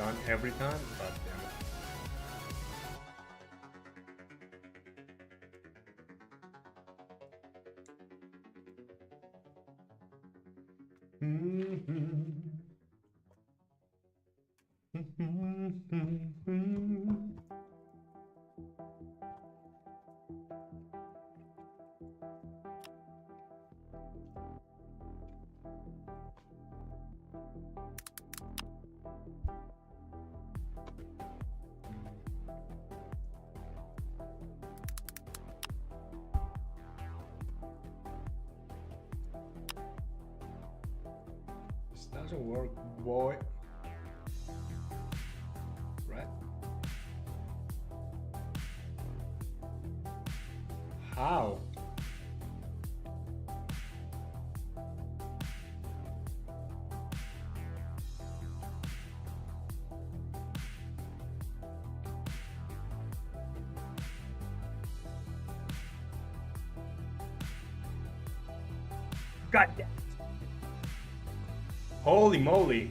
done every time, but damn it. This doesn't work, boy. Right? How? God damn it. Holy moly.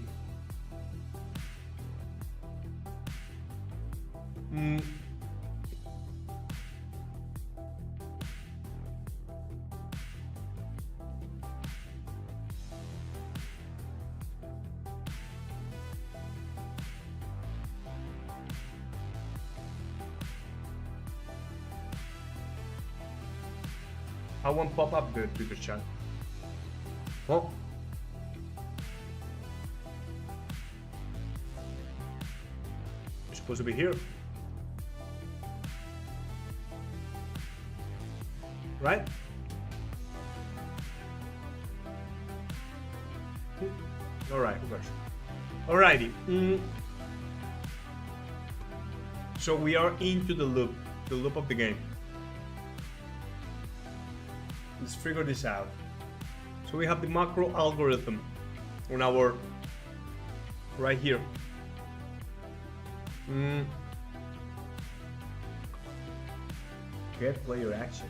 I won't pop up the Twitter chat. Oh. You're supposed to be here. Right? Alright, who goes? Alrighty. So we are into the loop of the game. Let's figure this out. So we have the macro algorithm on our right here. Get player action.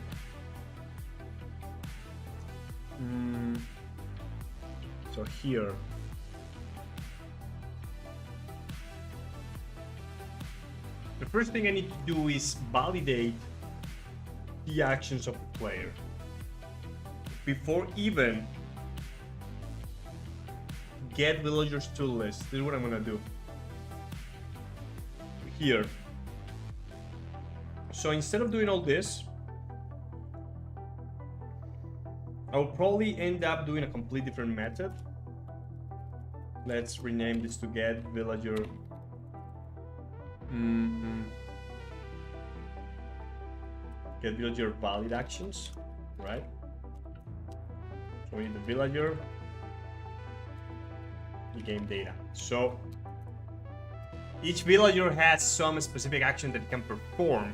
So here. The first thing I need to do is validate the actions of the player. Before even get villagers to list. This is what I'm gonna do here. So instead of doing all this, I'll probably end up doing a complete different method. Let's rename this to get villager. Get villager valid actions, right? So we need the villager, the game data. So each villager has some specific action that it can perform.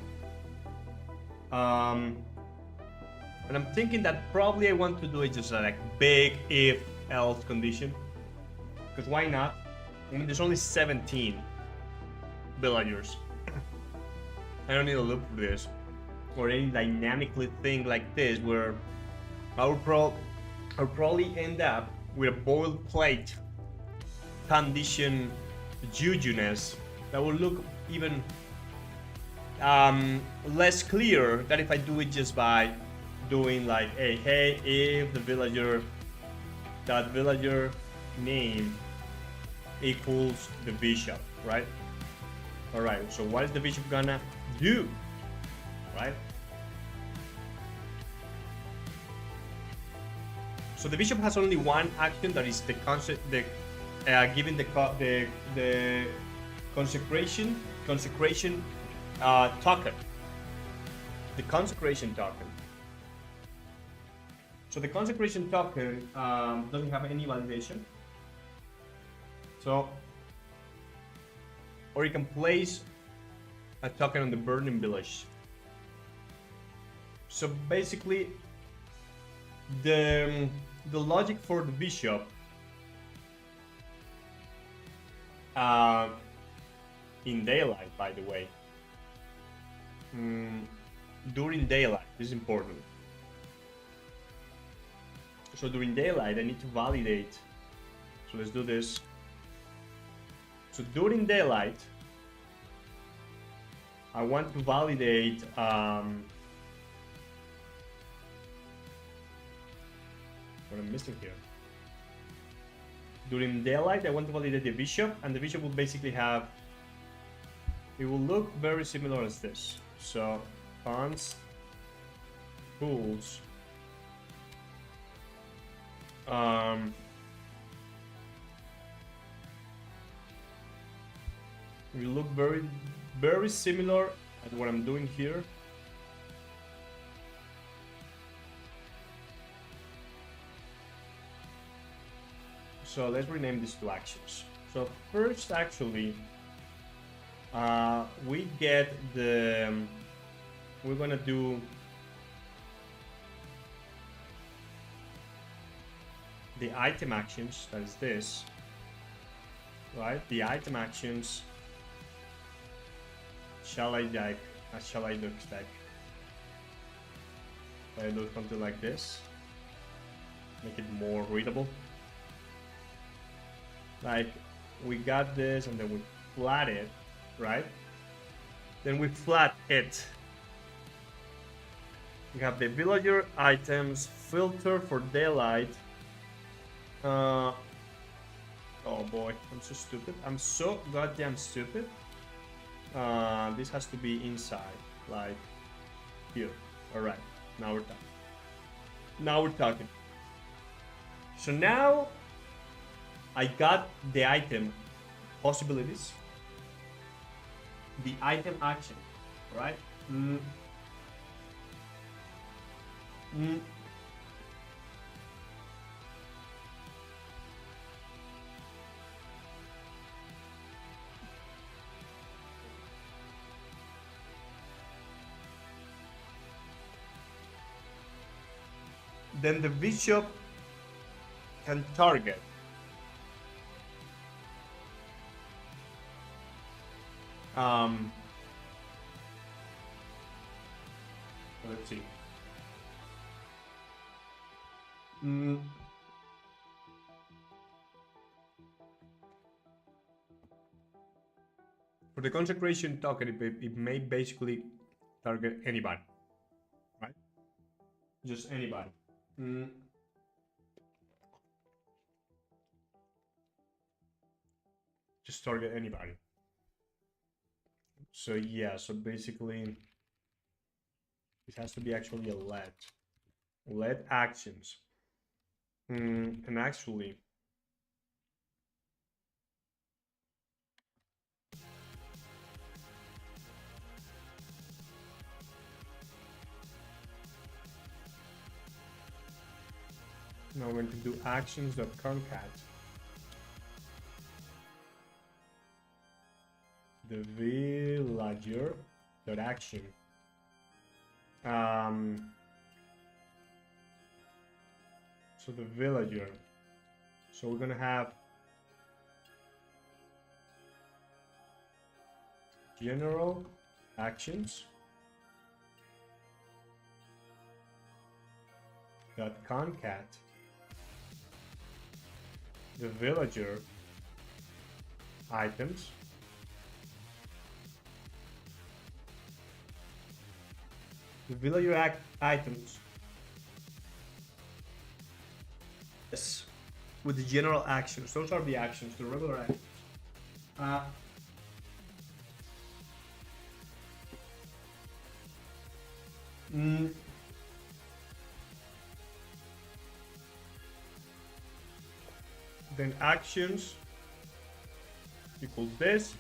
And I'm thinking that probably I want to do it just like big if else condition. Because why not? I mean, there's only 17 villagers. I don't need a loop for this. Or any dynamically thing like this where I'll probably end up with a boilerplate condition juju-ness that will look even less clear than if I do it just by doing like, hey, if the villager, that villager name equals the bishop, right? All right, so what is the bishop gonna do, right? So the bishop has only one action, that is the concept, giving the consecration token, the consecration token. So the consecration token doesn't have any validation. So, or you can place a token on the burning village. So basically, the logic for the bishop in daylight, by the way, during daylight, this is important. So during daylight, I need to validate. So let's do this. So during daylight, I want to validate what I'm missing here. During daylight, I want to validate the bishop, and the bishop will basically have, it will look very similar as this. So const tools will look very similar at what I'm doing here. So let's rename these two actions. So first, actually, we get the, we're gonna do the item actions, that is this, right? The item actions, shall I look like? I look something like this, make it more readable. Like, we got this and then we flat it, right? Then we flat it. We have the villager items, filter for daylight. Oh boy, I'm so stupid. I'm so goddamn stupid. This has to be inside, like here. Alright, now we're talking. So now I got the item possibilities, the item action, right? Then the bishop can target. Let's see. For the consecration token, it may basically target anybody, right? Just anybody. Just target anybody. So yeah, so basically it has to be actually a LED actions. And actually now we're going to do actions.concat. The villager.action. So the villager. So we're gonna have general actions dot concat the villager items items. Yes, with the general actions. Those are the actions, the regular actions. Then actions equals this.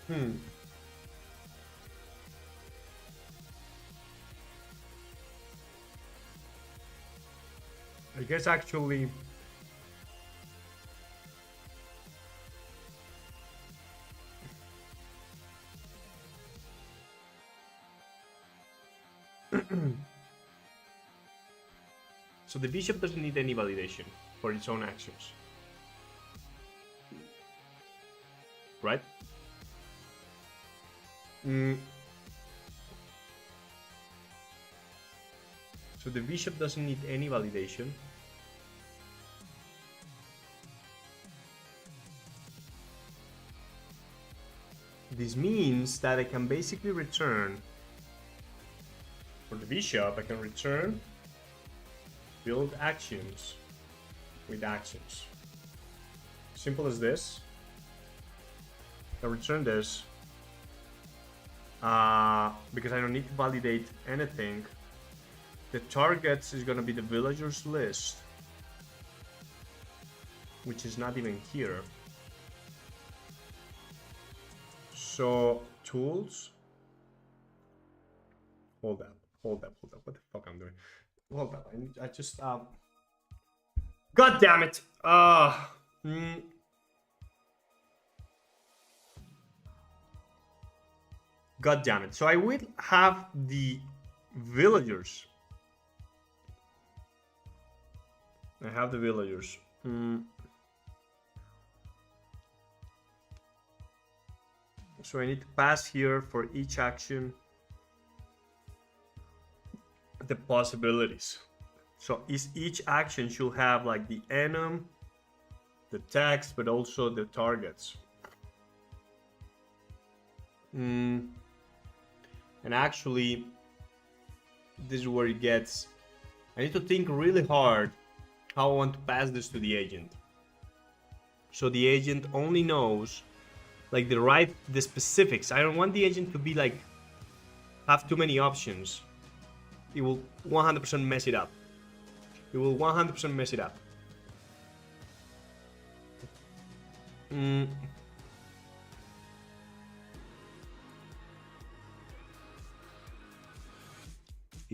Hmm. I guess actually. So the bishop doesn't need any validation for its own actions, right? Mm. So the bishop doesn't need any validation. This means that I can basically return, for the bishop, I can return build actions with actions. Simple as this. I return this because I don't need to validate anything. The targets is gonna be the villagers list, which is not even here. So tools. Hold up. What the fuck I'm doing? Hold up. I just God damn it. God damn it. So I will have the villagers. I have the villagers. So I need to pass here for each action the possibilities. So each action should have like the enum, the text, but also the targets. And actually, this is where it gets. I need to think really hard how I want to pass this to the agent. So the agent only knows like the specifics. I don't want the agent to be like have too many options. It will 100% mess it up. It will 100% mess it up. It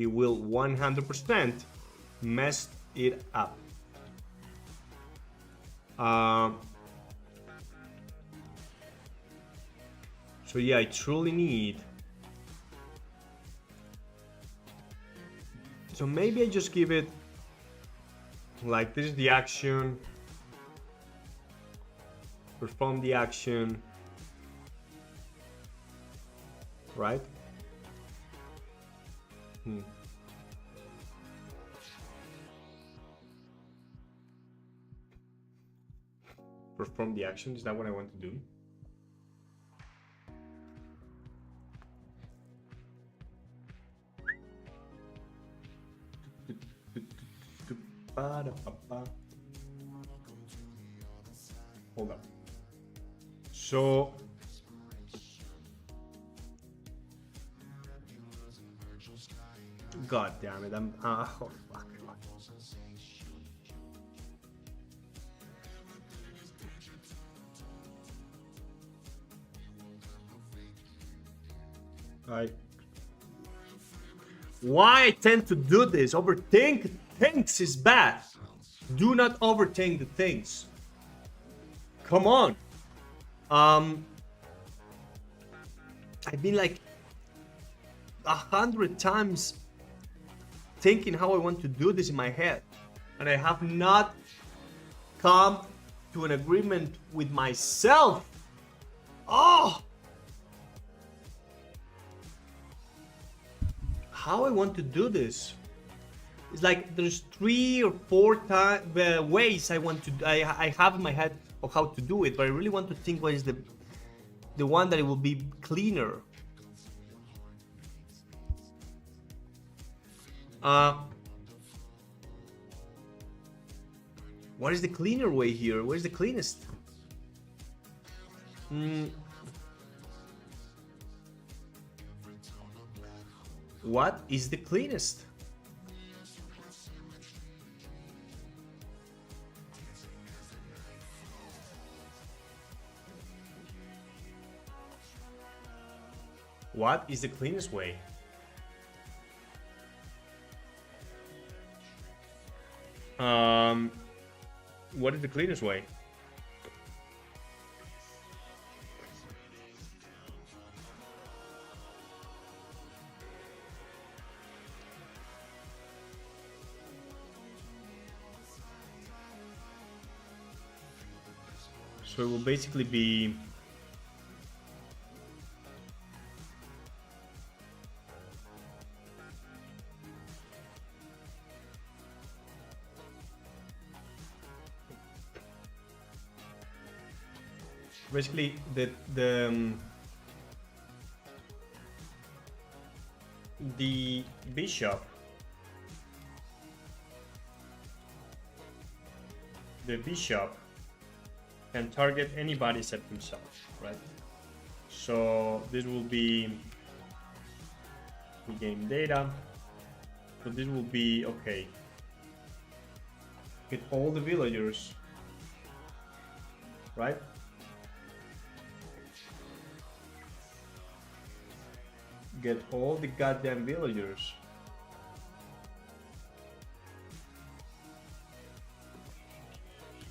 will 100% mess it up. So yeah, I truly need. So maybe I just give it like this is the action. Perform the action. Right? Perform the action. Is that what I want to do? Hold up. So God damn it! I'm oh fuck. Why I tend to do this? Overthink things is bad. Do not overthink the things. Come on. I've been like 100 times thinking how I want to do this in my head, and I have not come to an agreement with myself. Oh, how I want to do this. It's like there's 3 or 4 ways I want to. I have in my head of how to do it, but I really want to think what is the one that it will be cleaner. What is the cleaner way here? Where's the cleanest? What is the cleanest? What is the cleanest way? What is the cleanest way? So it will basically be basically the bishop, can target anybody except himself, right? So this will be the game data. So this will be okay. Get all the villagers, right? Get all the goddamn villagers.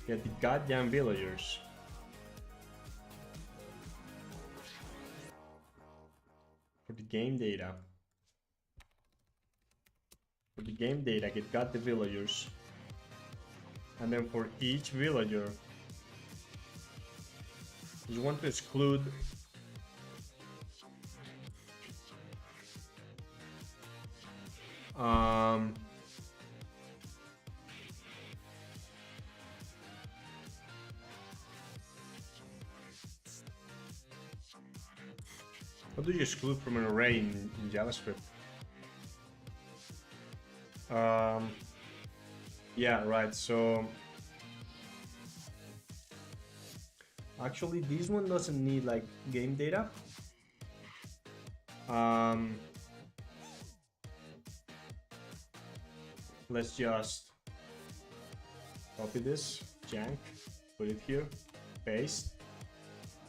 Get the goddamn villagers. For the game data. For the game data, got the villagers. And then for each villager, you want to exclude how do you exclude from an array in JavaScript? Yeah, right. So actually, this one doesn't need like game data. Let's just copy this, jank, put it here, paste,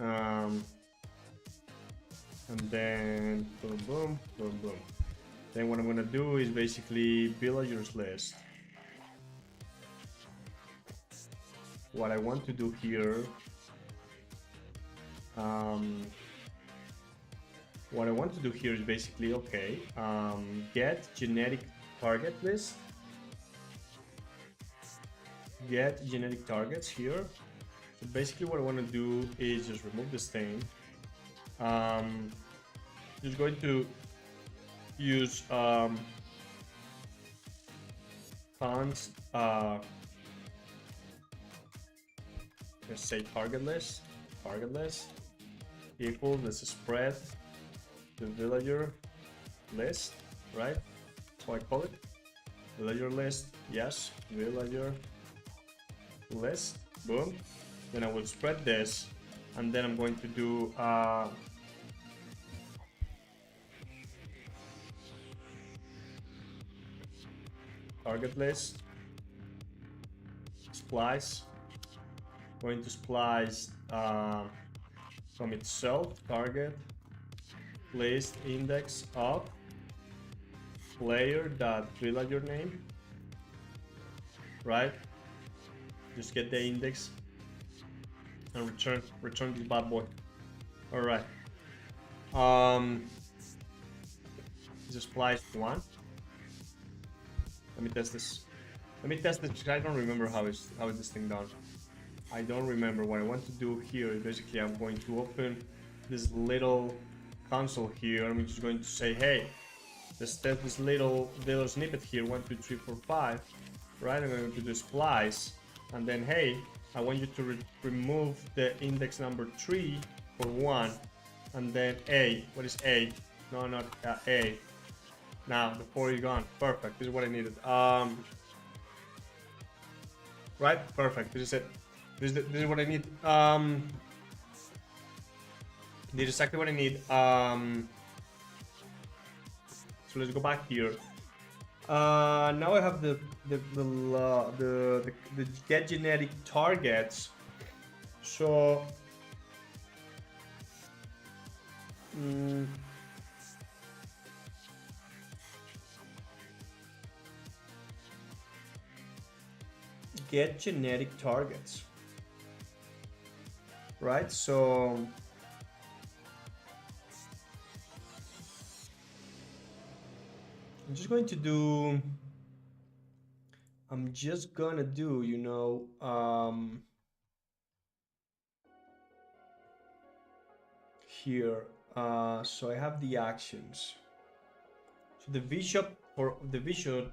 and then boom, boom, boom, boom. Then what I'm gonna do is basically villagers list. What I want to do here, is basically get genetic target list. Get genetic targets here. So basically what I want to do is just remove this thing. Just going to use const let's say target list equals, let's spread the villager list, right? That's how I call it. Villager list, yes, villager list, boom. Then I will spread this, and then I'm going to do target list, splice, going to splice from itself, target list index of player dot villager name, right? Just get the index and return this bad boy. All right. Just splice one. Let me test this. Because I don't remember how is this thing done. I don't remember. What I want to do here is basically I'm going to open this little console here. I'm just going to say, hey, let's test this little snippet here. 1, 2, 3, 4, 5. Right? I'm going to do splice, and then hey, I want you to remove the index number 3 for 1, and then A. What is A? No, not A. Now the 4 is gone. Perfect. This is what I needed. Right? Perfect. This is it. This is what I need. This is exactly what I need. So let's go back here. Now I have the get genetic targets. So get genetic targets, right? So I'm just going to do, you know, here. So I have the actions. So the bishop for the bishop,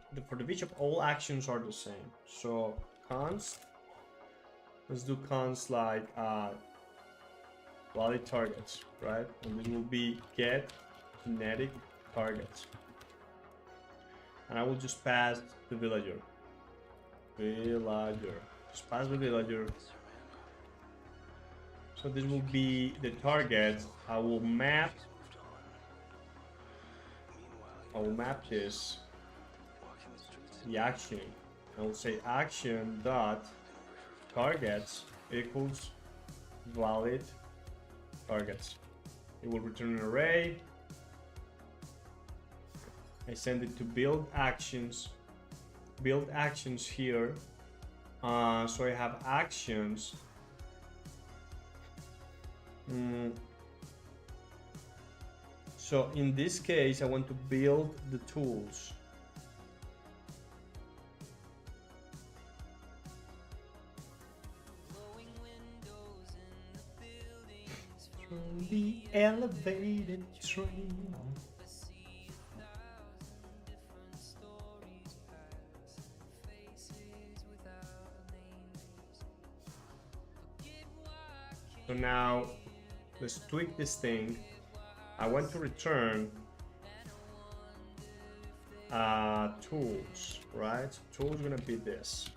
all actions are the same. So const, let's do const like valid targets, right? And this will be get genetic targets. And I will just pass the villager. Just pass the villager. So this will be the target. I will map this, the action. I will say action dot targets equals valid targets. It will return an array. I send it to build actions here. So I have actions. So in this case, I want to build the tools. From the elevated train. So now let's tweak this thing. I want to return tools, right? So tools is gonna be this.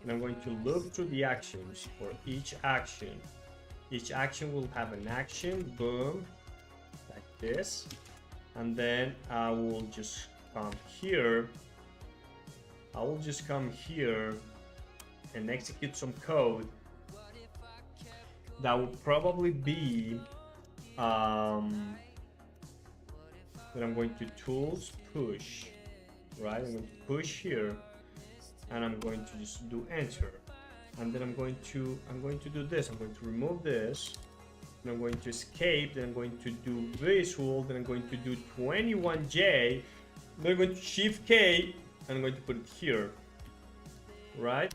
And I'm going to look through the actions for each action. Each action will have an action, boom, like this. And then I will just come here. And execute some code that would probably be then I'm going to tools push, right? I'm going to push here, and I'm going to just do enter, and then I'm going to do this. I'm going to remove this, and I'm going to escape. Then I'm going to do visual. Then I'm going to do 21J. Then I'm going to shift K, and I'm going to put it here, right?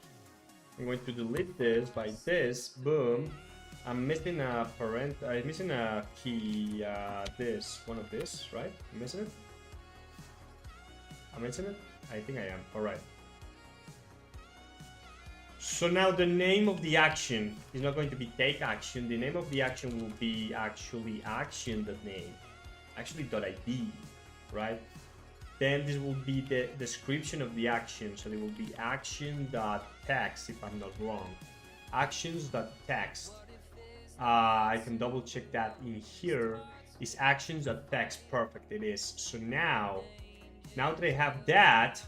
I'm going to delete this by this, boom. I'm missing a I'm missing a key, this, one of this, right? I'm missing it? I think I am, all right. So now the name of the action is not going to be take action. The name of the action will be actually action.name, actually .id, right? Then this will be the description of the action. So it will be action.text, if I'm not wrong. Actions.text. I can double check that in here. Is actions.text. Perfect, it is. So now that I have that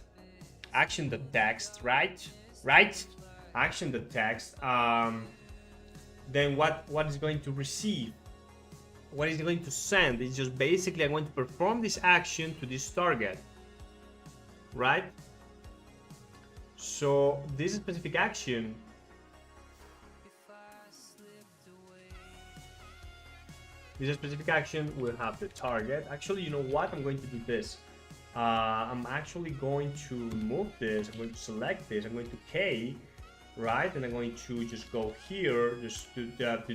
action.text, right? Action.text. Then what is going to receive? What is it going to send? It's just basically I'm going to perform this action to this target, right? So this specific action will have the target. Actually, you know what? I'm going to do this. I'm actually going to remove this. I'm going to select this. I'm going to K, right? And I'm going to just go here, just do that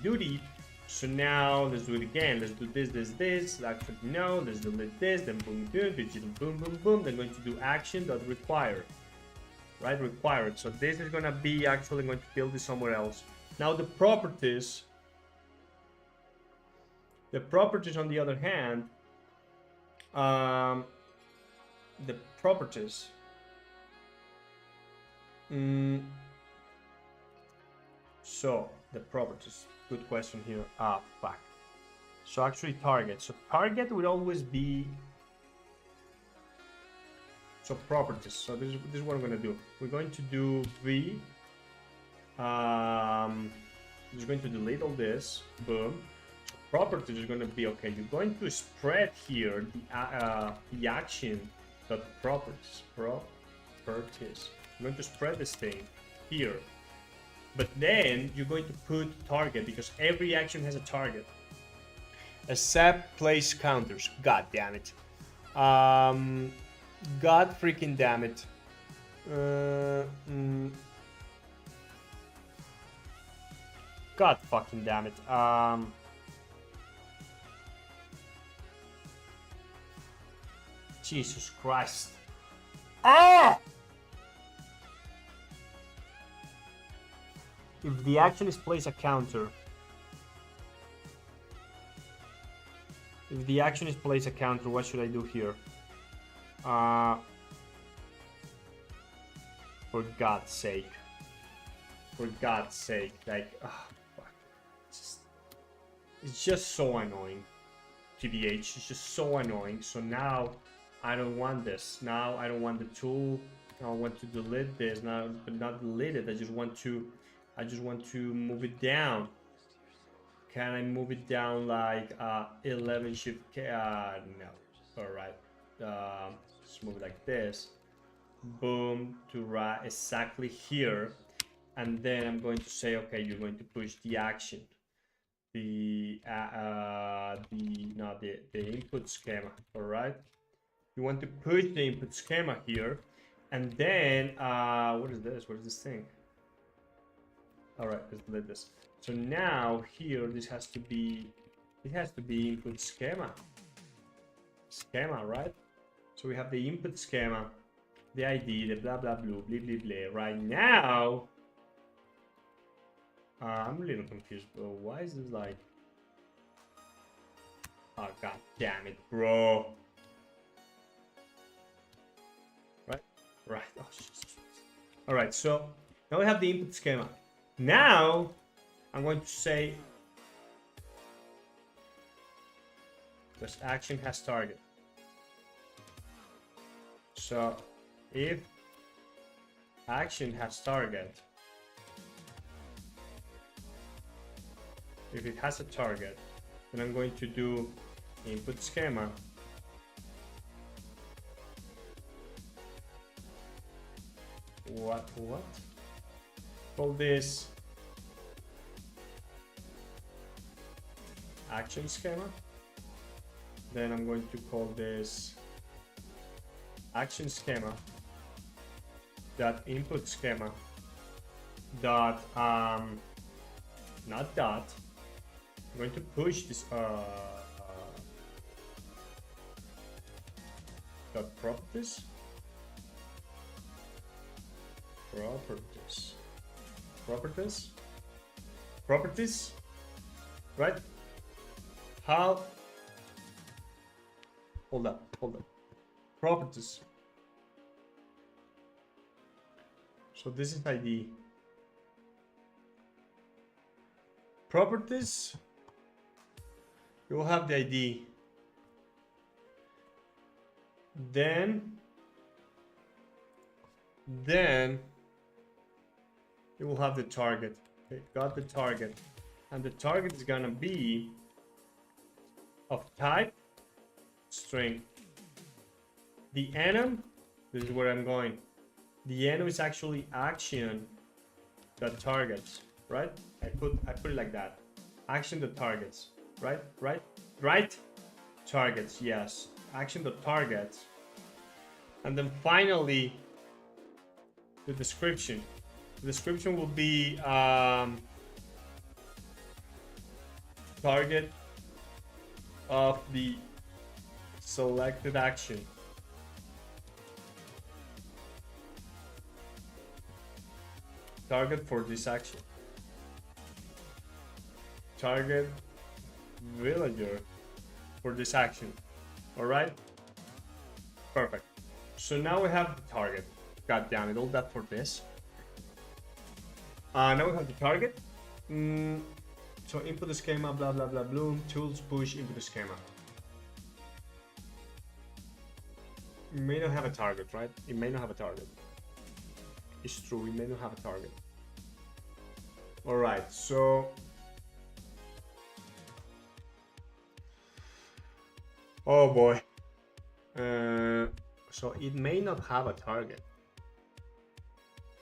duty. So now let's do it again. Let's do this. Actually, no. Let's delete this. Then boom, digital, boom. Then I'm going to do action.require, right? Required. So this is gonna be actually going to build this somewhere else. Now the properties. The properties, on the other hand, the properties. So the properties. Good question here. Fuck. So actually target. So target will always be. So properties. So this is what I'm gonna do. We're going to do v. Just going to delete all this. Boom. Properties is going to be okay. You're going to spread here the action dot properties. I'm going to spread this thing here. But then you're going to put target because every action has a target. Except place counters. God damn it. God freaking damn it. God fucking damn it. Jesus Christ. Ah! If the action is place a counter. If the action is place a counter, what should I do here? For God's sake. For God's sake. Like, fuck. It's just so annoying. TBH, it's just so annoying. So now I don't want this. Now I don't want the tool. I want to delete this now, but not delete it. I just want to move it down. Can I move it down like 11 shift K? No. All right. Let's move it like this. Boom, to right exactly here. And then I'm going to say, okay, you're going to push the action. The input schema. All right. You want to push the input schema here. And then, what is this? What is this thing? All right, let's delete this. So now here, this has to be, it has to be input schema. Schema, right? So we have the input schema, the ID, the blah, blah, blah, blah, blah, blah. Right now, I'm a little confused, bro. Why is this like, oh, god damn it, bro. Right? Right. Oh, Jesus. All right, so now we have the input schema. Now, I'm going to say this action has target. So if action has target, if it has a target, then I'm going to do input schema. What? Call this action schema. Then I'm going to call this action schema dot input schema dot not dot. I'm going to push this dot properties. Properties, right? How? Hold up. Properties. So this is ID. Properties. You will have the ID. Then you will have the target. Okay, got the target. And the target is gonna be of type string. The enum, this is where I'm going. The enum is actually action that targets, right? I put it like that. Action that targets, right? Targets, yes. Action that targets. And then finally, the description. The description will be target of the selected action. Target for this action. Target villager for this action. All right. Perfect. So now we have the target. God damn it! All that for this. Now we have the target. So input the schema, blah blah blah, bloom tools push input the schema. It may not have a target, right? It may not have a target. It's true. It may not have a target. All right. So. Oh boy. So it may not have a target.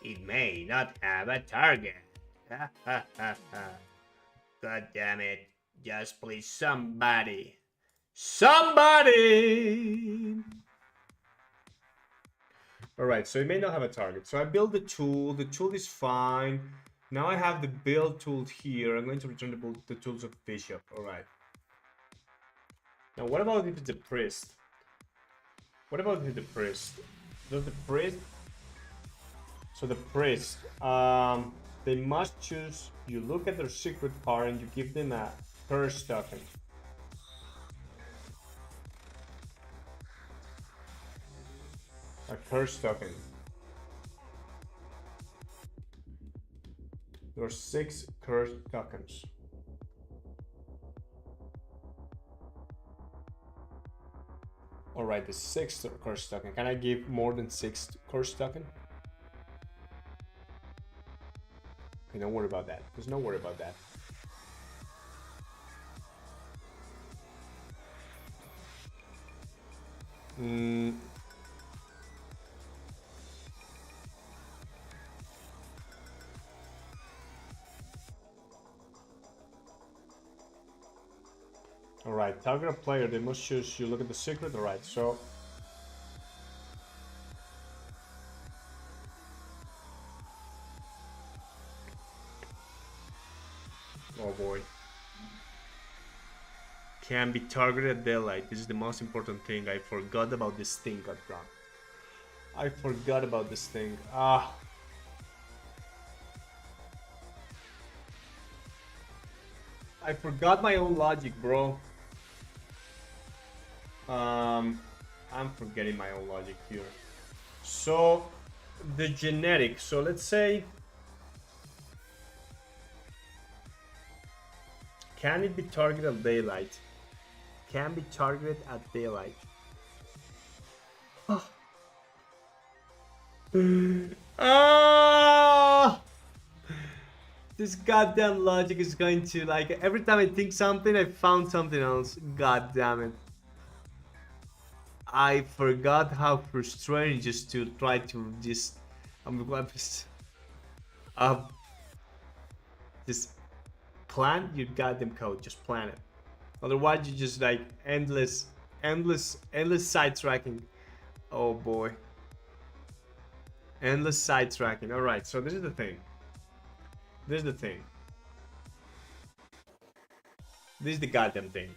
It may not have a target. Ha ha ha ha. God damn it. Just please somebody. Somebody! Alright, so it may not have a target. So I build the tool. The tool is fine. Now I have the build tool here. I'm going to return the tools of Bishop. Alright. Now what about if it's a priest? What about if it's a priest? Does the priest... So the priest, they must choose... You look at their secret card and you give them a curse token. A curse token. There are 6 curse tokens. Alright, the 6th curse token. Can I give more than 6 curse token? Okay, don't worry about that. There's no worry about that. Alright, target a player, they must choose, you look at the secret, alright, so... Oh boy. Can be targeted at daylight, this is the most important thing, I forgot about this thing, goddammit. I forgot about this thing, I forgot my own logic, bro. I'm forgetting my own logic here. So, the genetic. So let's say, can it be targeted at daylight? Can be targeted at daylight. This goddamn logic is going to, like, every time I think something, I found something else. God damn it. I forgot how frustrating just to try to just plan your goddamn code. Just plan it. Otherwise, you just like endless side tracking. Oh boy. Endless side tracking. Alright, so this is the thing. This is the thing. This is the goddamn thing.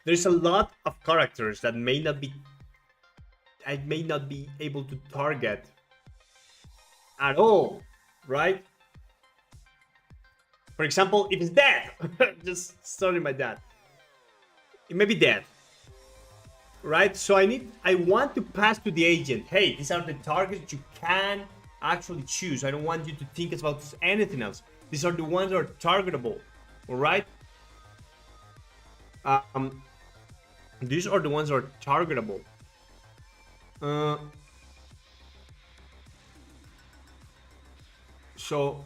There's a lot of characters that I may not be able to target at all, right? For example, if it's dead, just starting by that. It may be dead, right? So I want to pass to the agent. Hey, these are the targets you can actually choose. I don't want you to think about anything else. These are the ones that are targetable, all right? These are the ones that are targetable. So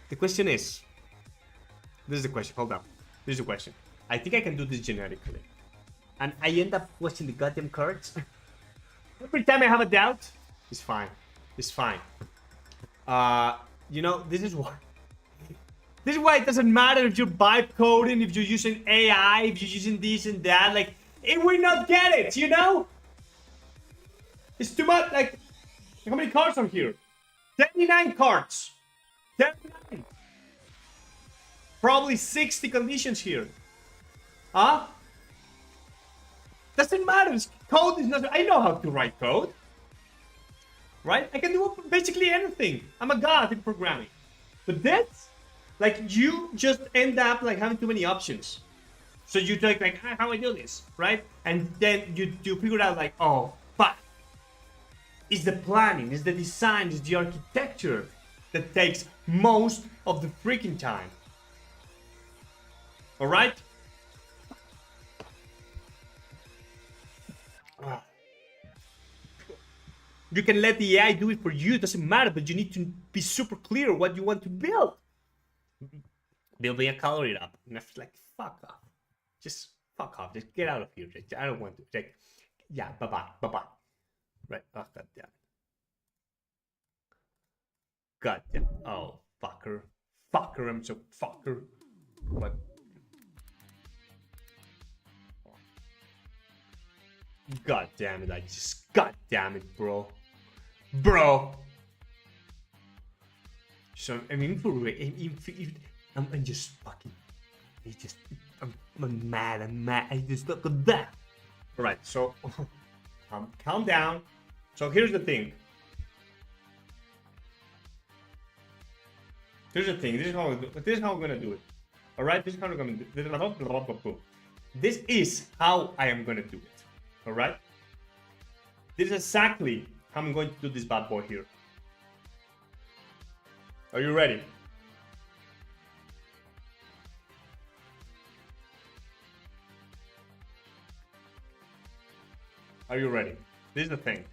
the question is, this is the question, hold up. This is the question. I think I can do this genetically. And I end up watching the goddamn cards. Every time I have a doubt, it's fine. It's fine. You know, this is why it doesn't matter if you're vibe coding, if you're using AI, if you're using this and that. Like, it will not get it, you know? It's too much. Like, how many cards are here? 39 cards. 39. Probably 60 conditions here. Huh? Doesn't matter. Code is not. I know how to write code. Right? I can do basically anything. I'm a god in programming. But that's, like, you just end up like having too many options. So you take like, how I do this, right? And then you figure out like, oh, fuck. It's the planning, it's the design, it's the architecture that takes most of the freaking time. All right? You can let the AI do it for you, it doesn't matter, but you need to be super clear what you want to build. Building a calorie up. And I feel like, fuck off. Just fuck off. Just get out of here. I don't want to. Like, yeah, bye-bye. Bye-bye. Right. Oh, god damn. God damn. Oh, fucker. Fucker, I'm so fucker. What? God damn it, god damn it, bro. Bro! So, I'm just fucking, I'm mad, I just look at that. Alright, so, calm down. So here's the thing. This is how I'm gonna do it. Alright, this is how I'm gonna do it. This is how I am gonna do it. Alright? This is exactly how I'm going to do this bad boy here. Are you ready? Are you ready? This is the thing.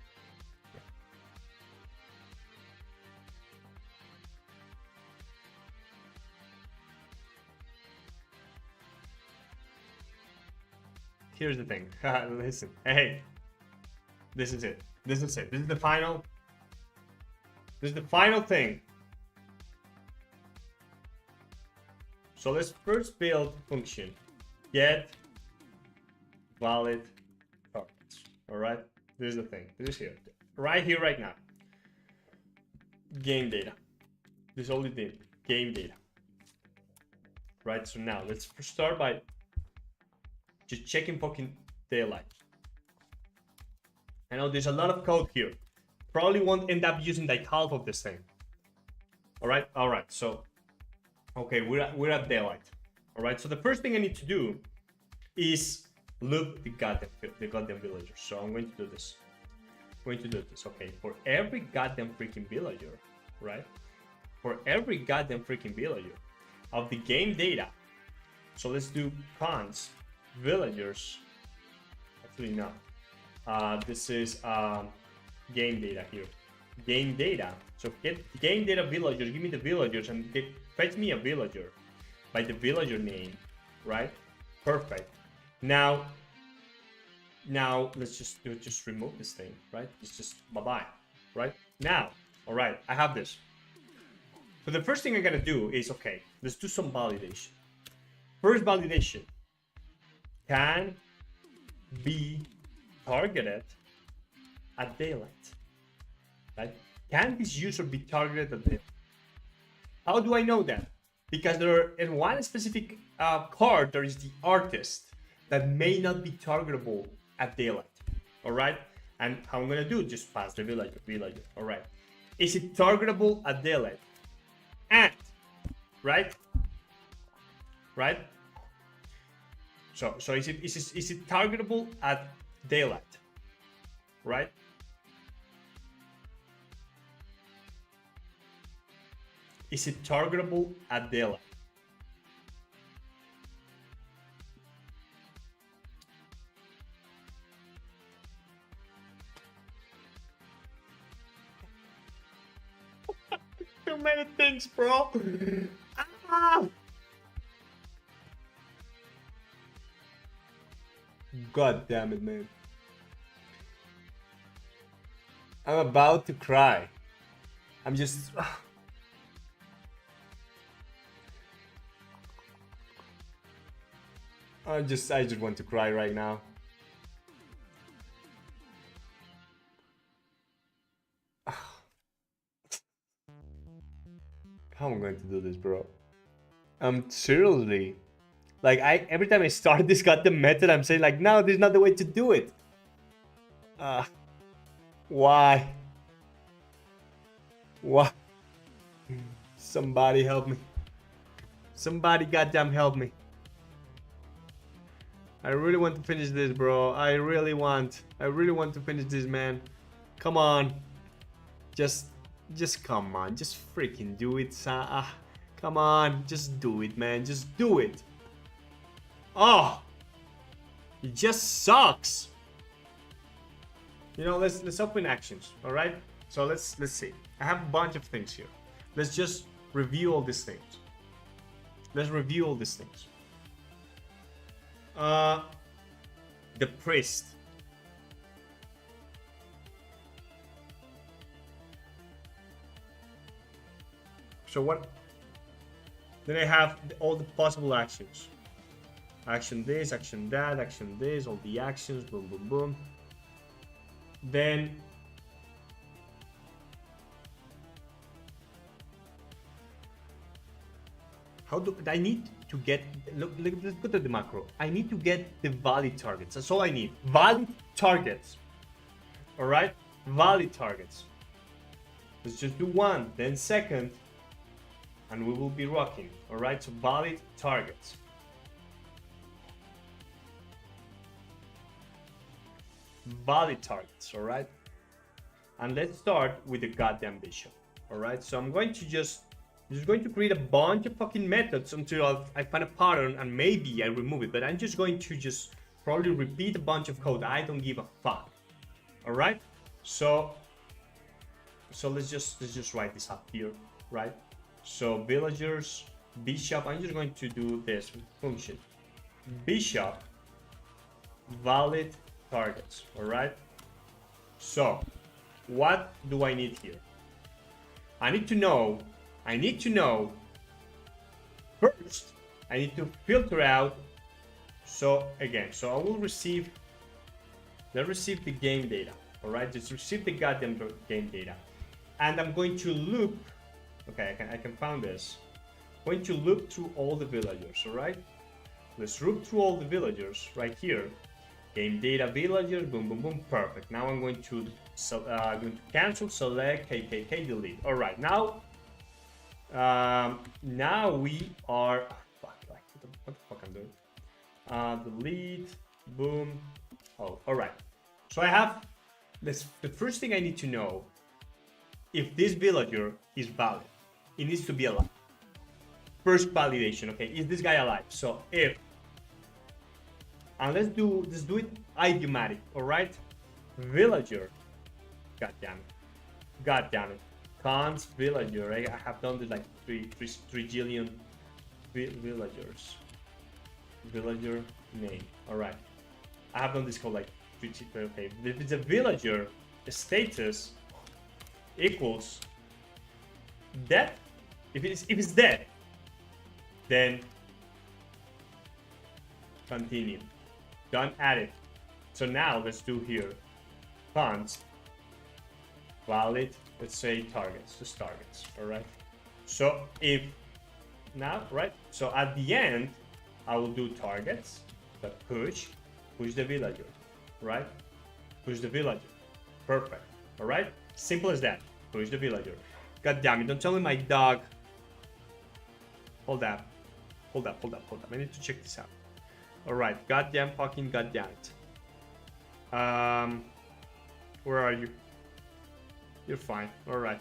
Here's the thing. Listen. Hey. This is it. This is it. This is the final. This is the final thing. So let's first build function. Get valid targets. Alright? This is the thing. This is here. Right here, right now. Game data. This is all it did. Game data. Right? So now let's start by just checking fucking daylight. I know there's a lot of code here. Probably won't end up using like half of this thing. Alright? Alright, so okay, we're at daylight. Alright, so the first thing I need to do is look the goddamn villagers. So I'm going to do this. Okay, for every goddamn freaking villager, right? For every goddamn freaking villager of the game data. So let's do cons villagers. Actually no. This is game data here. Game data. So get game data villagers. Give me the villagers and fetch me a villager by the villager name, right? Perfect. Now let's just remove this thing, right? It's just bye-bye, right? Now, all right, I have this. So the first thing I gotta do is, okay, let's do some validation. First validation can be targeted at daylight, right? Can this user be targeted at daylight? How do I know that? Because there is one specific card, there is the artist, that may not be targetable at daylight, all right? And how I'm gonna do, just pass the villager, all right? Is it targetable at daylight? And, right? So is it targetable at daylight, right? Is it targetable at daylight? Too many things, bro. Ah! God damn it, man. I'm about to cry. I'm just... I just want to cry right now. How am I going to do this, bro? Seriously. Like, every time I start this goddamn method, I'm saying like, no, there's not the way to do it. Why? Why? Somebody help me. Somebody goddamn help me. I really want to finish this, bro. I really want to finish this, man. Come on. Just come on. Just freaking do it, come on. Just do it, man. Just do it. Oh. It just sucks. You know, let's open actions, all right? So let's see. I have a bunch of things here. Let's just review all these things. Let's review all these things. The priest. So what? Then I have all the possible actions. Action this, action that, action this, all the actions, boom, boom, boom. Then how do I need to get? Look, let's go to the macro. I need to get the valid targets. That's all I need. Valid targets. All right, valid targets. Let's just do one, then second, and we will be rocking. All right, so valid targets. Valid targets, all right? And let's start with the goddamn bishop, all right? So I'm going to just going to create a bunch of fucking methods until I find a pattern and maybe I remove it. But I'm just going to probably repeat a bunch of code. I don't give a fuck, all right? So let's just write this up here, right? So villagers, bishop. I'm just going to do this function, bishop, valid targets, all right? So what do I need here? I need to know first, I need to filter out. So again, so I will receive the game data, all right? Just receive the goddamn game data, and I'm going to loop. Okay, I can find this. I'm going to loop through all the villagers, all right? Let's loop through all the villagers right here. Game data villagers, boom, boom, boom, perfect. Now I'm going to cancel, select, KKK, delete. All right, now we are. What the fuck I'm doing? Delete, boom. Oh, all right. So I have this. The first thing I need to know if this villager is valid. It needs to be alive. First validation. Okay, is this guy alive? So if. And let's do it idiomatic, all right? Villager, god damn it, cons villager. Right? I have done this like three jillion villagers. Villager name, all right. I have done this called like okay. If it's a villager, the status equals dead. If it's dead, then continue. Don't add it. So now let's do here const valid, let's say targets, just targets, all right? So if now, right? So at the end, I will do targets, but push the villager, right? Push the villager, perfect, all right? Simple as that, push the villager. God damn it, don't tell me my dog. Hold up, I need to check this out. All right, goddamn it. Where are you? You're fine. All right.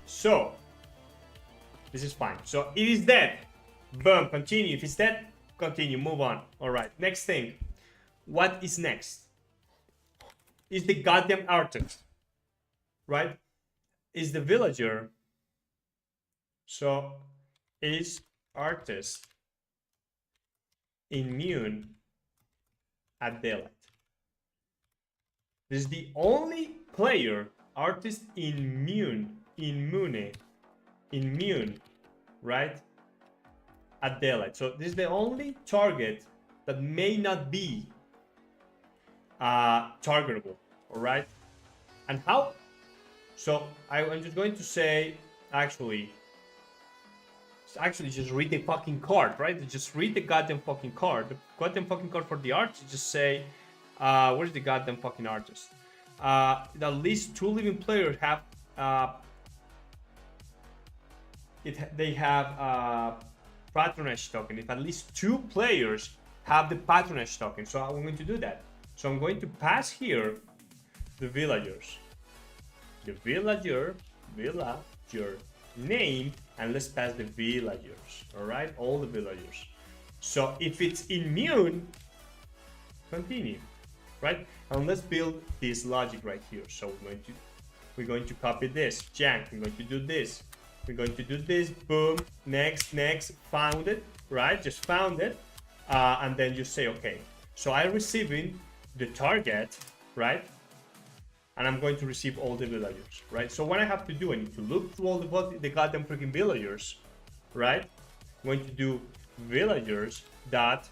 So this is fine. So it is dead. Boom. Continue. If it's dead, continue. Move on. All right. Next thing. What is next? Is the goddamn artist, right? Is the villager. So is artist immune at daylight? This is the only player, artist immune, right? At daylight. So this is the only target that may not be targetable, all right? And how? So I'm just going to say, actually just read the fucking card, right? Just read the goddamn fucking card. The goddamn fucking card for the artist. Just say, where's the goddamn fucking artist? At least 2 living players have they have patronage token. If at least 2 players have the patronage token, so I'm going to do that. So I'm going to pass here the villagers. The villager name, and let's pass the villagers, all right? All the villagers. So if it's immune, continue, right? And let's build this logic right here. So we're going to copy this, jank. We're going to do this. We're going to do this, boom, next, found it, right? Just found it, and then you say, okay. So I'm receiving the target, right? and I'm going to receive all the villagers, right? So what I have to do, I need to look through all the goddamn freaking villagers, right? I'm going to do villagers dot,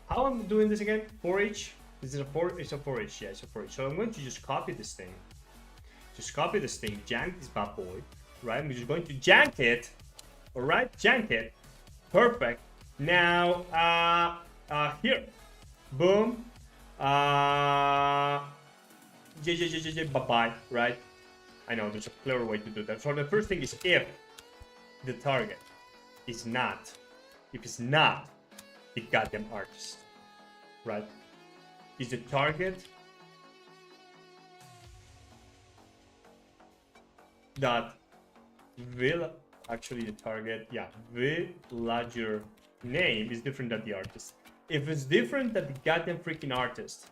how I'm doing this again? For each? Is it a for? It's a for each, yeah, it's a for each. So I'm going to just copy this thing. Just copy this thing, jank this bad boy, right? I'm just going to jank it, all right? Jank it, perfect. Now, here, boom, bye-bye, right? I know there's a clever way to do that. So the first thing is if the target is not, if it's not the goddamn artist, right? Is the target that actually the target, yeah, villager name is different than the artist. If it's different than the goddamn freaking artist,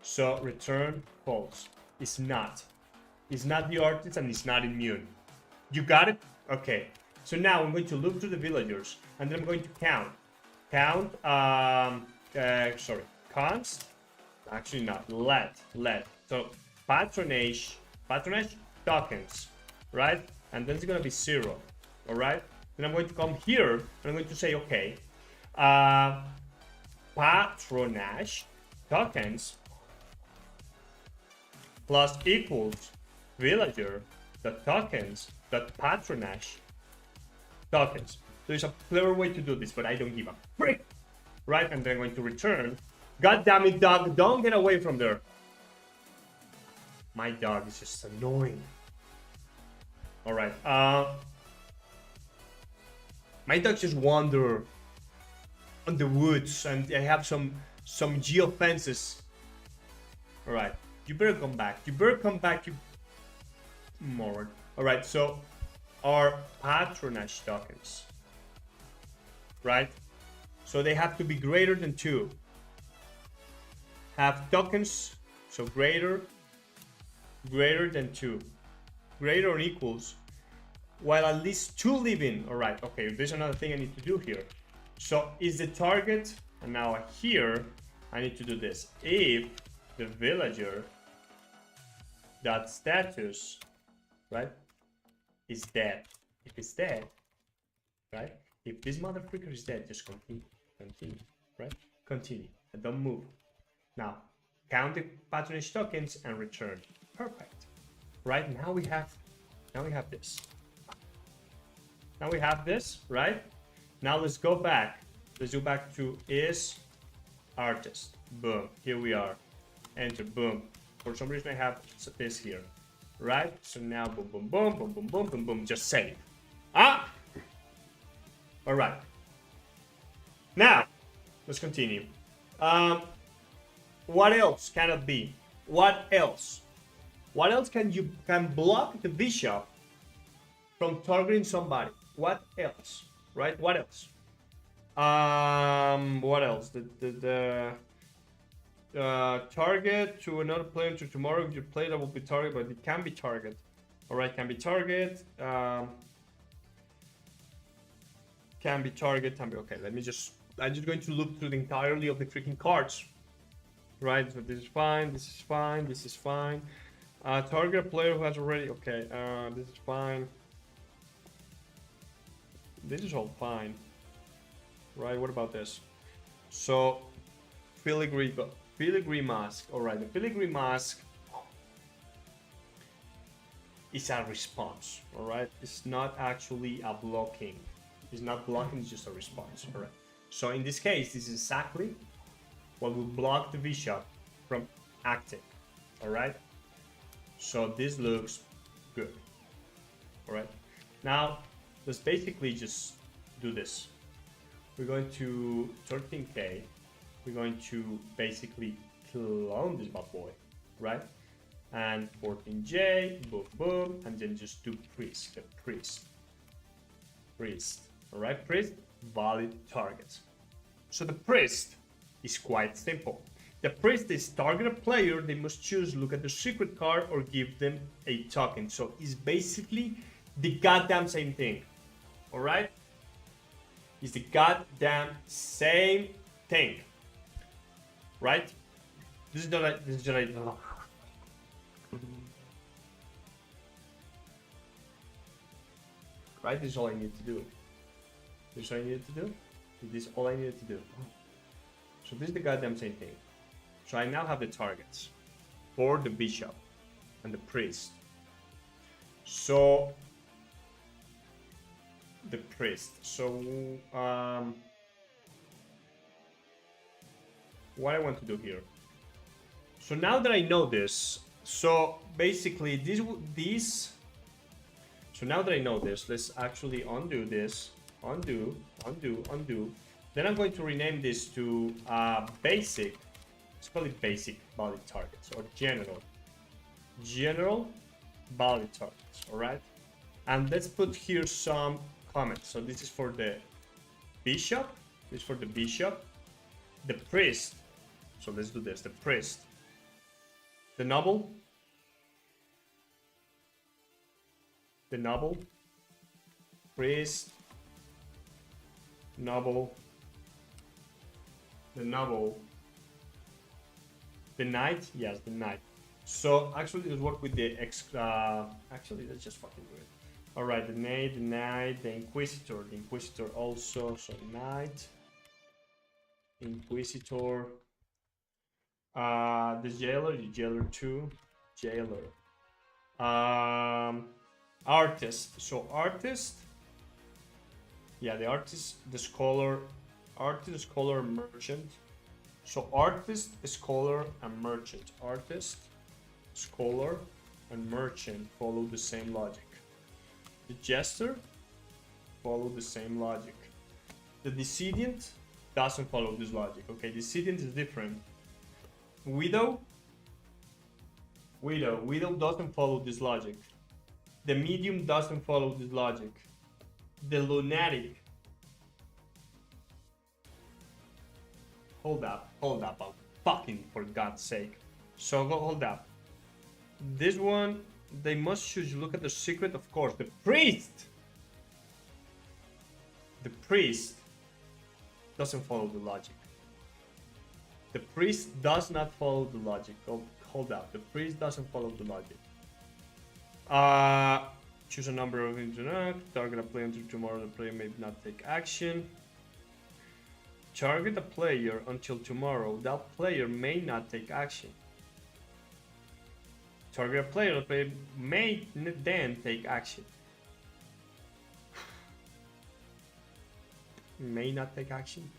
so return false. It's not. It's not the artist and it's not immune. You got it? Okay. So now I'm going to look through the villagers and then I'm going to count. Const. Actually not. Let. So patronage tokens, right? And then it's gonna be 0. All right. Then I'm going to come here and I'm going to say, okay, patronage tokens plus equals villager dot tokens dot patronage tokens. There's a clever way to do this, but I don't give a frick, right? And then I'm going to return. God damn it, dog! Don't get away from there. My dog is just annoying. All right. My dogs just wander on the woods, and I have some geofences. All right. You better come back. You moron. All right. So our patronage tokens, right? So they have to be greater than 2. Have tokens, so greater than 2, greater or equals, while at least 2 living. All right, okay, there's another thing I need to do here. So is the target, and now here I need to do this. If the villager dot status, right, is dead. If it's dead, right, if this motherfucker is dead, just continue, right, continue and don't move. Now, count the patronage tokens and return. Perfect. Right, now we have this. Now we have this, right? Now let's go back. Let's go back to is artist. Boom. Here we are. Enter. Boom. For some reason I have this here. Right? So now boom, boom, boom, boom, boom, boom, boom, boom. Just save. Ah! Alright. Now, let's continue. What else can it be? What else? What else can block the bishop from targeting somebody? What else? Right? What else? What else? The target to another player to tomorrow. If you play that will be target, but it can be target. All right, can be target. Can be target. Can be okay. I'm just going to look through the entirety of the freaking cards. Right, so this is fine, this is fine, this is fine. Target a player who has already, okay, this is fine. This is all fine. Right, what about this? So, filigree mask. All right, the filigree mask is a response, all right? It's not actually a blocking. It's not blocking, it's just a response, all right? So in this case, this is exactly what will block the bishop from acting. All right. So this looks good. All right. Now let's basically just do this. We're going to 13k. We're going to basically clone this bad boy, right? And 14j, boom, boom, and then just do priest. All right, priest, valid targets. So the priest is quite simple. The priest is target a player, they must choose, look at the secret card or give them a token. So it's basically the goddamn same thing. All right? It's the goddamn same thing. Right? This is not right? This is all I need to do. This is all I needed to do. This is all I needed to do. So this is the goddamn same thing. So I now have the targets for the bishop and the priest. So the priest. So what I want to do here. So now that I know this, so basically these. So now that I know this, let's actually undo this. Undo. Then I'm going to rename this to basic. Let's call it basic valid targets or general valid targets. All right. And let's put here some comments. So this is for the bishop. This is for the bishop. The priest. So let's do this. The priest. The noble. The noble. Priest. Noble. The noble. The knight. Yes, the knight. So actually, let's work with the actually, let's just fucking do it. All right, the knight, the inquisitor also. So knight, inquisitor, the jailer too, artist. So artist, yeah, the artist, the scholar, merchant. So artist, scholar, and merchant. Artist, scholar, and merchant follow the same logic. The jester follow the same logic. The decedent doesn't follow this logic. Okay, decedent is different. Widow doesn't follow this logic. The medium doesn't follow this logic. The lunatic. Hold up, I'm fucking for God's sake. So hold up. This one, they must choose. Look at the secret, of course. The priest doesn't follow the logic. The priest does not follow the logic. Oh, hold up. The priest doesn't follow the logic. Choose a number of interact. Target a player until tomorrow. The player may not take action. Target a player until tomorrow. That player may not take action. Target a player. The player may then take action. May not take action.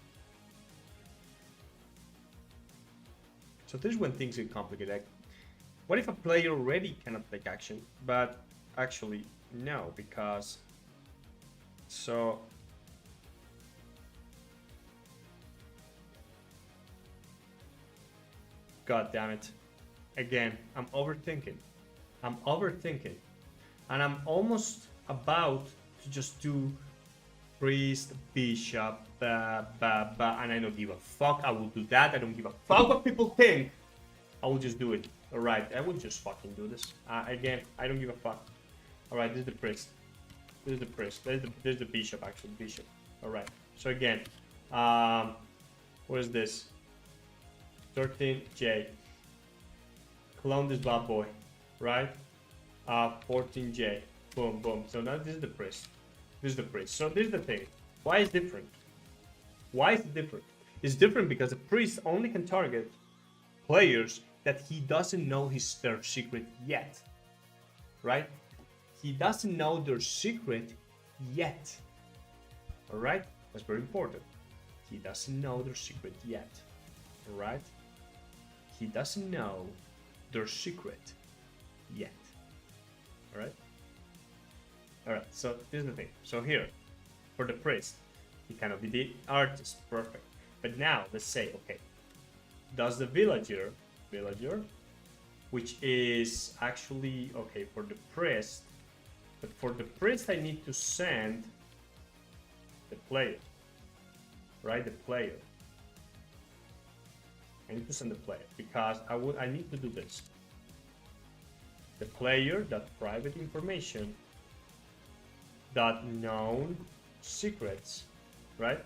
So this is when things get complicated. What if a player already cannot take action, but actually no, because so God damn it. Again, I'm overthinking. And I'm almost about to just do priest, bishop, and I don't give a fuck. I will do that. I don't give a fuck what people think. I will just do it. Alright, I will just fucking do this. Again, I don't give a fuck. Alright, this is the priest. This is the priest. This is the bishop, actually. Bishop. Alright. So again, what is this? 13J. Clone this bad boy. Right? 14J. Boom, boom. So now this is the priest. This is the priest. So this is the thing. Why is it different? Why is it different? It's different because the priest only can target players that he doesn't know their secret yet. Right? He doesn't know their secret yet. Alright? That's very important. He doesn't know their secret yet. Alright? He doesn't know their secret yet. Alright? Alright, so this is the thing. So here, for the priest, he cannot be the artist. Perfect. But now, let's say, okay, does the villager, which is actually, okay, for the priest, but for the priest I need to send the player, right? The player. I need to send the player because I need to do this. The player, that private information, that known secrets, right?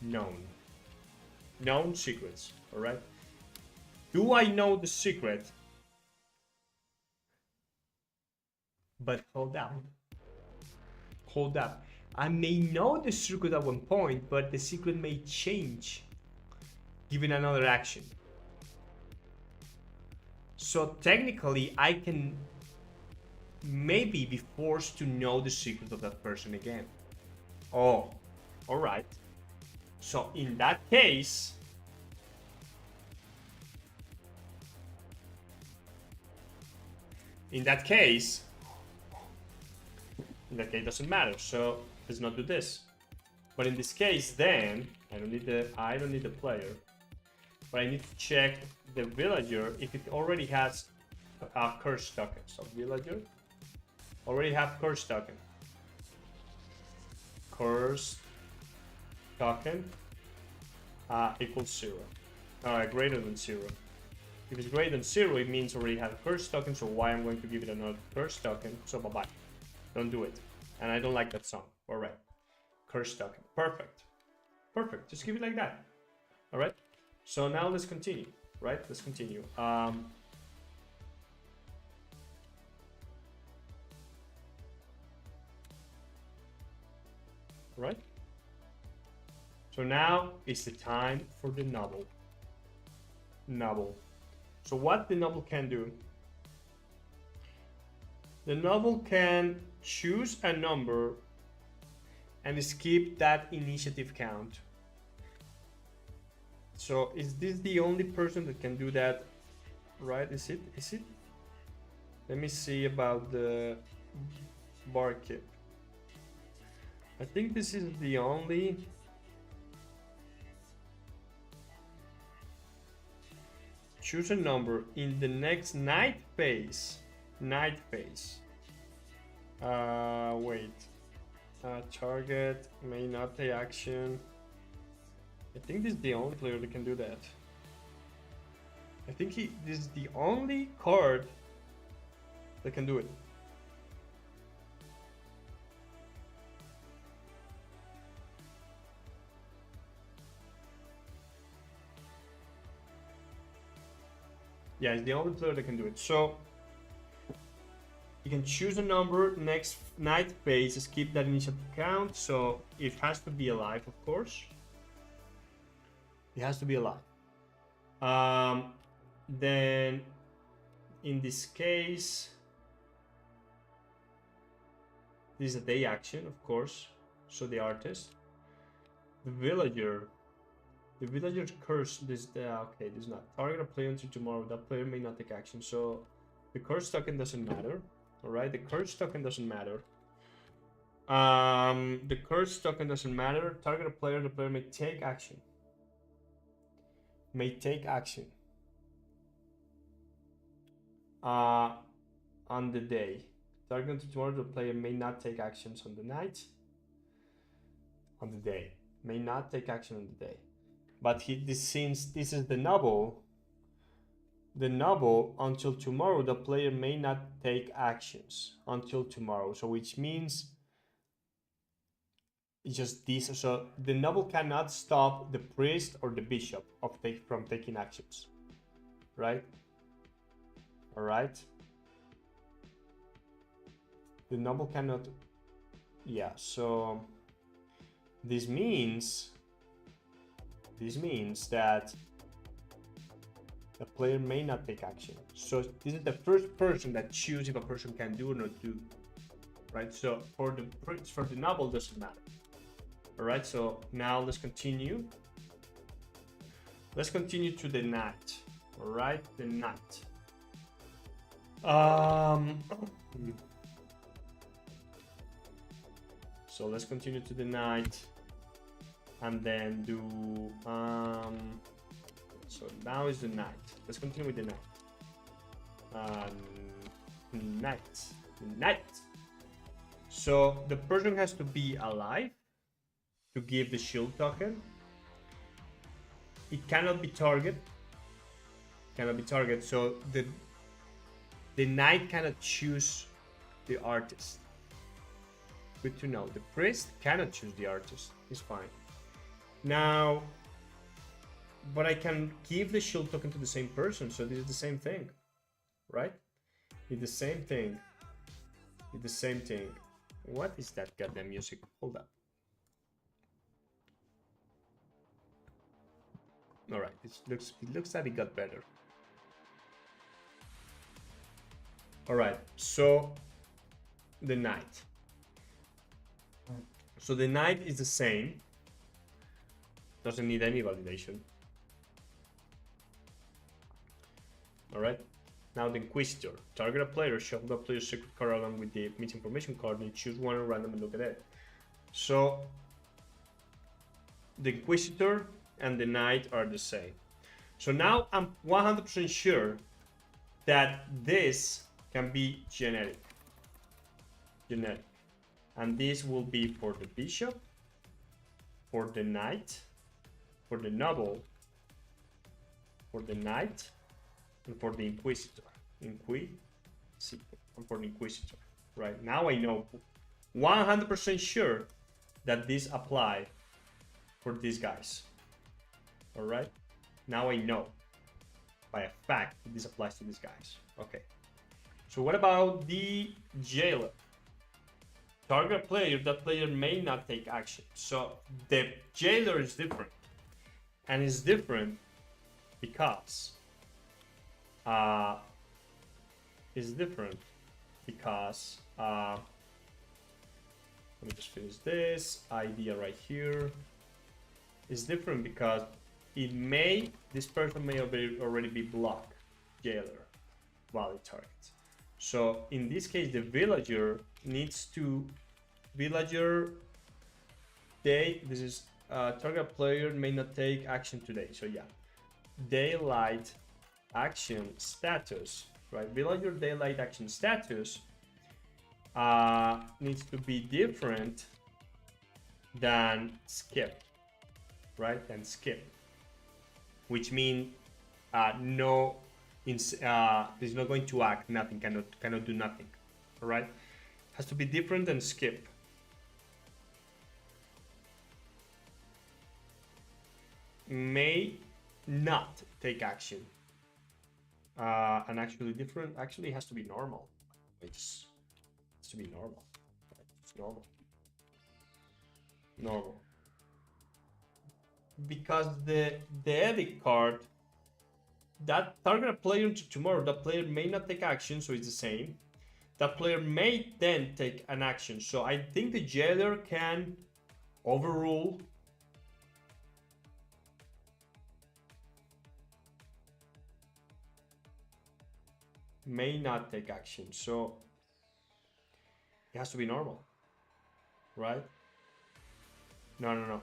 Known secrets, all right? Do I know the secret? But hold hold up. I may know the secret at one point, but the secret may change given another action. So technically, I can maybe be forced to know the secret of that person again. Oh, all right. So in that case, it doesn't matter. So let's not do this. But in this case, then I don't need the player, but I need to check the villager if it already has a curse token. So villager already have curse token. Curse token equals 0. Greater than 0. If it's greater than 0, it means already have a curse token. So why I'm going to give it another curse token? So bye bye. Don't do it. And I don't like that song. All right. Curse token. Perfect. Perfect. Just give it like that. All right. So now let's continue. Right. Let's continue. Right. So now is the time for the novel. So what the novel can do? The novel can choose a number and skip that initiative count. So is this the only person that can do that? Right? Is it? Let me see about the barkeep. I think this is the only. Choose a number in the next night phase. Wait. Target may not take action. I think this is the only player that can do that. I think this is the only card that can do it. Yeah, it's the only player that can do it. So you can choose a number next night phase, skip that initial count. So it has to be alive, of course. It has to be alive. Then in this case, this is a day action, of course. So the artist, the villager's curse. Okay, this is not target a player until tomorrow. That player may not take action. So the curse token doesn't matter. All right, the curse token doesn't matter. The curse token doesn't matter. Target a player. The player may take action. On the day. Target until tomorrow. The player may not take actions on the night. On the day, may not take action on the day. But since this is the novel until tomorrow, the player may not take actions until tomorrow. So which means it's just this. So the novel cannot stop the priest or the bishop from taking actions, right? All right. The novel cannot. Yeah. So this means that the player may not take action. So this is the first person that chooses if a person can do or not do, right? So for the novel, doesn't matter. All right. So now let's continue. Let's continue to the night. All right, the night. So let's continue to the night. And then do so now is the night. Let's continue with the night. Night. So the person has to be alive to give the shield token. It cannot be target. So the knight cannot choose the artist. Good to know. The priest cannot choose the artist. It's fine. Now, but I can give the shield token to the same person, so this is the same thing, right? It's the same thing. What is that goddamn music? Hold up. All right, it looks like it got better. All right, so the knight. So the knight is the same. Doesn't need any validation. All right. Now the Inquisitor. Target a player, shuffle the player's secret card along with the misinformation card, and choose one at random and look at it. So the Inquisitor and the Knight are the same. So now I'm 100% sure that this can be genetic. And this will be for the Bishop, for the Knight, for the Noble, for the Knight, and for the Inquisitor. And for the Inquisitor. Right, now I know 100% sure that this apply for these guys. All right, now I know by a fact that this applies to these guys. Okay, so what about the Jailer? Target player, that player may not take action. So the Jailer is different, and it's different because let me just finish this idea right here. It's different because this person may already be blocked Jailer valid targets. So in this case, the villager needs to this is target player may not take action today. So yeah, daylight action status, right? Villager daylight action status needs to be different than skip, right? Than skip, which means is not going to act, nothing, cannot do nothing, all right? Has to be different than skip. May not take action. And actually has to be normal. It's to be normal. It's normal. Because the edit card, that target a player to tomorrow, that player may not take action, so it's the same. That player may then take an action. So I think the Jailer can overrule may not take action. So it has to be normal, right? No.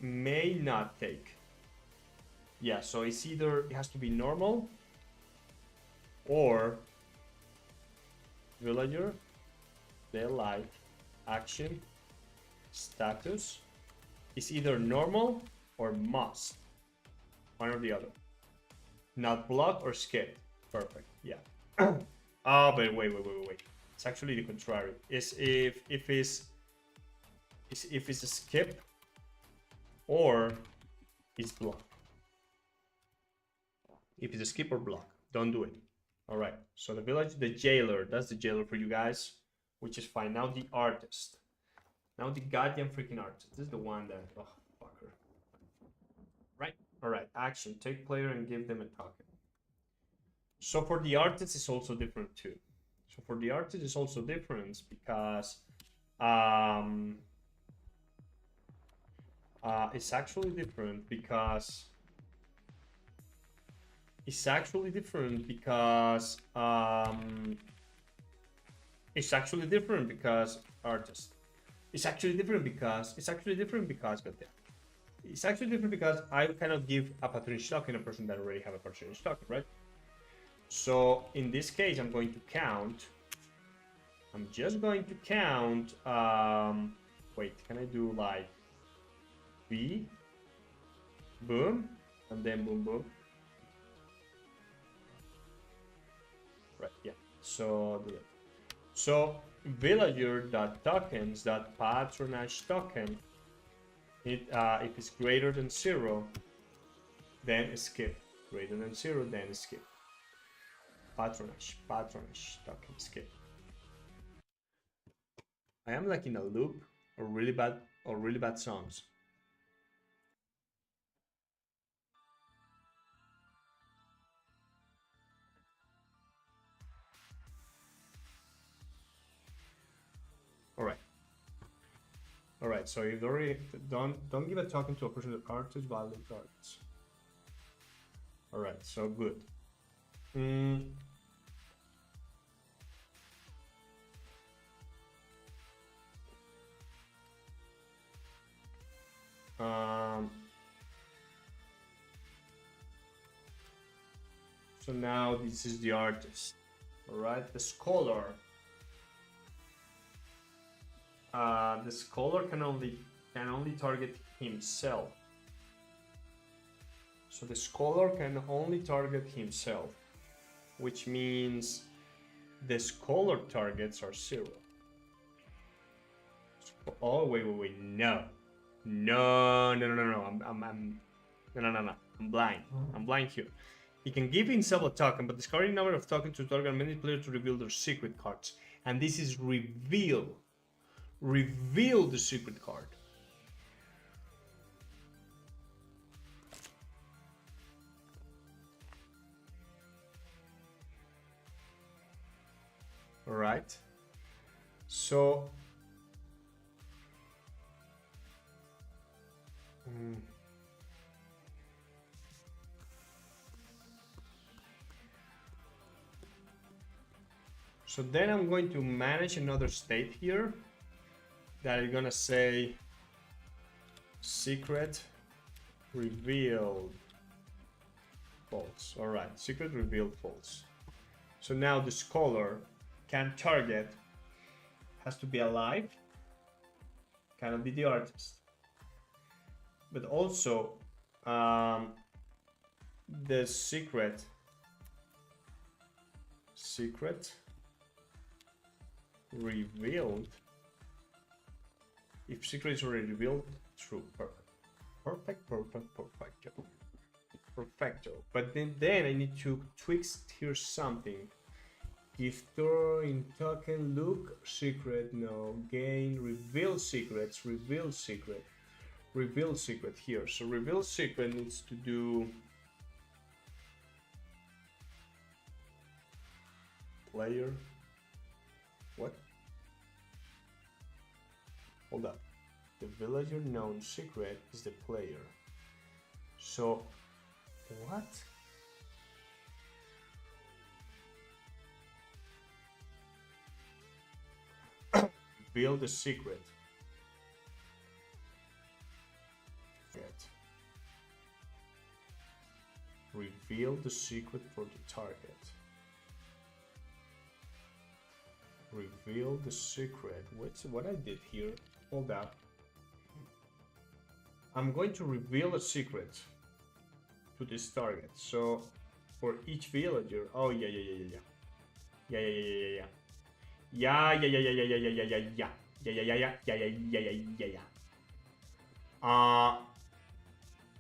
May not take. Yeah, so it's either it has to be normal or villager, daylight, action, status. It's either normal or must. One or the other. Not block or skip. Perfect. Yeah. Oh, but wait. It's actually the contrary. Is if it's a skip or it's block. If it's a skip or block, don't do it. All right. So the Jailer, that's the Jailer for you guys, which is fine. Now the artist. Now the goddamn freaking artist. This is the one that, oh, fucker. Right. All right. Action. Take player and give them a token. So for the artist, it's also different too. So for the artist, it's also different because it's actually different because artist. It's actually different goddamn. It's actually different because I cannot give a patronage token a person that already have a patronage token, right? So in this case, I'm just going to count. Wait, can I do like B, boom, and then boom, boom? Right, yeah. So do it. So villager.tokens.patronage token. If it's greater than 0, then skip. Greater than 0, then skip. Patronage token skip. I am like in a loop or really bad songs. All right. All right. So you've already don't give a token to a person that artist value cards. All right. So good. Mm. So now this is the artist. All right. The scholar. The scholar can only target himself. So the scholar can only target himself, which means the scholar targets are 0. Oh wait, no, I'm blind. I'm blind here. He can give himself a token, but discarding number of tokens to target many players to reveal their secret cards, and this is reveal the secret card. All right. So so then I'm going to manage another state here that is gonna say secret revealed false. All right, secret revealed false. So now the scholar can target, has to be alive, cannot be the artist, but also the secret revealed. If secret is already revealed, true. Perfecto. But then I need to tweak here something. If throw in token, look, secret, no, gain, reveal secrets, reveal secret here. So reveal secret needs to do player. What? Hold up. The villager known secret is the player. So what? Reveal the secret. Reveal the secret for the target. Reveal the secret. What's what I did here? Hold up. I'm going to reveal a secret to this target. So for each villager, oh yeah.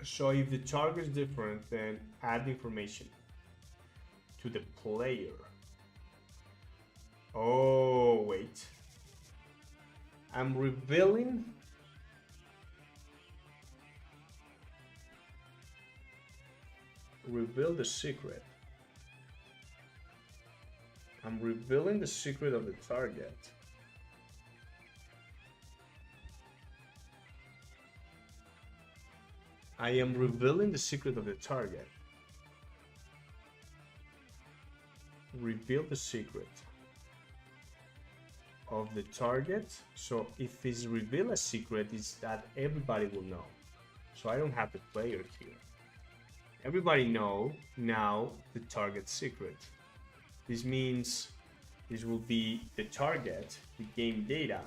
So if the target is different, then add information to the player. Oh wait, I'm revealing. Reveal the secret. I'm revealing the secret of the target. I am revealing the secret of the target. Reveal the secret of the target. So if it's reveal a secret, it's that everybody will know. So I don't have the player here. Everybody know now the target secret. This means this will be the target, the game data.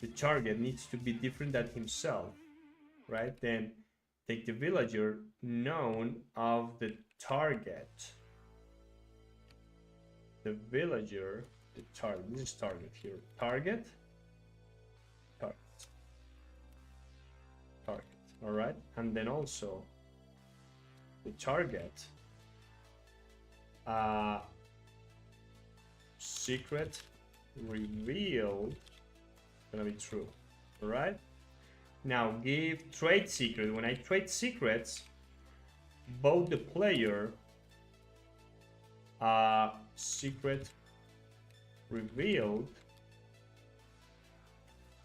The target needs to be different than himself, right? Then take the villager known of the target. The villager, the target, this is target here. Target, all right? And then also the target, secret revealed gonna be true. All right. Now give trade secret. When I trade secrets, both the player secret revealed is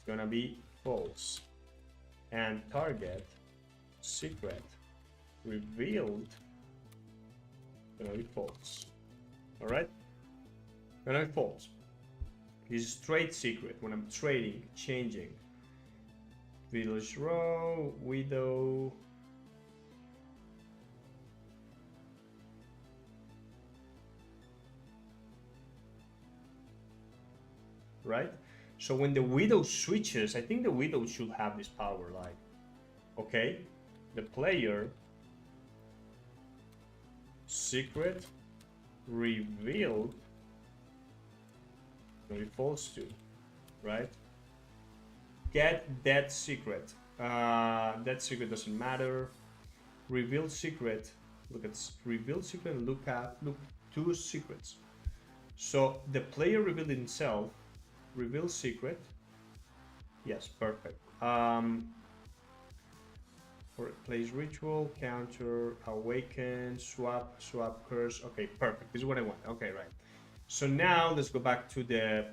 gonna be false, and target secret revealed is gonna be false. All right, gonna be false. This is trade secret when I'm trading, changing. Village row, widow. Right? So when the widow switches, I think the widow should have this power, like, okay, the player secret revealed will be false too, right? Get that secret. That secret doesn't matter. Reveal secret. Look at reveal secret and look two secrets. So the player revealed himself. Reveal secret. Yes, perfect. For place ritual, counter, awaken, swap, curse. Okay, perfect. This is what I want. Okay, right. So now let's go back to the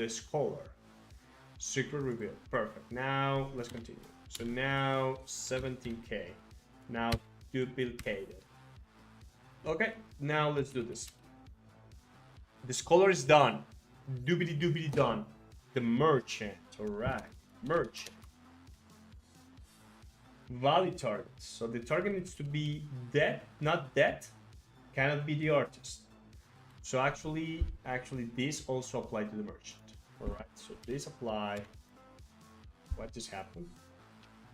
scholar. Secret reveal. Perfect. Now let's continue. So now 17k. Now duplicated. Okay, now let's do this. The scholar is done. Doobity done. The merchant. Alright. Merchant. Valid targets. So the target needs to be dead, not dead. Cannot be the artist. So actually this also apply to the merchant. Alright, so this apply. What just happened?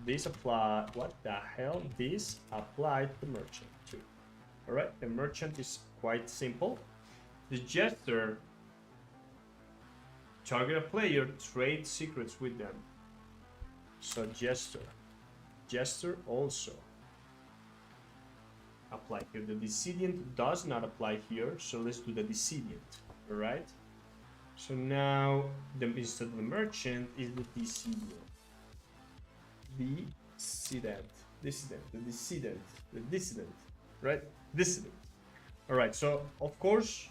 This apply. What the hell? This applied to the merchant too. Alright, the merchant is quite simple. The jester. Target a player, trade secrets with them. So Jester also apply here. The Decedent does not apply here, so let's do the Decedent. Alright? So now instead of the merchant is the Decedent. The Dissident. Right? Dissident. Alright, so of course,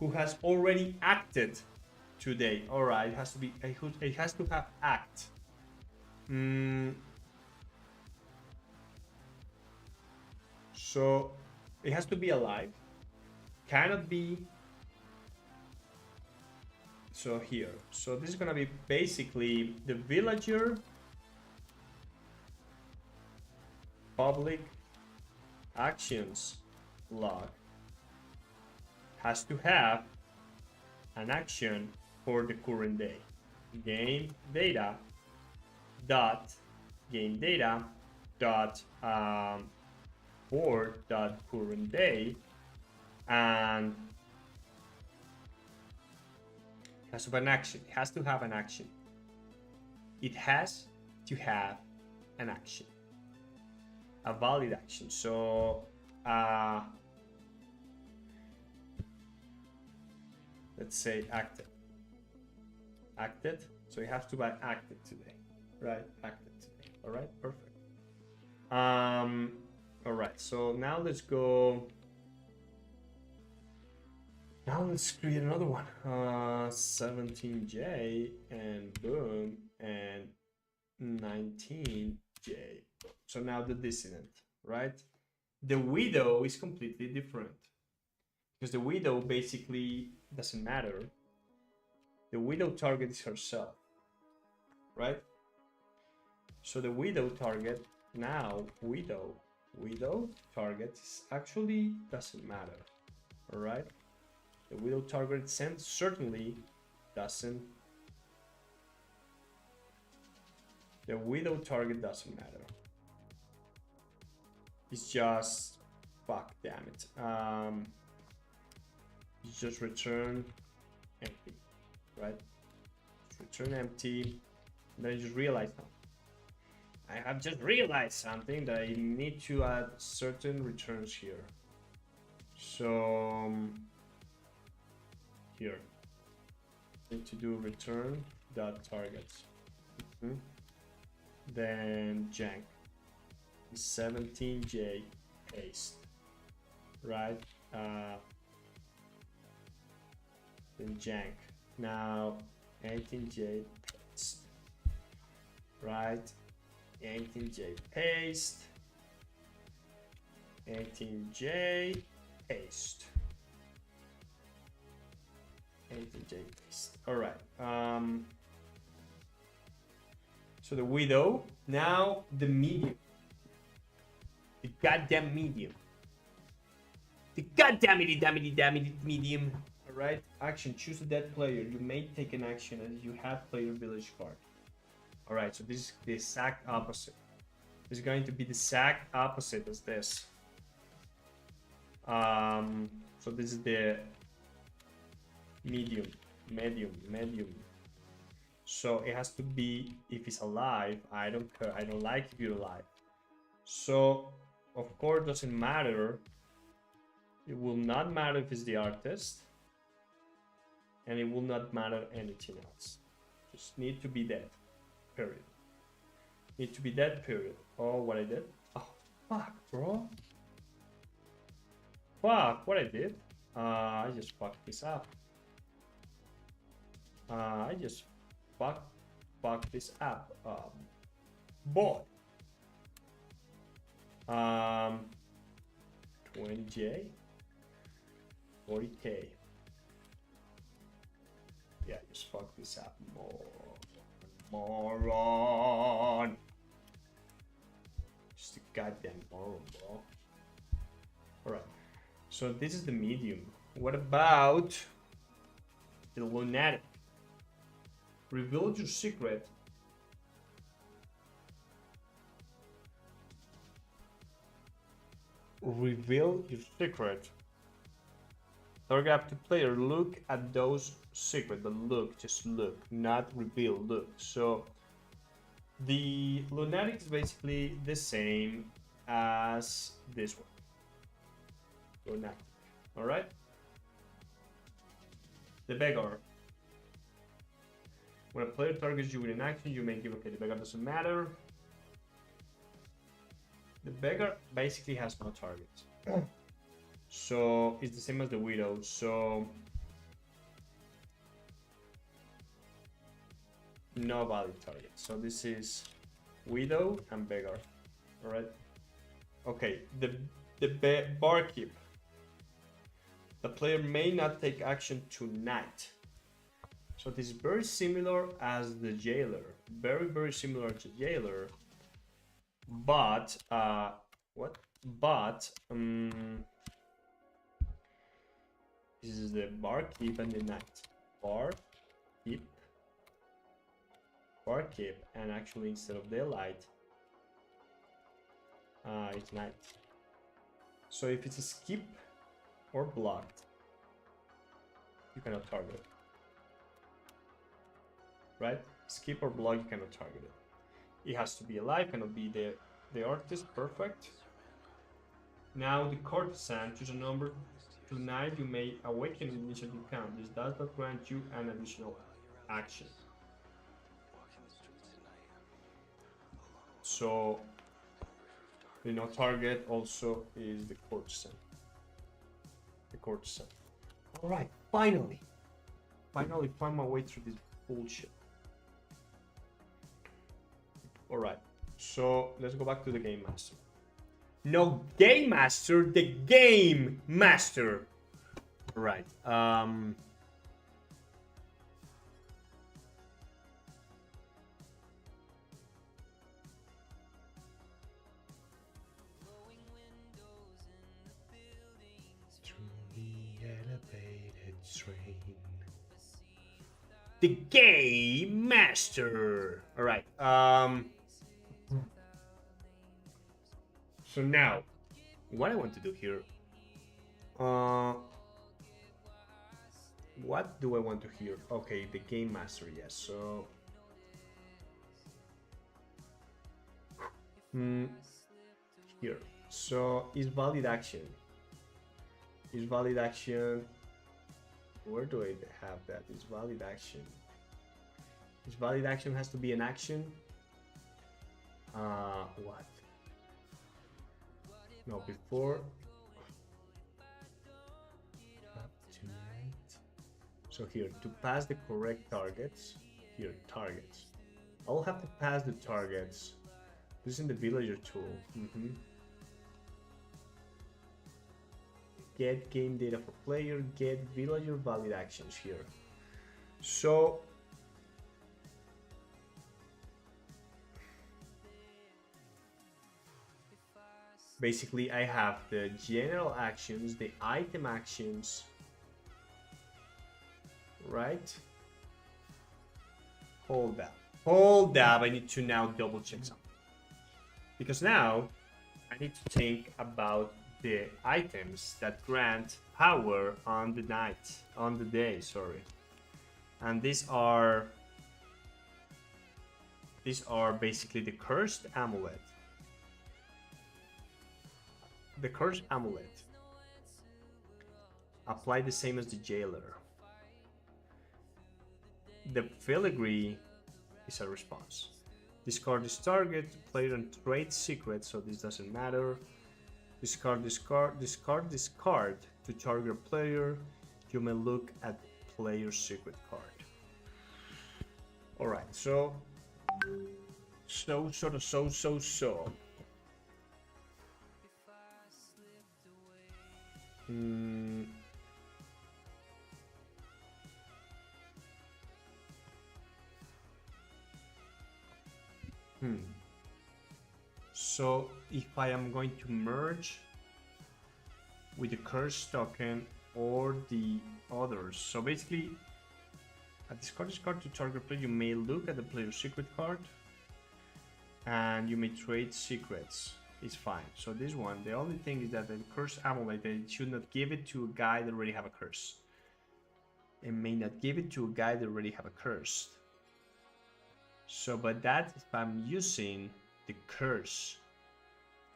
who has already acted today. All right, it has to be. It has to have act. So it has to be alive. Cannot be. So here. So this is gonna be basically the villager. Public actions log. Has to have an action for the current day. Game data dot board dot current day, and has to have an action. It has to have an action. It has to have an action. A valid action. So let's say acted. So it has to be acted today, right? Acted today. All right, perfect. All right. So now let's go. Now let's create another one. 17J and boom, and 19J. So now the Dissident, right? The widow is completely different because the widow basically doesn't matter. The widow target is herself, right? So the widow target now, widow target is actually doesn't matter, all right? The widow target certainly doesn't. The widow target doesn't matter. It's just, fuck, damn it. It's just return empty, right? Return empty. And then I just realized something. I have just realized something that I need to add certain returns here. So here. Need to do return dot targets. Then jank 17j paste, right? Then jank now 18j paste, right? 18j paste, 18j paste, 18j paste. All right. So the widow, now the medium, the goddamn medium, the goddamn medium. All right. Action: choose a dead player. You may take an action as you have player village card. All right. So this is the exact opposite. This is going to be the exact opposite as this. So this is the medium. So it has to be, if it's alive, I don't care. I don't like if you're alive. So of course doesn't matter. It will not matter if it's the artist, and it will not matter anything else. Just need to be dead. Period. Need to be dead. Period. Oh, what I did? Oh, fuck, bro. Fuck, what I did? I just fucked this up. I just fucked this up. Boy. 20J, 40K. Yeah, just fuck this up. Moron. Just a goddamn moron, bro. Alright. So this is the medium. What about the lunatic? Reveal your secret. Reveal your secret. Target up to player. Look at those secret. But look, just look, not reveal. Look. So the lunatic is basically the same as this one. Lunatic. All right. The beggar. When a player targets you with an action, you may give, okay, the beggar doesn't matter. The beggar basically has no target. So it's the same as the widow. So no valid target. So this is widow and beggar. All right. Okay. The barkeep. The player may not take action tonight. So this is very similar as the jailer. Very similar to jailer. But what? But this is the barkeep and the night. Barkeep, and actually instead of daylight, it's night. So if it's a skip or blocked, you cannot target it. Right? Skip or block, you cannot target it. It has to be alive, cannot be the artist. Perfect. Now the courtesan, choose a number. Tonight you may awaken an initiative count. This does not grant you an additional action. So the no target also is the courtesan. All right, finally find my way through this bullshit. All right, so let's go back to the game master. No, game master, the game master. All right. The game master. All right. So now, what I want to do here. What do I want to hear? Okay, the game master. Yes. So. Here. So is valid action. Where do I have that? It's valid action. This valid action has to be an action. What? No, before. So here, to pass the correct targets, here, targets. I'll have to pass the targets using the villager tool. Get game data for player, get villager valid actions here. So basically I have the general actions, the item actions, right? Hold up, I need to now double check something. Because now I need to think about the items that grant power on the day, sorry. And these are basically the cursed amulet. The cursed amulet. Apply the same as the jailer. The filigree is a response. Discard this target, player and trade secret, so this doesn't matter. Discard this card to target player. You may look at player's secret card. Alright, so. So if I am going to merge with the curse token or the others, so basically discard this card to target player, you may look at the player's secret card and you may trade secrets. It's fine. So this one, the only thing is that the curse amulet, it should not give it to a guy that already have a curse. It may not give it to a guy that already have a curse. So but that if I'm using the curse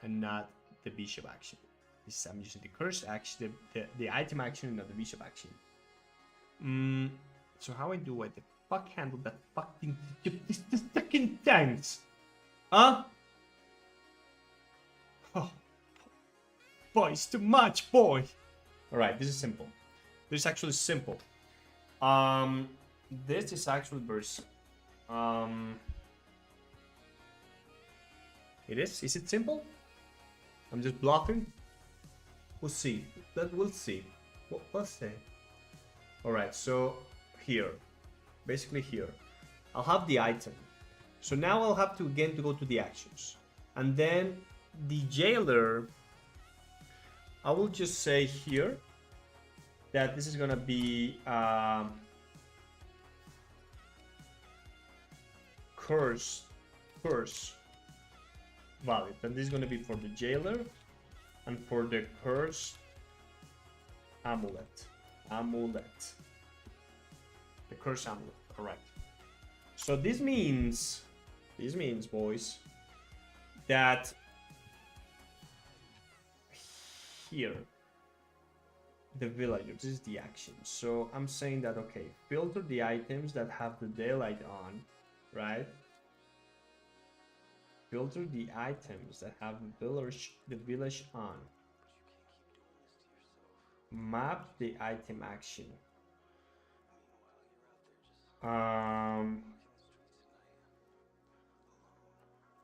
and not the bishop action. I'm using the curse action, the item action and not the bishop action. So how I do it? The fuck handle that fucking the second times? Huh? Oh, boy, it's too much, boy. Alright, this is simple. This is actually simple. This is actually very it is? Is it simple? I'm just bluffing? We'll see. We'll see. We'll see. Alright, so here. Basically here. I'll have the item. So now I'll have to again to go to the actions. And then the jailer, I will just say here that this is gonna be curse valid, and this is going to be for the jailer and for the curse amulet, the curse amulet, correct. So this means boys that here the villager, this is the action. So I'm saying that okay, filter the items that have the daylight on, right? Filter the items that have the village on. Map the item action.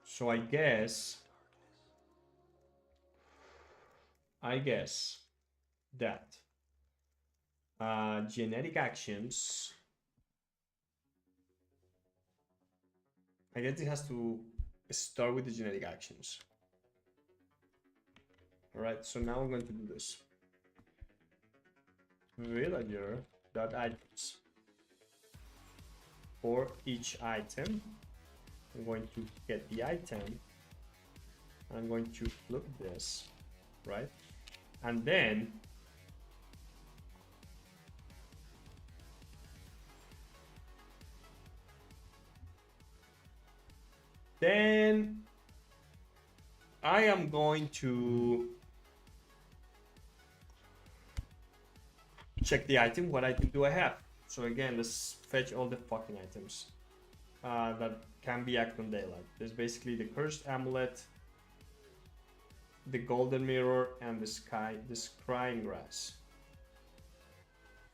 So I guess that genetic actions, I guess it has to start with the genetic actions. All right, so now I'm going to do this. Villager.items. For each item, I'm going to get the item. I'm going to look at this, right? And then I am going to check the item. What item do I have? So again, let's fetch all the fucking items that can be acted on daylight. There's basically the cursed amulet, the golden mirror, and the scrying grass.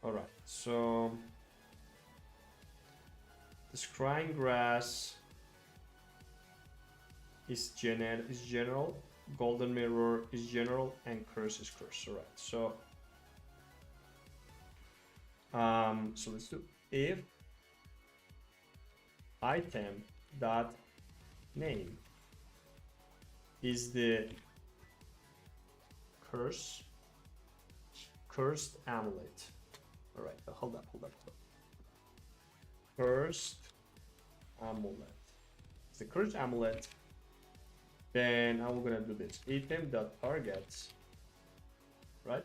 All right, so the scrying grass is general, golden mirror is general, and curse is curse. All right, so so let's do if item dot name is the cursed amulet. All right, hold up. Cursed amulet. It's the cursed amulet. Then I'm gonna do this item dot targets, right?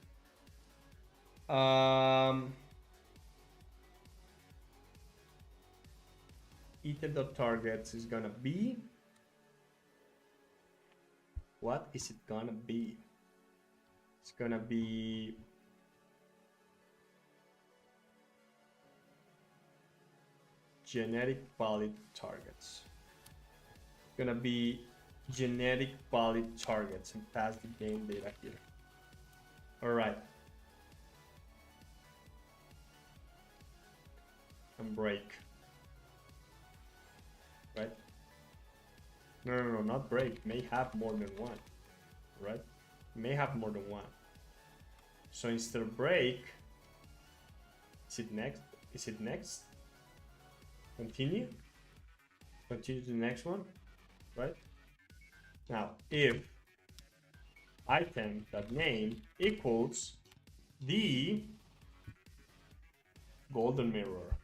Item dot targets is gonna be, what is it gonna be? It's gonna be genetic valid targets. It's gonna be genetic valid targets and pass the game data here. All right. And break. Right? No, not break. May have more than one. Right? May have more than one. So instead of break, is it next? Continue to the next one, right? Now, if item.name equals the golden mirror,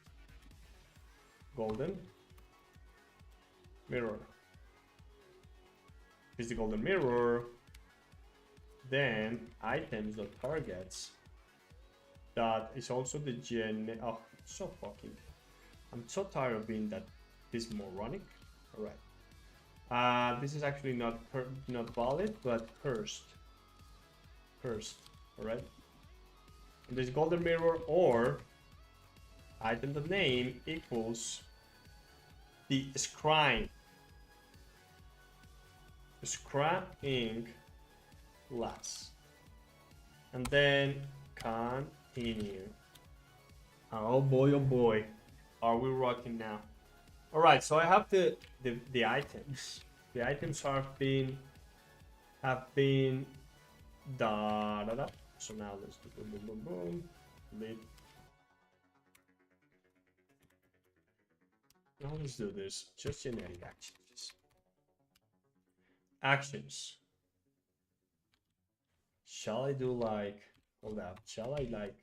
is the golden mirror, then items.targets that is also the oh, so fucking, I'm so tired of being this moronic. All right. This is actually not valid, but cursed. All right. And this golden mirror or item.name equals the scrying glass, and then continue. Oh boy, are we rocking now? All right, so I have the items. The items have been da. So now let's do boom. Now let's do this. Just generic actions. Shall I do like, hold up, shall I like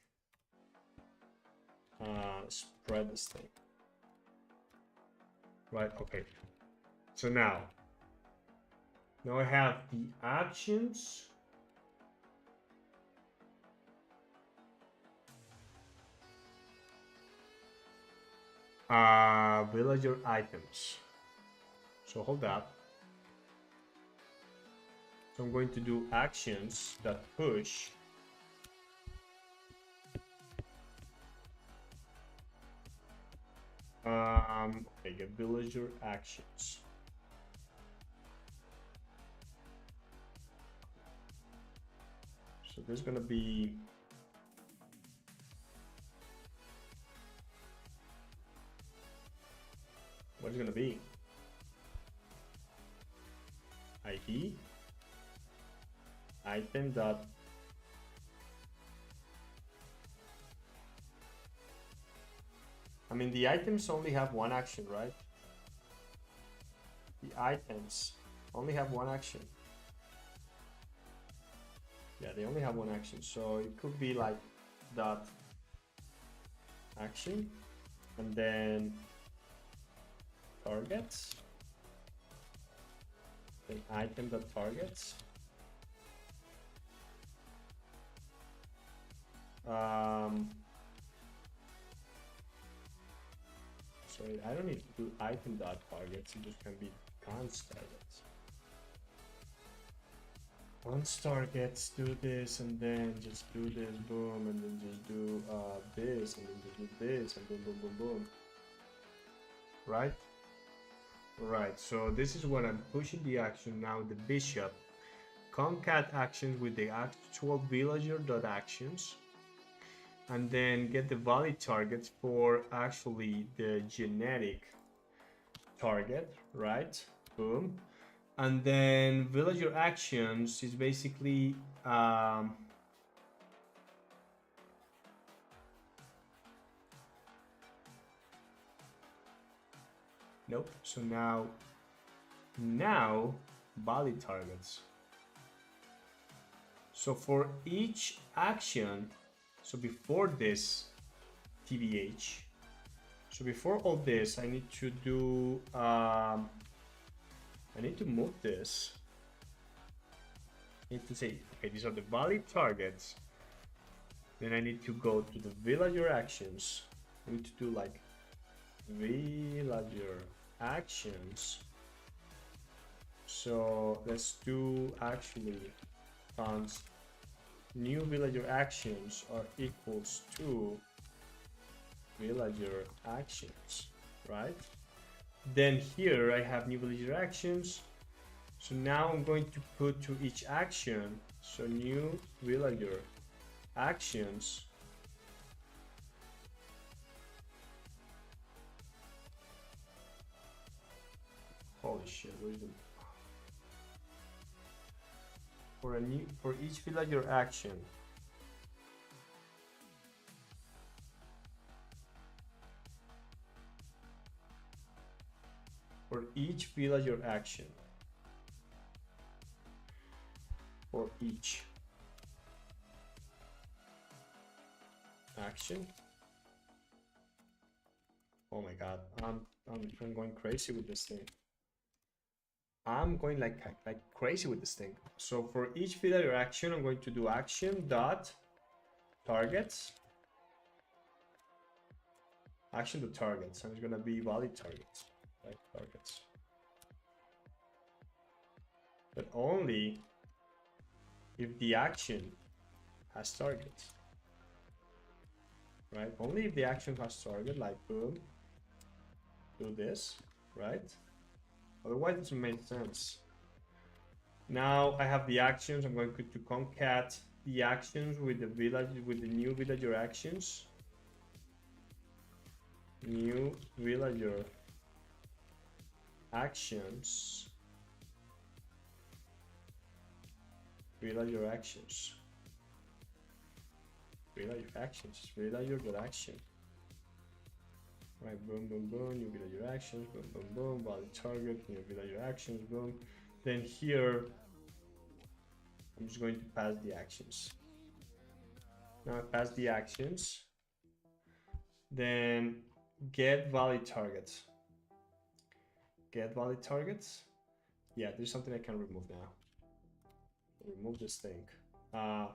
spread this thing? Right, okay. So now I have the actions. Villager items. So hold up. So I'm going to do actions that push okay, get villager actions. So there's gonna be what is gonna be ID item dot I mean the items only have one action, right? The items only have one action. Yeah, they only have one action, so it could be like dot action and then targets, then item dot targets. Sorry, I don't need to do item dot targets. It just can be const targets. Once targets, do this, and then just do this, boom, and then just do this, and then just do this, and boom, boom, boom, boom. Right? Right, so this is when I'm pushing the action now, the bishop. Concat actions with the actual villager dot actions, and then get the valid targets for actually the genetic target, right? Boom. And then villager actions is basically nope. So now valid targets. So for each action, so before this TBH, so before all this, I need to do I need to move this. I need to say, okay, these are the valid targets. Then I need to go to the villager actions. I need to do like villager actions. So let's do actually const new villager actions are equals to villager actions, right? Then here I have new villager actions. So now I'm going to put to each action, so new villager actions. Holy shit, where is it? For each villager action. For each villager action. For each action. Oh my god, I'm going crazy with this thing. I'm going like crazy with this thing. So for each villager action, I'm going to do action dot targets. Action to targets, and it's gonna be valid targets, right? Targets. But only if the action has targets, right? Only if the action has target, like boom, do this, right? Otherwise, it doesn't make sense. Now I have the actions. I'm going to concat the actions with the new villager actions. New villager actions. Villager actions. Villager actions. Villager action. Right, boom, boom, boom, new villager actions, boom, boom, boom, valid target, new villager actions, boom. Then here, I'm just going to pass the actions. Now I pass the actions. Then get valid targets. Get valid targets. Yeah, there's something I can remove now. Remove this thing. Bye-bye.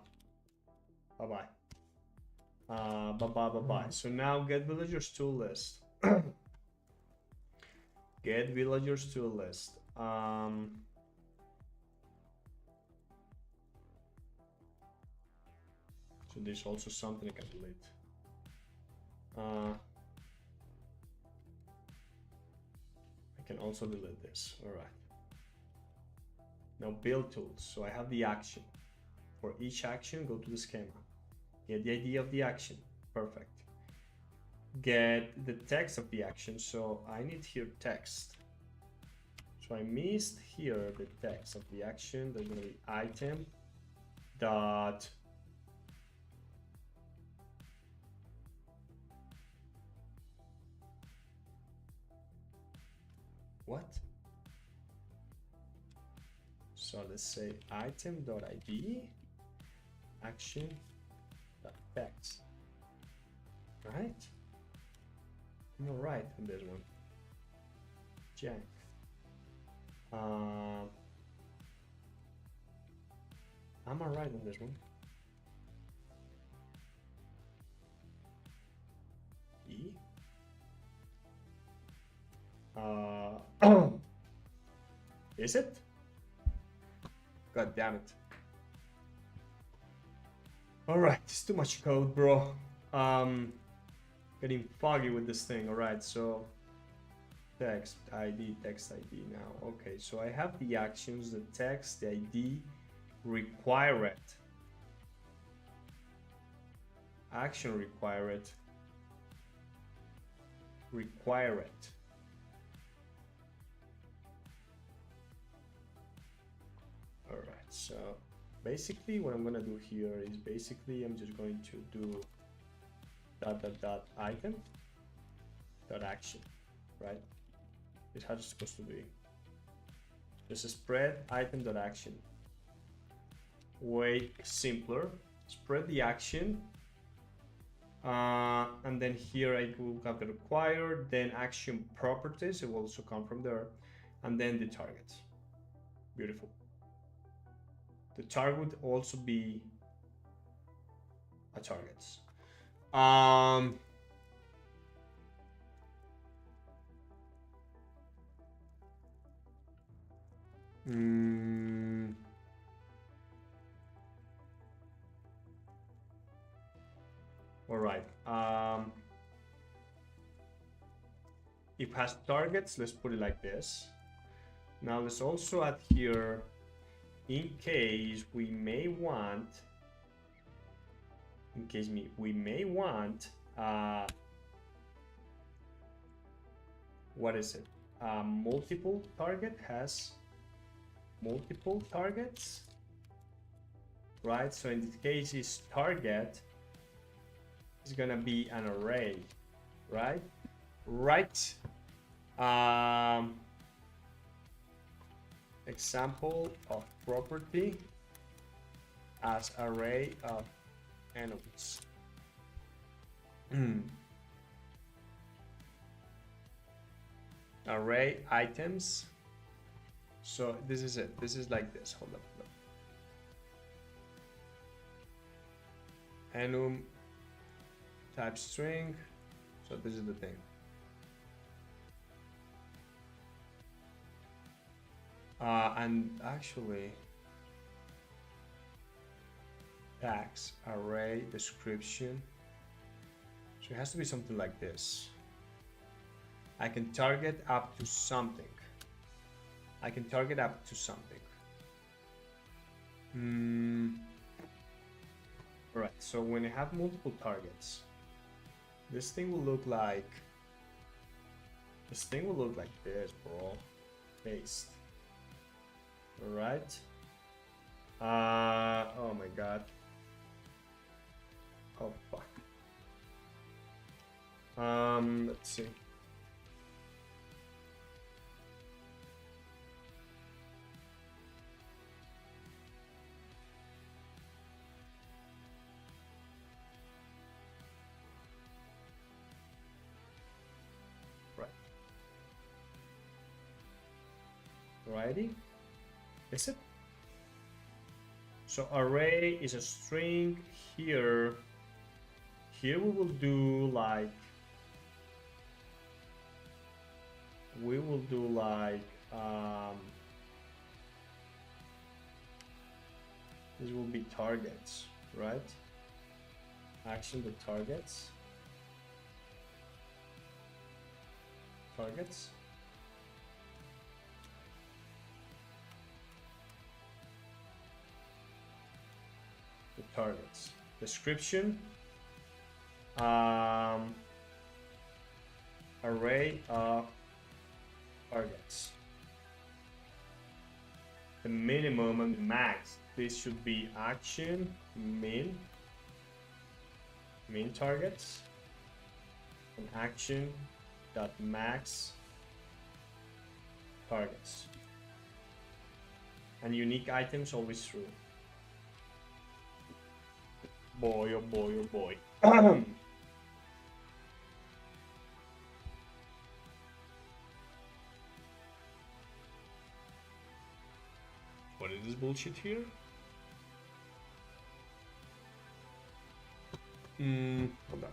Bye-bye. So now get villagers to a list. Get villagers to a list. So there's also something I can delete. I can also delete this. All right. Now build tools. So I have the action. For each action, go to the schema. Get the ID of the action. Perfect. Get the text of the action. So I need here text. So I missed here the text of the action. There's going to be item dot what? So let's say item.id action.text. Right? I'm alright on this one. Jack. I'm alright on this one. E. Is it? God damn it. All right, it's too much code, bro. Getting foggy with this thing. All right, so text ID now. Okay, so I have the actions, the text, the ID, require it. Action require it. Require it. All right, so basically what I'm gonna do here is basically I'm just going to do item action, right? It's how it's supposed to be. Just a spread item action. Way simpler. Spread the action, and then here I will have the required, then action properties. It will also come from there, and then the target. Beautiful. The target would also be a target. All right. If it has targets, let's put it like this. Now let's also add here, in case we may want, what is it? Multiple target has multiple targets, right? So in this case, its target is gonna be an array, right? Right. Example of property as array of elements. Array items. So this is it. This is like this. Hold up. Enum type string. So this is the thing. And actually, tags, array, description. So it has to be something like this. I can target up to something. All right, so when you have multiple targets, this thing will look like this, bro. Paste. All right. Oh my god. Oh fuck. Let's see. Righty. Is it? So array is a string here. Here we will do like this will be targets, right? Action the targets. The targets. Description. Array of targets. The minimum and the max. This should be action min targets, and action dot max targets. And unique items always true. Boy, oh boy, oh boy. What is this bullshit here? Hold on.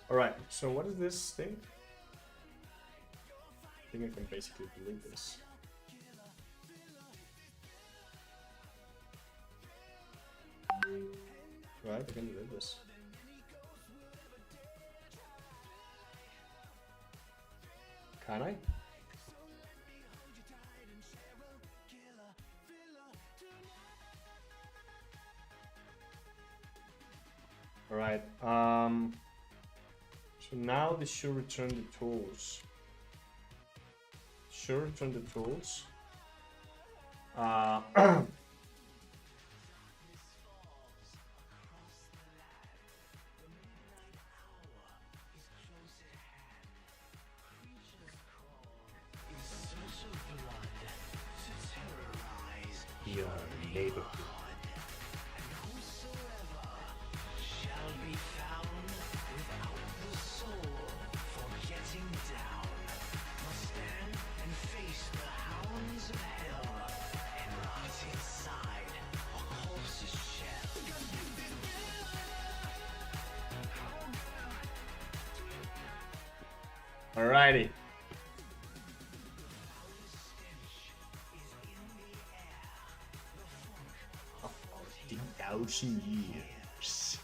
Alright, so what is this thing? I think I can basically delete this. Right, I can delete this. Can I? Alright, so now this should return the tools. Should return the tools. Your neighborhood. Alrighty. Oh, 40,000 years.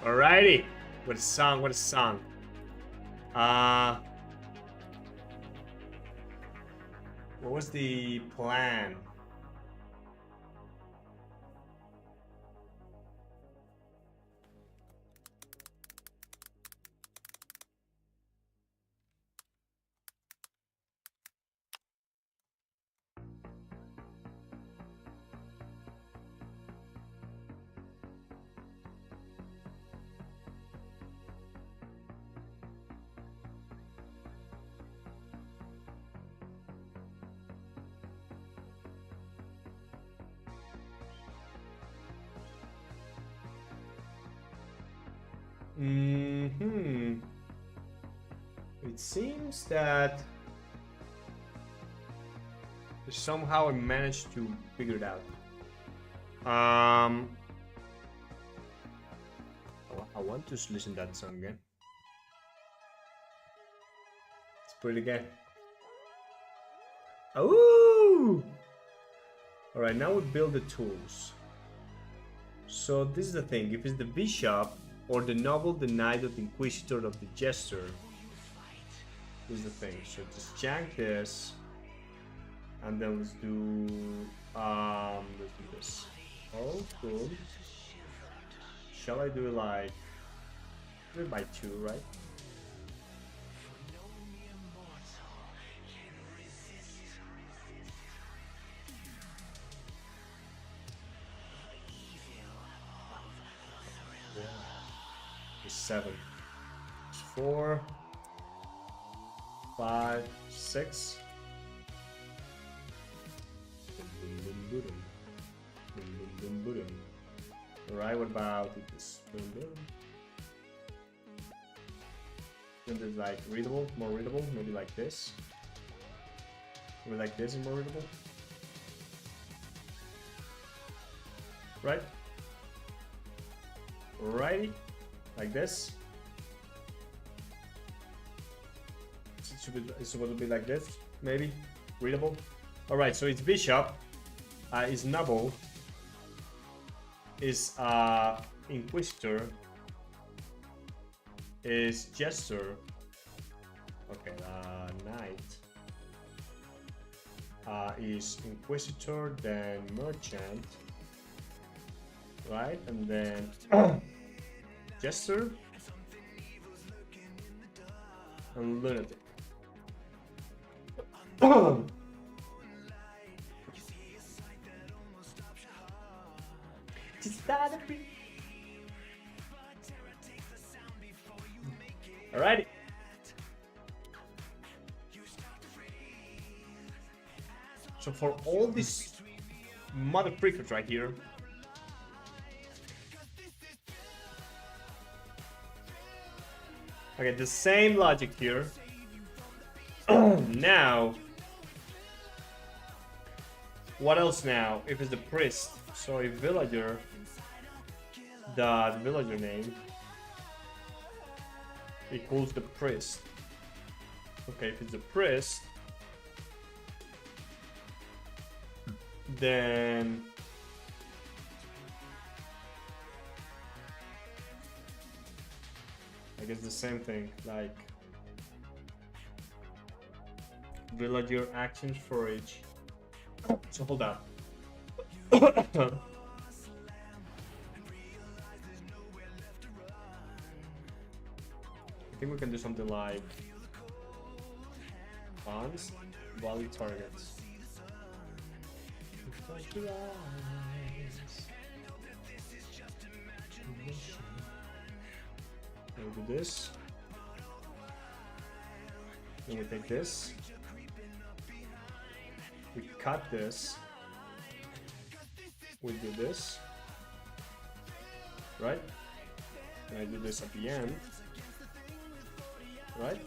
Alrighty. What a song, what a song. What was the plan? It seems that somehow I managed to figure it out. I want to listen to that song again. Let's put it again. Oh! Alright, now we build the tools. So this is the thing, if it's the bishop or the noble, the knight, or the inquisitor, of the jester, this is the thing. So just jank this, and then let's do this. Oh, good. Shall I do it like, do it by 2, right? It's 7. It's 4, 5, 6. Alright, what about this? Then there's like readable, more readable, maybe like this. Maybe like this is more readable. Right? Alrighty. Like this. It's supposed to be like this, maybe. Readable. Alright, so it's bishop, is noble, is inquisitor, is jester, okay, knight, is inquisitor, then merchant, right, and then jester, and lunatic. Alrighty. So for all these mother freakers right here, okay, the same logic here. Now, what else now? If it's the priest, so a villager, the villager name equals the priest. Okay, if it's the priest, then I guess the same thing, like villager actions for each. So hold up. I think we can do something like bonds, volley targets. We do this. Then we take this. We cut this. We do this. Right? And I do this at the end. Right?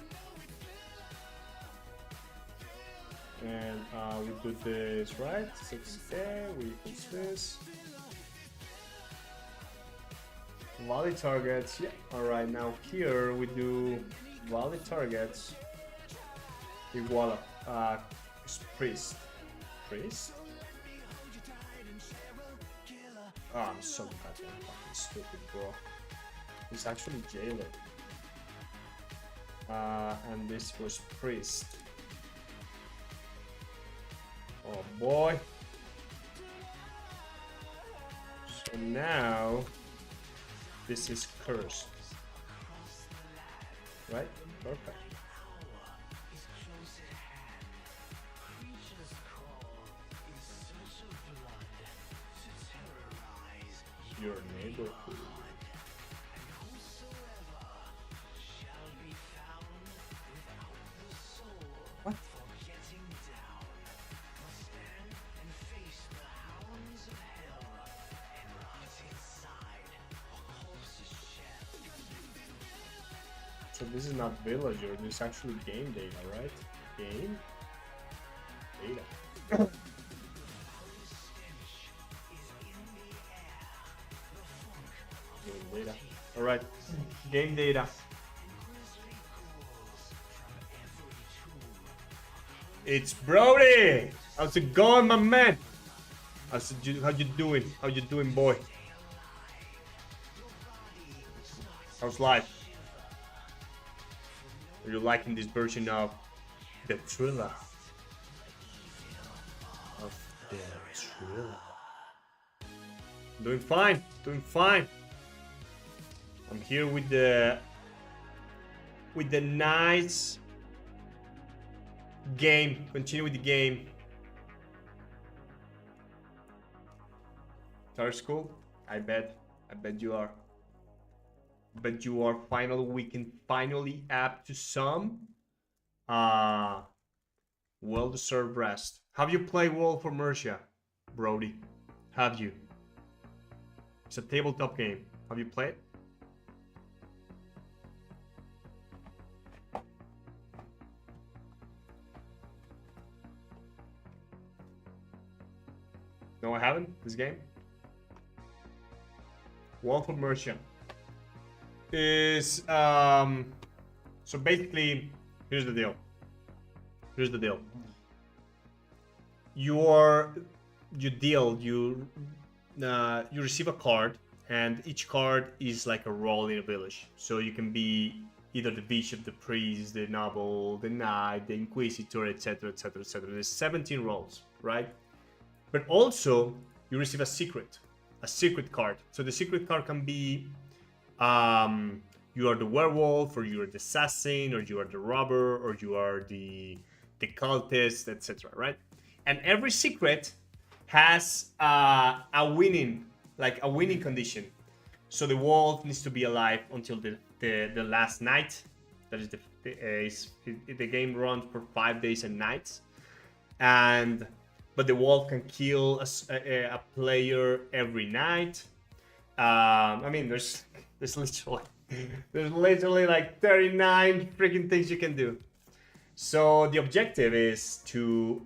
And we do this, right? 6K, we equals this. Volley targets, yeah. Alright, now here we do volley targets. Voila. Priest. Priest? Oh, I'm so goddamn fucking stupid, bro. It's actually jailer. And this was priest. Oh boy. So now this is cursed. Right? Perfect. Your neighborhood. What? So this is not villager, this is actually game data, right? Game data. Game data. Alright, game data. It's Brody! How's it going, my man? How you doing? How you doing, boy? How's life? Are you liking this version of the thriller? Doing fine, doing fine. I'm here with the nice game. Continue with the game. Start school? I bet you are. But you are we can finally add to some well-deserved rest. Have you played Wolves of Mercia, Brody? Have you? It's a tabletop game. Have you played? No, I haven't. This game? Wolves of Mercia is so basically here's the deal. You receive a card, and each card is like a role in a village. So you can be either the bishop, the priest, the noble, the knight, the inquisitor, etc., etc., etc. There's 17 roles, right? But also you receive a secret card. So the secret card can be you are the werewolf, or you are the assassin, or you are the robber, or you are the cultist, etc. Right? And every secret has a winning condition. So the wolf needs to be alive until the last night. That is the game runs for 5 days and nights, and but the wolf can kill a player every night. I mean, there's literally like 39 freaking things you can do. So the objective is to,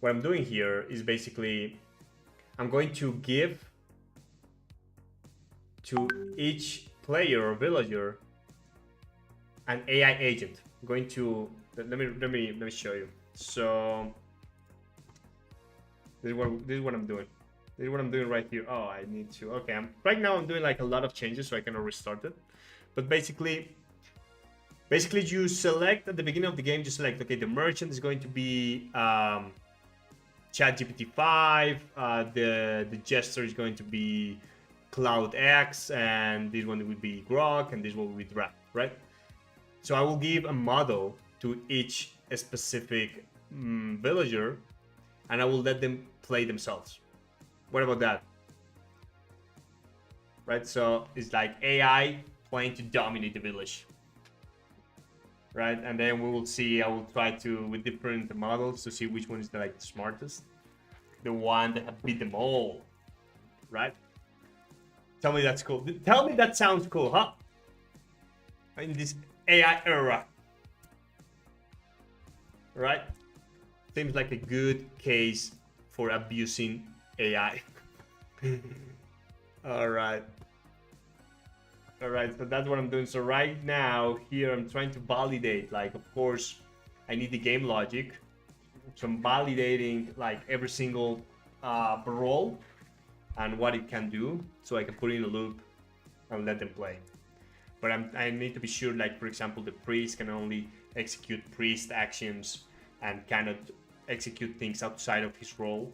what I'm doing here is basically, I'm going to give to each player or villager an AI agent. I'm going to, let me show you. So this is what I'm doing. This is what I'm doing right here. Oh, I need to. Okay, right now I'm doing like a lot of changes, so I cannot restart it. But basically you select at the beginning of the game. You select, okay, the merchant is going to be ChatGPT 5. The jester is going to be Cloud X, and this one would be Grok, and this one will be Draft, right? So I will give a model to each specific villager, and I will let them play themselves. What about that? Right, so it's like AI playing to dominate the village. Right, and then we will see, I will try to, with different models, to see which one is the smartest. The one that beat them all. Right? Tell me that's cool. Tell me that sounds cool, huh? In this AI era. Right? Seems like a good case for abusing AI. Alright, so that's what I'm doing. So right now here I'm trying to validate, like, of course I need the game logic, so I'm validating like every single role and what it can do, so I can put in a loop and let them play. But I need to be sure, like, for example, the priest can only execute priest actions and cannot execute things outside of his role.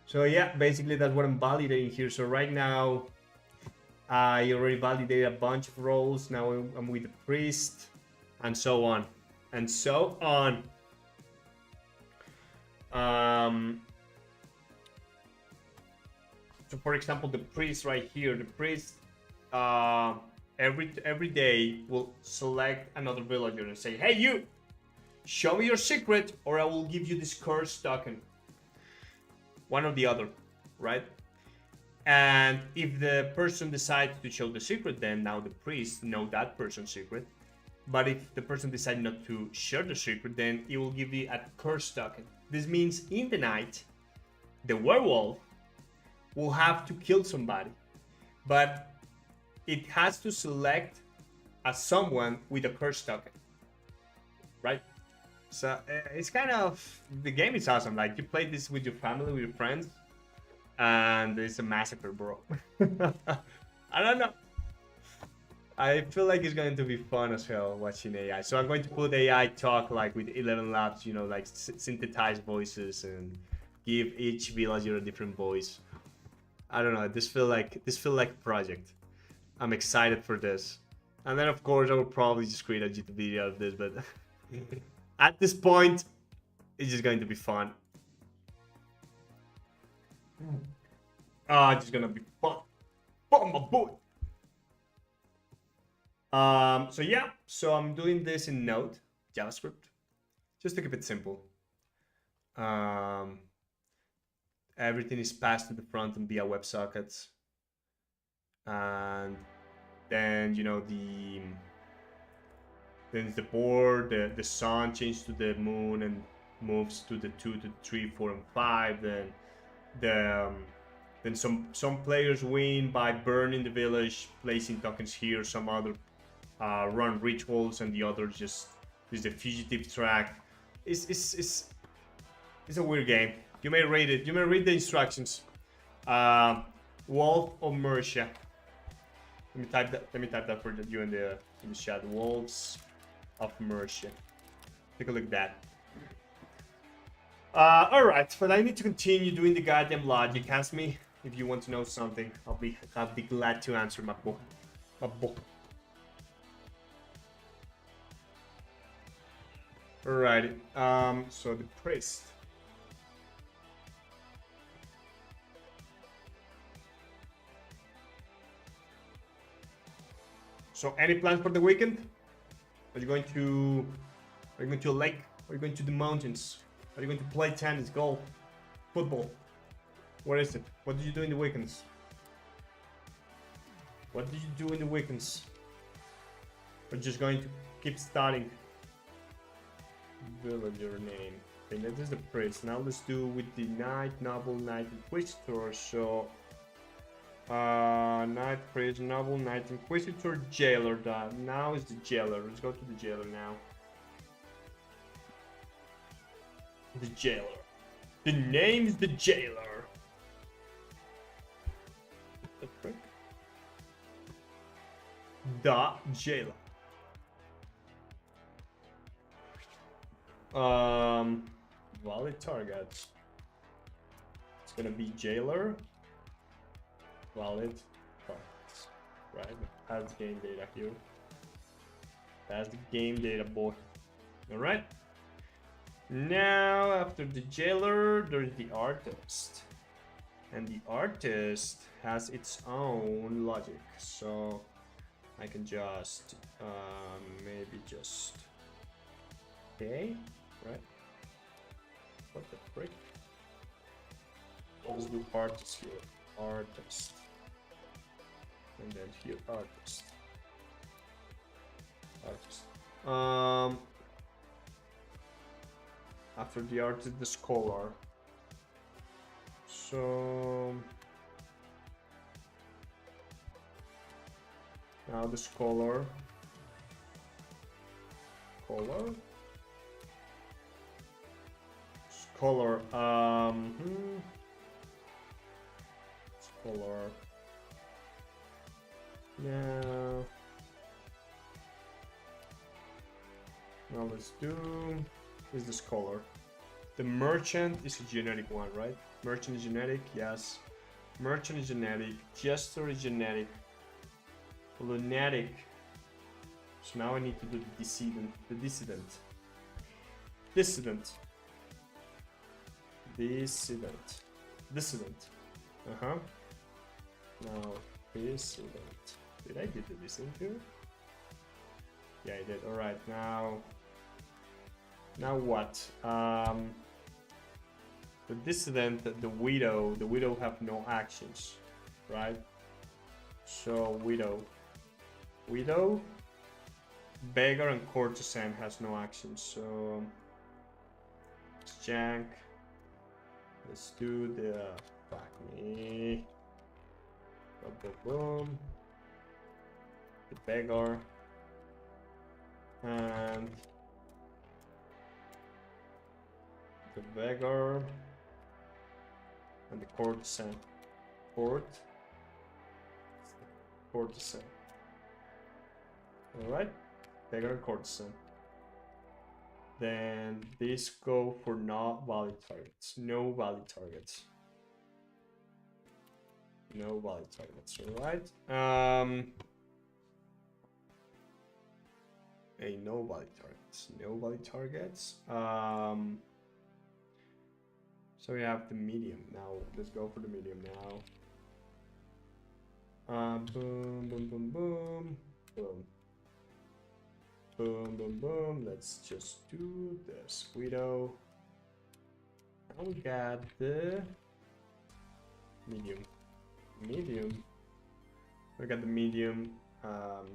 So yeah, basically that's what I'm validating here. So right now, I already validated a bunch of roles. Now I'm with the priest, and so on, and so on. So for example, the priest right here, the priest every day will select another villager and say, hey, you, show me your secret or I will give you this curse token. One or the other, right? And if the person decides to show the secret, then now the priest know that person's secret. But if the person decides not to share the secret, then it will give you a curse token. This means in the night, the werewolf will have to kill somebody, but it has to select someone with a curse token, right? So it's kind of, the game is awesome. Like, you play this with your family, with your friends, and it's a massacre, bro. I don't know. I feel like it's going to be fun as hell watching AI. So I'm going to put AI talk like with 11 Labs, you know, like synthesize voices and give each villager a different voice. I don't know. This feel like a project. I'm excited for this. And then of course I will probably just create a YouTube video of this, but at this point, it's just going to be fun. It's just gonna be fun. Fun, my boy. So yeah, so I'm doing this in Node, JavaScript, just to keep it simple. Everything is passed to the front end via WebSockets, and then, you know, then the board, the sun changes to the moon and moves to the 2 to the 3, 4, and 5. Then some players win by burning the village, placing tokens here. Some other run rituals, and the other just is the fugitive track. It's a weird game. You may read it. You may read the instructions. Wolves of Mercia. Let me type that for you in the chat. Wolves of Mercia. Take a look at that. All right, but I need to continue doing the goddamn logic. Ask me if you want to know something. I'll be glad to answer, my book. My book. Alright. So the priest. So any plans for the weekend? Are you going to a lake? What Are you going to the mountains? Are you going to play tennis, golf, football? What is it? What do you do in the weekends? What do you do in the weekends? We're just going to keep studying. Villager name. Okay, that is the priest. Now let's do with the knight, noble, knight, inquisitor. So, knight, priest, noble, knight, inquisitor, jailer. That now is the jailer. Let's go to the jailer now. The jailer. The name is the jailer. The frick? The jailer. Valid targets. It's gonna be jailer. Valid targets. Right? That's game data here. That's the game data, boy. Alright. Now, after the jailer, there's the artist. And the artist has its own logic. So, I can just, maybe just... Okay, right? What the frick? Let's do artist here. Artist. And then here, artist. Artist. After the artist, the scholar. So now the scholar. Scholar. Scholar. Scholar. Now let's do is the scholar. The merchant is a genetic one, right? Merchant is genetic, yes. Merchant is genetic. Jester is genetic. Lunatic. So now I need to do the dissident. The dissident. Dissident. Dissident. Dissident. Uh-huh. Now, dissident. Did I do the dissident here? Yeah, I did. Alright, now... Now what? The dissident, the widow have no actions, right? So widow, beggar and courtesan has no actions. So let's jank. Let's do the fuck me. Boom, boom, boom. The beggar and the beggar and the courtesan. Courtesan. Alright, beggar and courtesan. Then these go for not valid targets. No valid targets. No valid targets, alright. No valid targets. No valid targets. So we have the medium now. Let's go for the medium now. Boom, boom, boom, boom, boom, boom, boom, boom. Let's just do this. Widow. Now we got the medium. Medium. We got the medium.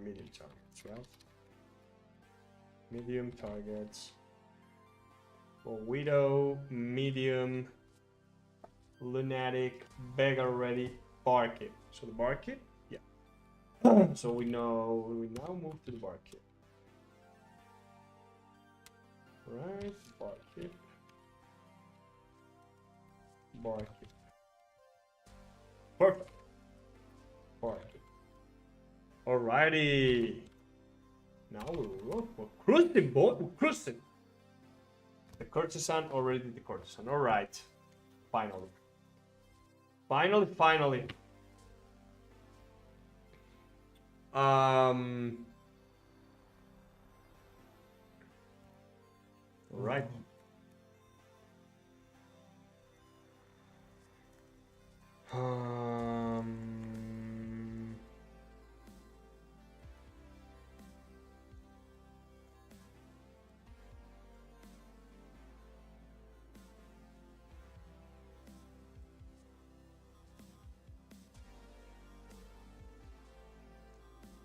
Medium targets, right? Medium targets. For widow, medium. Lunatic, beggar ready, barkeep. So the barkeep, yeah. So we now move to the barkeep. Right, barkeep. Barkeep. Perfect. Barkeep. Alrighty. Now we're cruising, boy. We're cruising. The courtesan already did the courtesan. Alright. Finally. Finally. Right.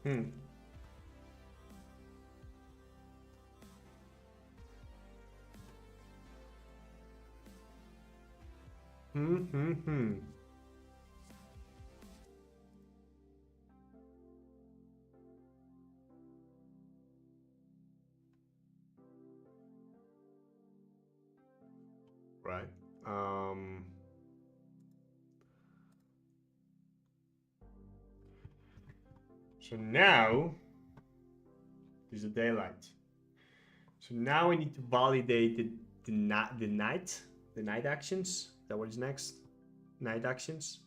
Hmm. Hmm. Right. Um. So now is the daylight. So now I need to validate the night actions. Is that what is next? Night actions.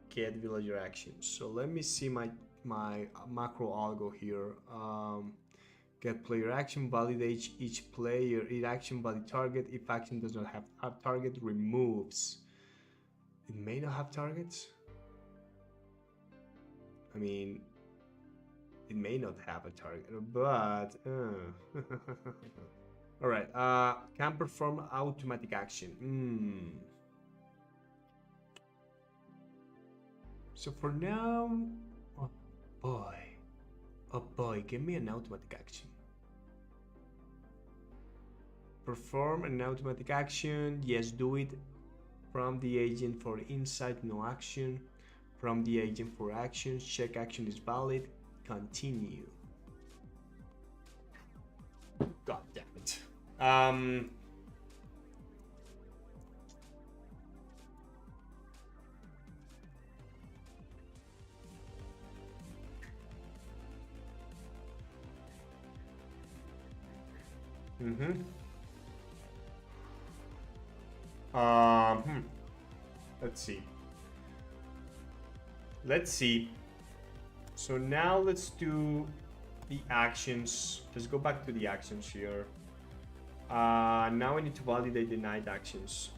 Get villager actions. So let me see my macro algo here. Get player action, validate each player, each action valid target. If action does not have target, removes. It may not have targets. I mean, it may not have a target, but all right. Can perform automatic action. So for now, oh boy, oh boy, give me an automatic action. Perform an automatic action. Yes, do it. From the agent for insight, no action. From the agent for actions, check action is valid. Continue. God damn it. Mm-hmm. Let's see. Let's see. So now let's do the actions. Let's go back to the actions here. Now I need to validate the night actions.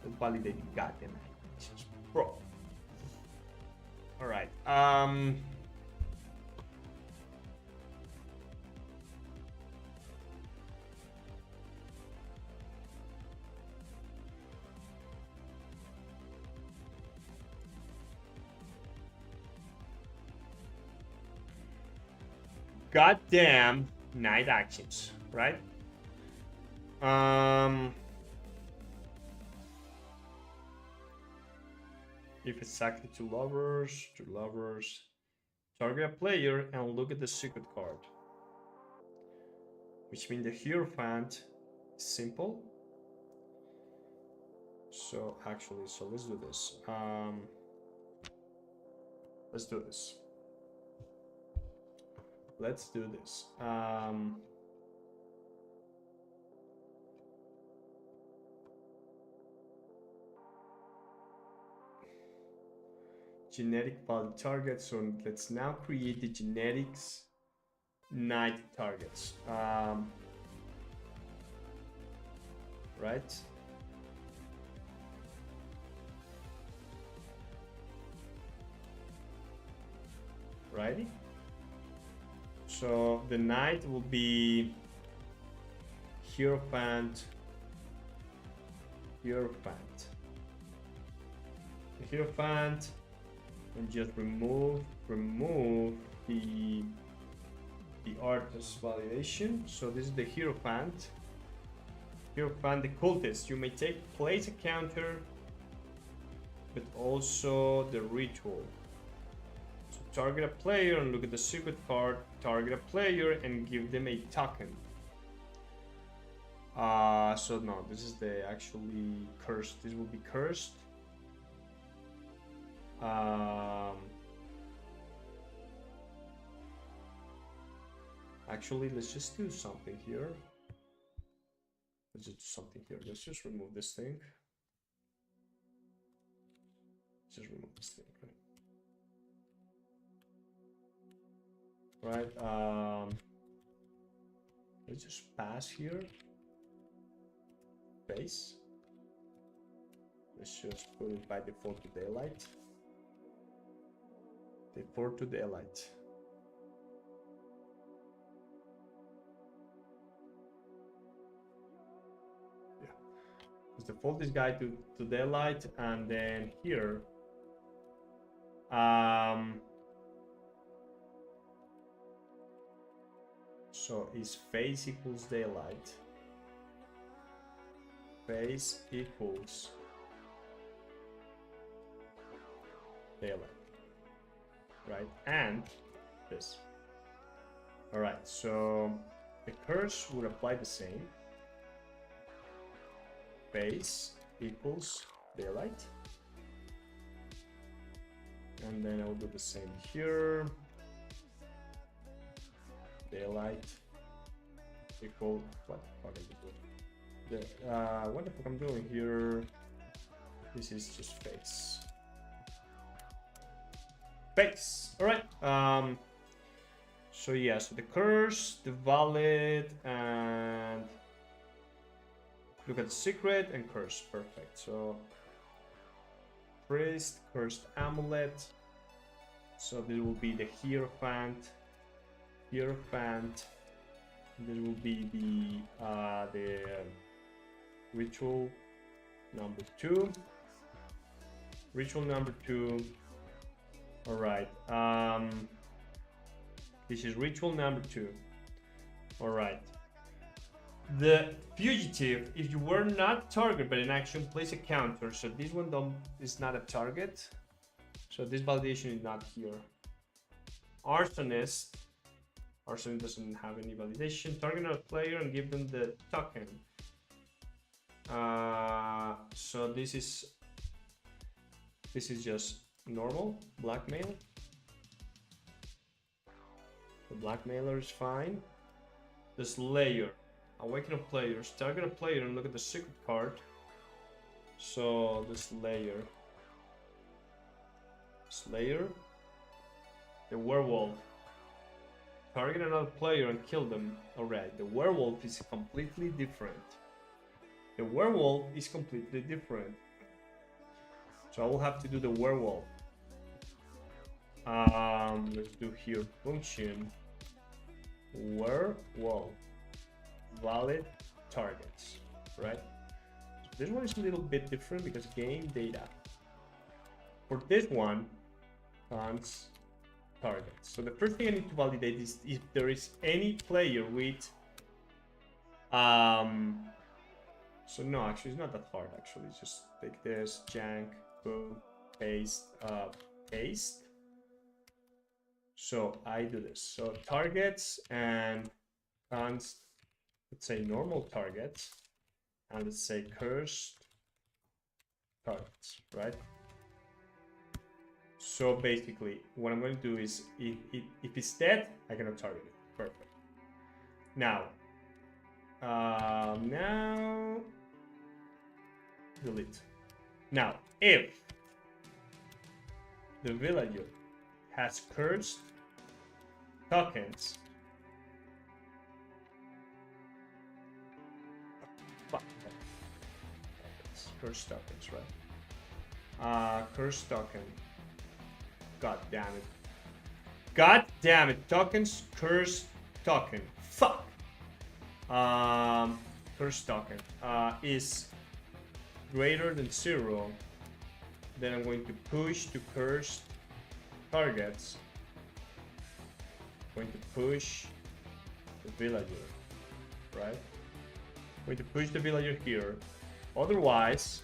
Let's validate the goddamn night actions, bro. All right. Goddamn night actions, right? If it's active to lovers, target a player and look at the secret card. Which means the Hierophant is simple. So actually, so let's do this. Let's do this. Let's do this. Genetic value target. So let's now create the genetics night targets. Right? Righty. So the night will be Hierophant. The Hierophant, and just remove the artist validation. So this is the Hierophant. Hierophant, the cultist. You may place a counter, but also the ritual. So target a player and look at the secret card. Target a player and give them a token. So no, this is the actually cursed. This will be cursed. Actually, let's just do something here. Let's just do something here. Let's just remove this thing. Just remove this thing, right? Right. Let's just pass here. Base. Let's just put it by default to daylight. Default to daylight. Yeah. Let's default this guy to daylight, and then here So is face equals daylight. Face equals daylight. Right? And this. Alright, so the curse would apply the same. Face equals daylight. And then I'll do the same here. Daylight equal what the fuck am I doing? What the fuck I'm doing here? This is just face. Face. All right. So yeah. So the curse, the valid, and look at the secret and curse. Perfect. So priest, cursed amulet. So this will be the Hierophant. Hierophant. This will be the ritual number 2. Ritual number 2. All right. This is ritual number 2. All right. The fugitive, if you were not targeted by an action, place a counter. So this one is not a target. So this validation is not here. Arsonist. Arsonist doesn't have any validation. Target another player and give them the token. So this is just normal blackmail. The blackmailer is fine. The Slayer. Awaken of players. Target a player and look at the secret card. So the Slayer. Slayer. The Werewolf. Target another player and kill them. Alright, the Werewolf is completely different. The Werewolf is completely different. So I will have to do the Werewolf. Let's do here function. Werewolf. Valid targets. Right? So this one is a little bit different because game data. For this one, cons targets. So the first thing I need to validate is if there is any player with so no, actually it's not that hard actually. Just take this, jank, boom, paste, paste. So I do this. So targets and cons, let's say normal targets, and let's say cursed targets, right? So basically, what I'm going to do is, if it's dead, I cannot target it. Perfect. Now, now delete. Now, if the villager has cursed tokens, fuck, cursed tokens, right? Cursed token. God damn it. God damn it. Tokens, curse token. Fuck. Curse token is greater than 0. Then I'm going to push to cursed targets. I'm going to push the villager. Right? I'm going to push the villager here. Otherwise,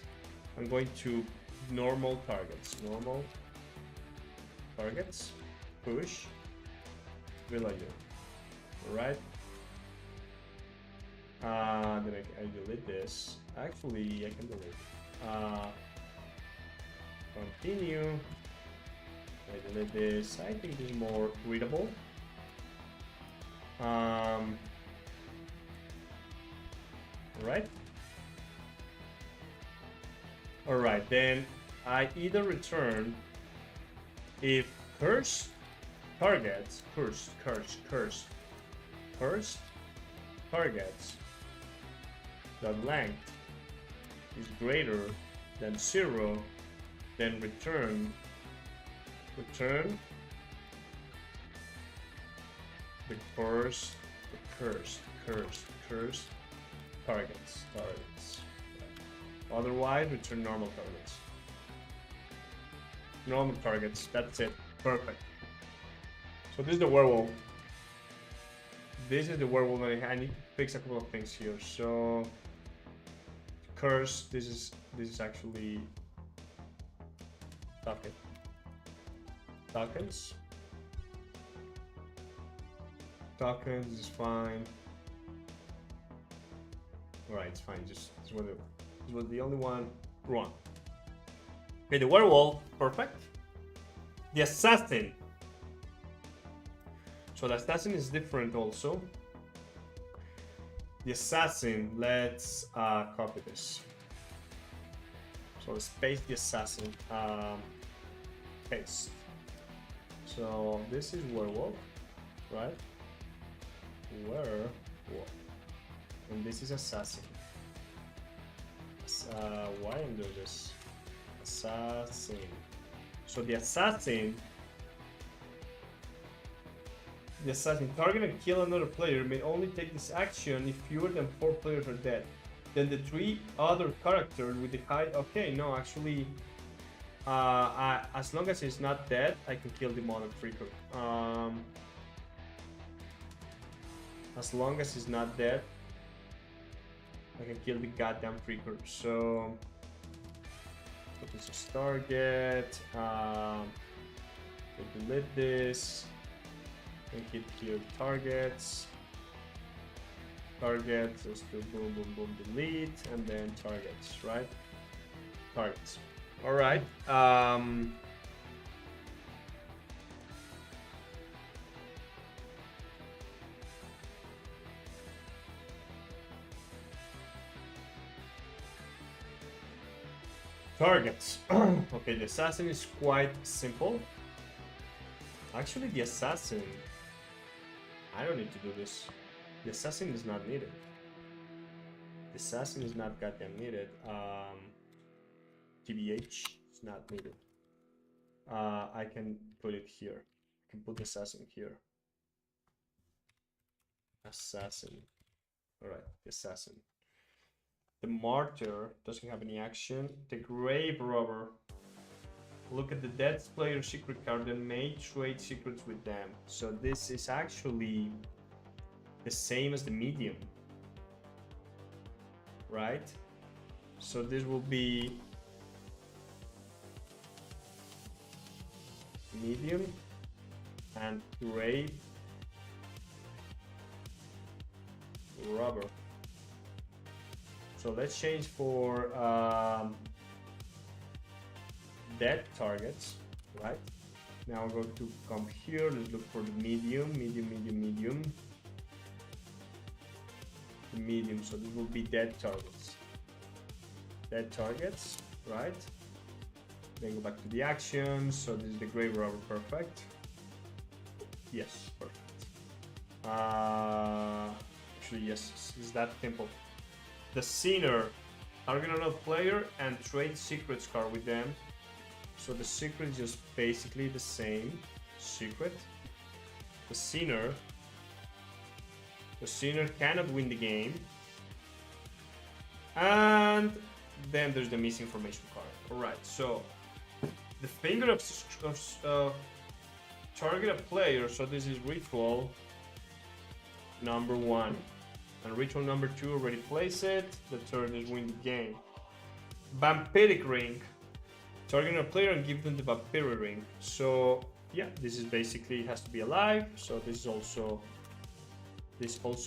I'm going to normal targets. Normal targets, push, villager. Alright. Then I delete this. Actually, I can delete it. Continue. I delete this. I think this is more readable. Alright. Alright, then I either return if cursed targets, cursed targets, the length is greater than 0, then return the cursed targets. Otherwise, return normal targets. normal targets. That's it. Perfect. So this is the werewolf. This is the werewolf. I need to fix a couple of things here. So curse. This is actually tokens. Tokens is fine. Alright, it's fine. This was the only one wrong. Okay, the werewolf, perfect. The assassin. So the assassin is different also. The assassin, let's copy this. So let's paste the assassin. Paste. So this is werewolf, right? Werewolf. And this is assassin. Why I'm doing this? Assassin. So the assassin target and kill another player may only take this action if fewer than 4 players are dead. Then the 3 other characters with the high. Okay, no, actually, as long as he's not dead, I can kill the Monarch Freaker. As long as he's not dead, I can kill the goddamn Freaker. So put this as target. Delete this. And hit here targets. Targets. Let's do boom, boom, boom, delete, and then targets. Right? Targets. All right. Targets. Okay, the assassin is quite simple. Actually, the assassin, I don't need to do this. The assassin is not needed. The assassin is not goddamn needed. TBH is not needed. I can put it here. I can put the assassin here. Assassin. Alright, the assassin. The martyr doesn't have any action. The grave robber. Look at the dead player's secret card and may trade secrets with them. So this is actually the same as the medium, right? So this will be medium and grave robber. So let's change for dead targets, right? Now go to come here. Let's look for the medium. The medium. So this will be dead targets. Dead targets, right? Then go back to the actions. So this is the grave robber. Perfect. Yes, perfect. Actually, yes, it's that simple. The Sinner, target another player and trade secrets card with them. So the secret is just basically the same secret. The Sinner cannot win the game. And then there's the misinformation card. Alright, so the finger of target a player. So this is ritual number 1. And ritual number 2, already place it. The third is win the game. Vampiric ring. Target a player and give them the vampiric ring. So yeah, this is basically has to be alive. So this also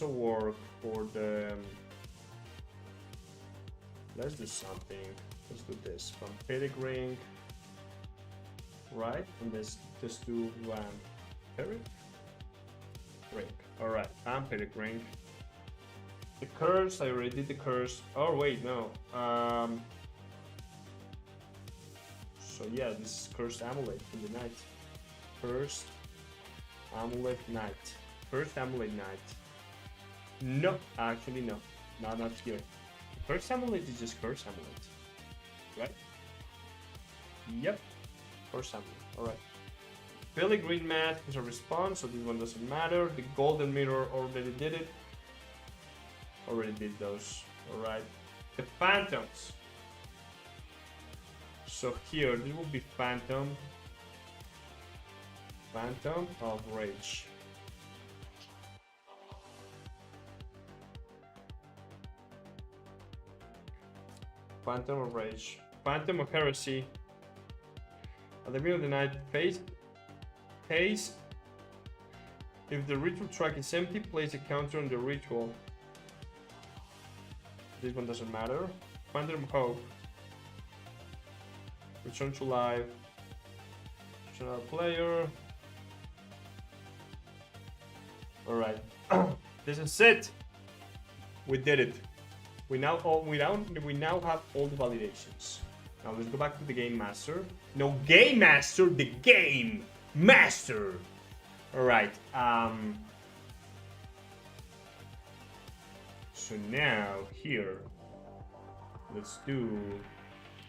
work for the. Let's do something. Let's do this vampiric ring. Right, and let's just do vampiric ring. All right, vampiric ring. The curse, I already did the curse. Oh wait, no. So yeah, this is cursed amulet in the night. Cursed amulet night. Cursed amulet night. No, actually no. Not here. The cursed amulet is just cursed amulet. Right? Yep. Cursed amulet. Alright. Filigree mat is a response, so this one doesn't matter. The golden mirror already did it. Already did those. Alright. The phantoms. So here, this will be Phantom. Phantom of Rage. Phantom of Rage. Phantom of Heresy. At the middle of the night, phase. If the ritual track is empty, place a counter on the ritual. This one doesn't matter. Phantom of Hope. Return to life. Choose another player. Alright. This is it. We did it. We now have all the validations. Now let's go back to the Game Master. No, Game Master, the Game Master. Alright. So now here, let's do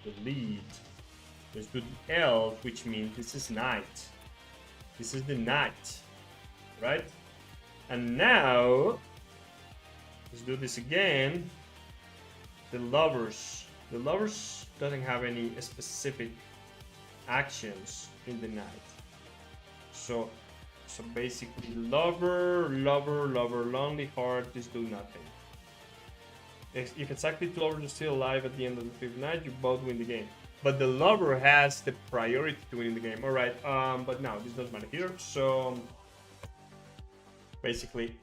the lead. Let's do the elf, which means this is night. This is the night, right? And now, let's do this again. The lovers. The lovers doesn't have any specific actions in the night. So basically, lover, lonely heart, just do nothing. If it's active two lovers are still alive at the end of the fifth night, you both win the game. But the lover has the priority to win the game. Alright, but now this doesn't matter here. So basically,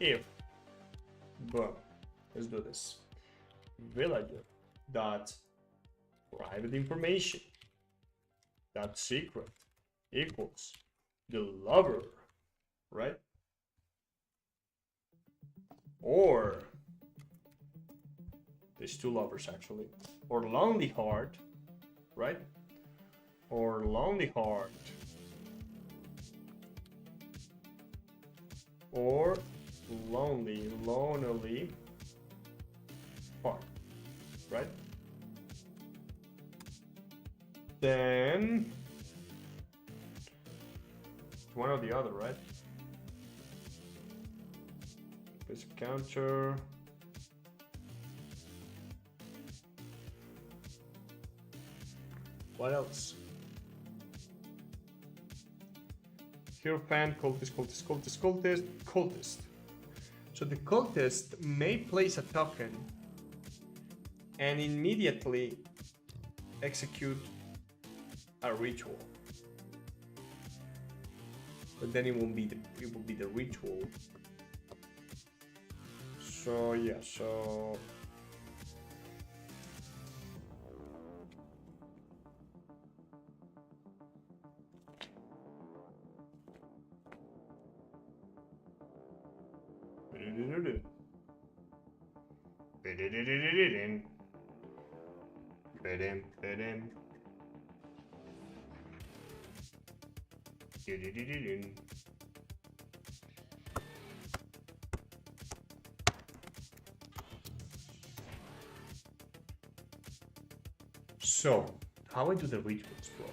boom, let's do this. Villager dot private information dot secret equals the lover, right? Or there's two lovers actually, or lonely heart, right? Or lonely heart, or lonely heart, right? Then one or the other, right? This counter. What else? Hierophant, cultist. So the cultist may place a token and immediately execute a ritual. But then it will be the ritual. So yeah, so so how I do the rituals, bro?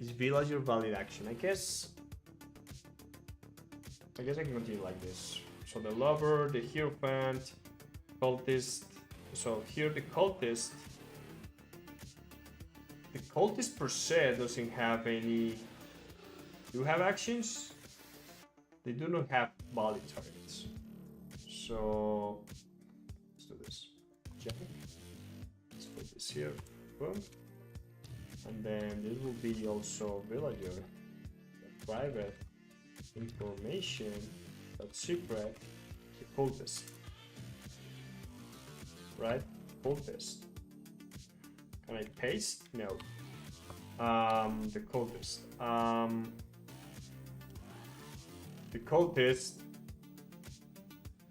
Is villager valid action? I guess I can continue like this. So the lover, the hierophant, cultist. So here the cultist per se doesn't have any. Do have actions? They do not have valid targets. So let's do this. Jack. Let's put this here. Boom. And then this will be also villager. Private information. That's secret. The cultist. Right? Cultist. Can I paste? No. The cultist. The cultist.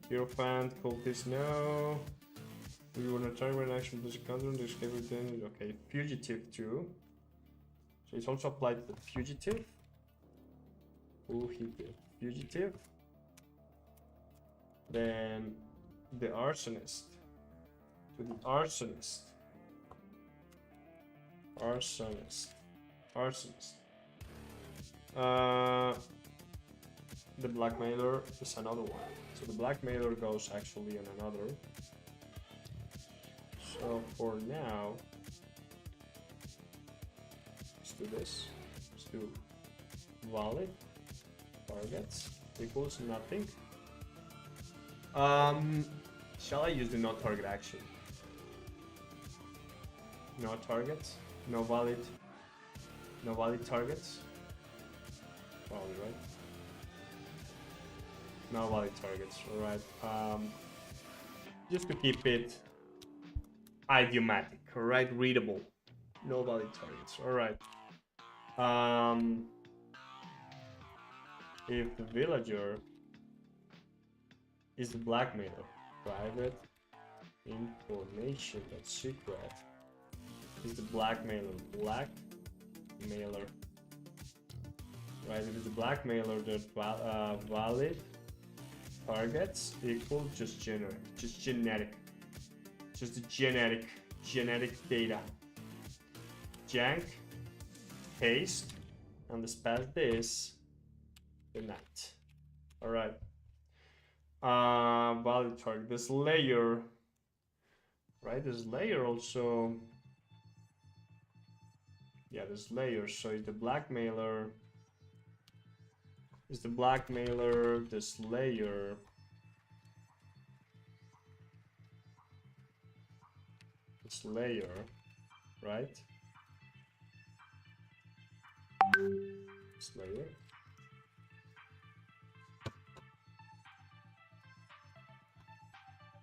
Hierophant, cultist, no. We want to target an action plus a counter on the escape within. Okay, fugitive too. So it's also applied to the fugitive. Who hit the fugitive? Then the arsonist. To the arsonist. The blackmailer is another one. So the blackmailer goes actually on another. So for now, let's do this. Let's do valid targets equals nothing. Shall I use the no target action? No targets, no valid targets. Probably right. No valid targets. All right. Just to keep it idiomatic, all right, readable. No valid targets. All right. If the villager is the blackmailer, private information that's secret is the blackmailer, right? If it's the blackmailer, the valid targets equal just genetic, just the genetic data. Jank, paste, and let's pass this the net. All right. Valid target. This layer, right? This layer also. Yeah, this layer. So the blackmailer is the blackmailer. This layer. This layer, right? This layer.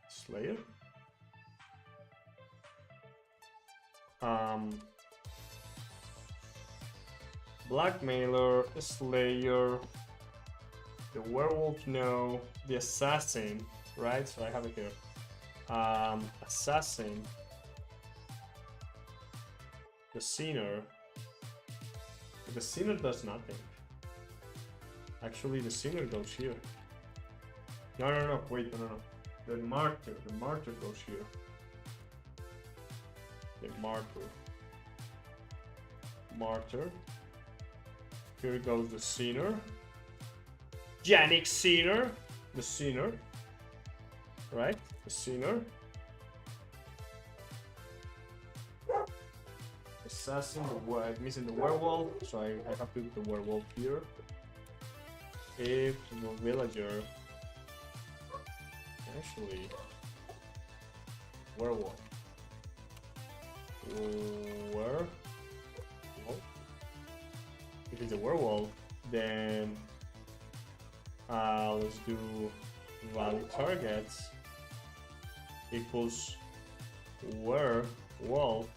This layer. Blackmailer, Slayer, the werewolf, no, the assassin, right? So I have it here. Assassin, the sinner. The sinner does nothing. Actually, the sinner goes here. No, wait, no. The martyr goes here. The martyr. Here goes the sinner. Jannick sinner. The sinner. Right? The sinner. Assassin, I'm missing the werewolf, so I have to put the werewolf here. If the villager. Actually. Werewolf. If it's a werewolf, then let's do valid targets equals werewolf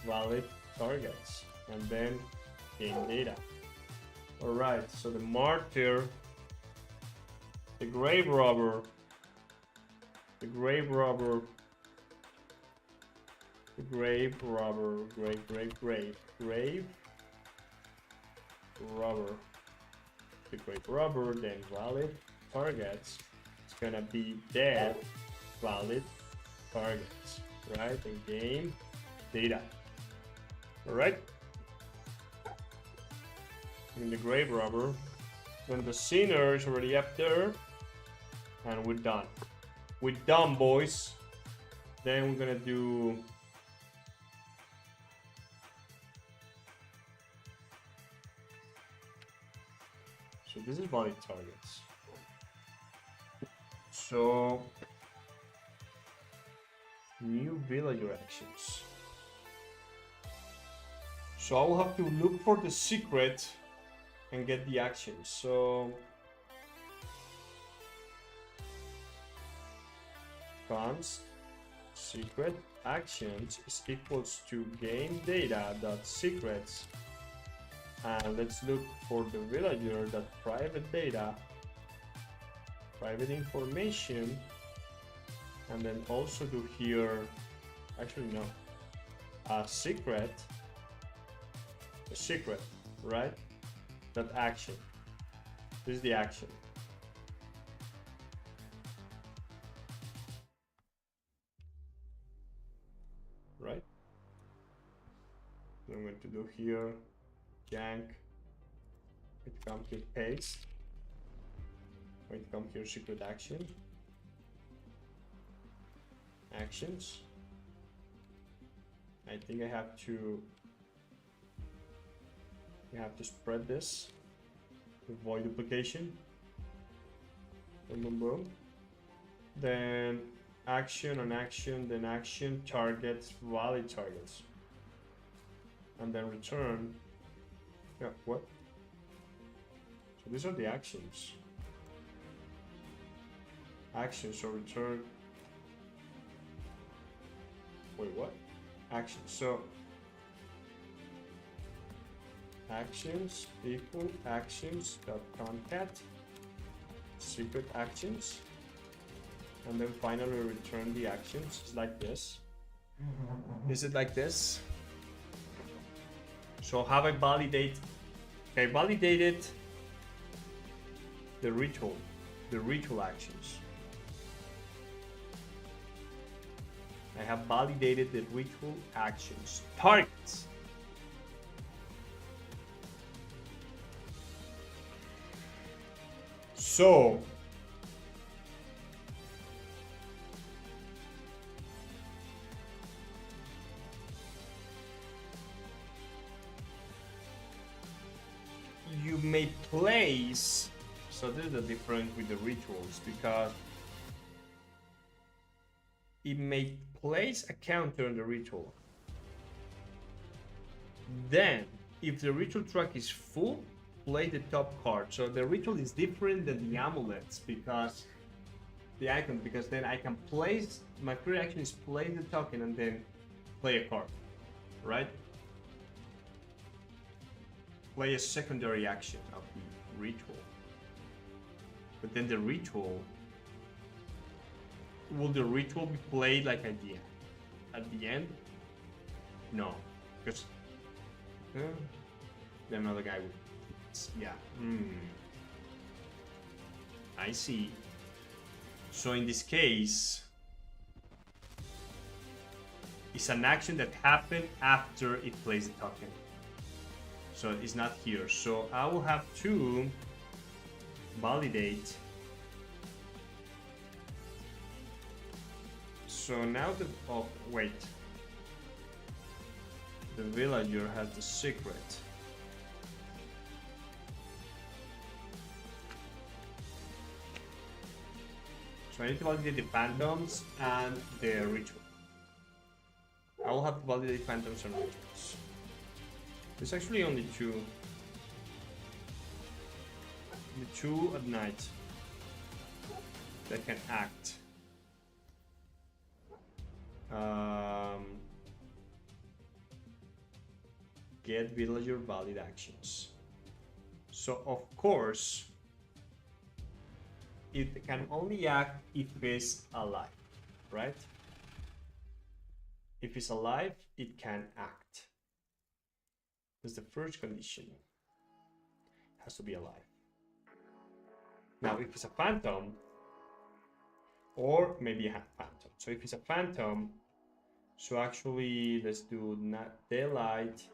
valid targets, and then game data. All right, so the martyr, the grave robber, grave robber, the grave robber, then valid targets. It's gonna be dead valid targets, right? And game data. All right. And the grave robber, then the sinner is already up there, and we're done. We're done, boys. Then we're gonna do. So this is valid targets. So new villager actions. So I will have to look for the secret and get the actions. So const secret actions is equals to game data dot secrets, and let's look for the villager dot private data, private information, and then also do here, actually no, a secret, right? That action. This is the action. Right? So I'm going to do here, yank, it come here, paste, going to come here, secret action. actions. I think I have to spread this to avoid duplication. Boom, boom, boom. Then action on action, then action, targets, valid targets. And then return. Yeah, what? So these are the actions. Actions, so return. Wait, what? Actions, so actions equal actions dot concat secret actions, and then finally return the actions. It's like this. Is it like this? So have I validate? Okay, validated the ritual actions. I have validated the ritual actions. Targets. So you may place, so this is the difference with the rituals, because it may place a counter on the ritual. Then, if the ritual track is full, play the top card. So the ritual is different than the amulets because the icon, because then I can place, my free action is play the token and then play a card, right? Play a secondary action of the ritual. But then the ritual, will the ritual be played like at the end? No, because then another guy would. Yeah. I see. So in this case, it's an action that happened after it plays the token. So it's not here. So I will have to validate. So now the wait. The villager has the secret. So I need to validate the phantoms and the ritual. I will have to validate phantoms and rituals. There's actually only two. The two at night that can act. Get villager valid actions. So of course, it can only act if it's alive, right? If it's alive, it can act. That's the first condition. It has to be alive. Now, if it's a phantom, or maybe a phantom. So if it's a phantom, so actually let's do daylight.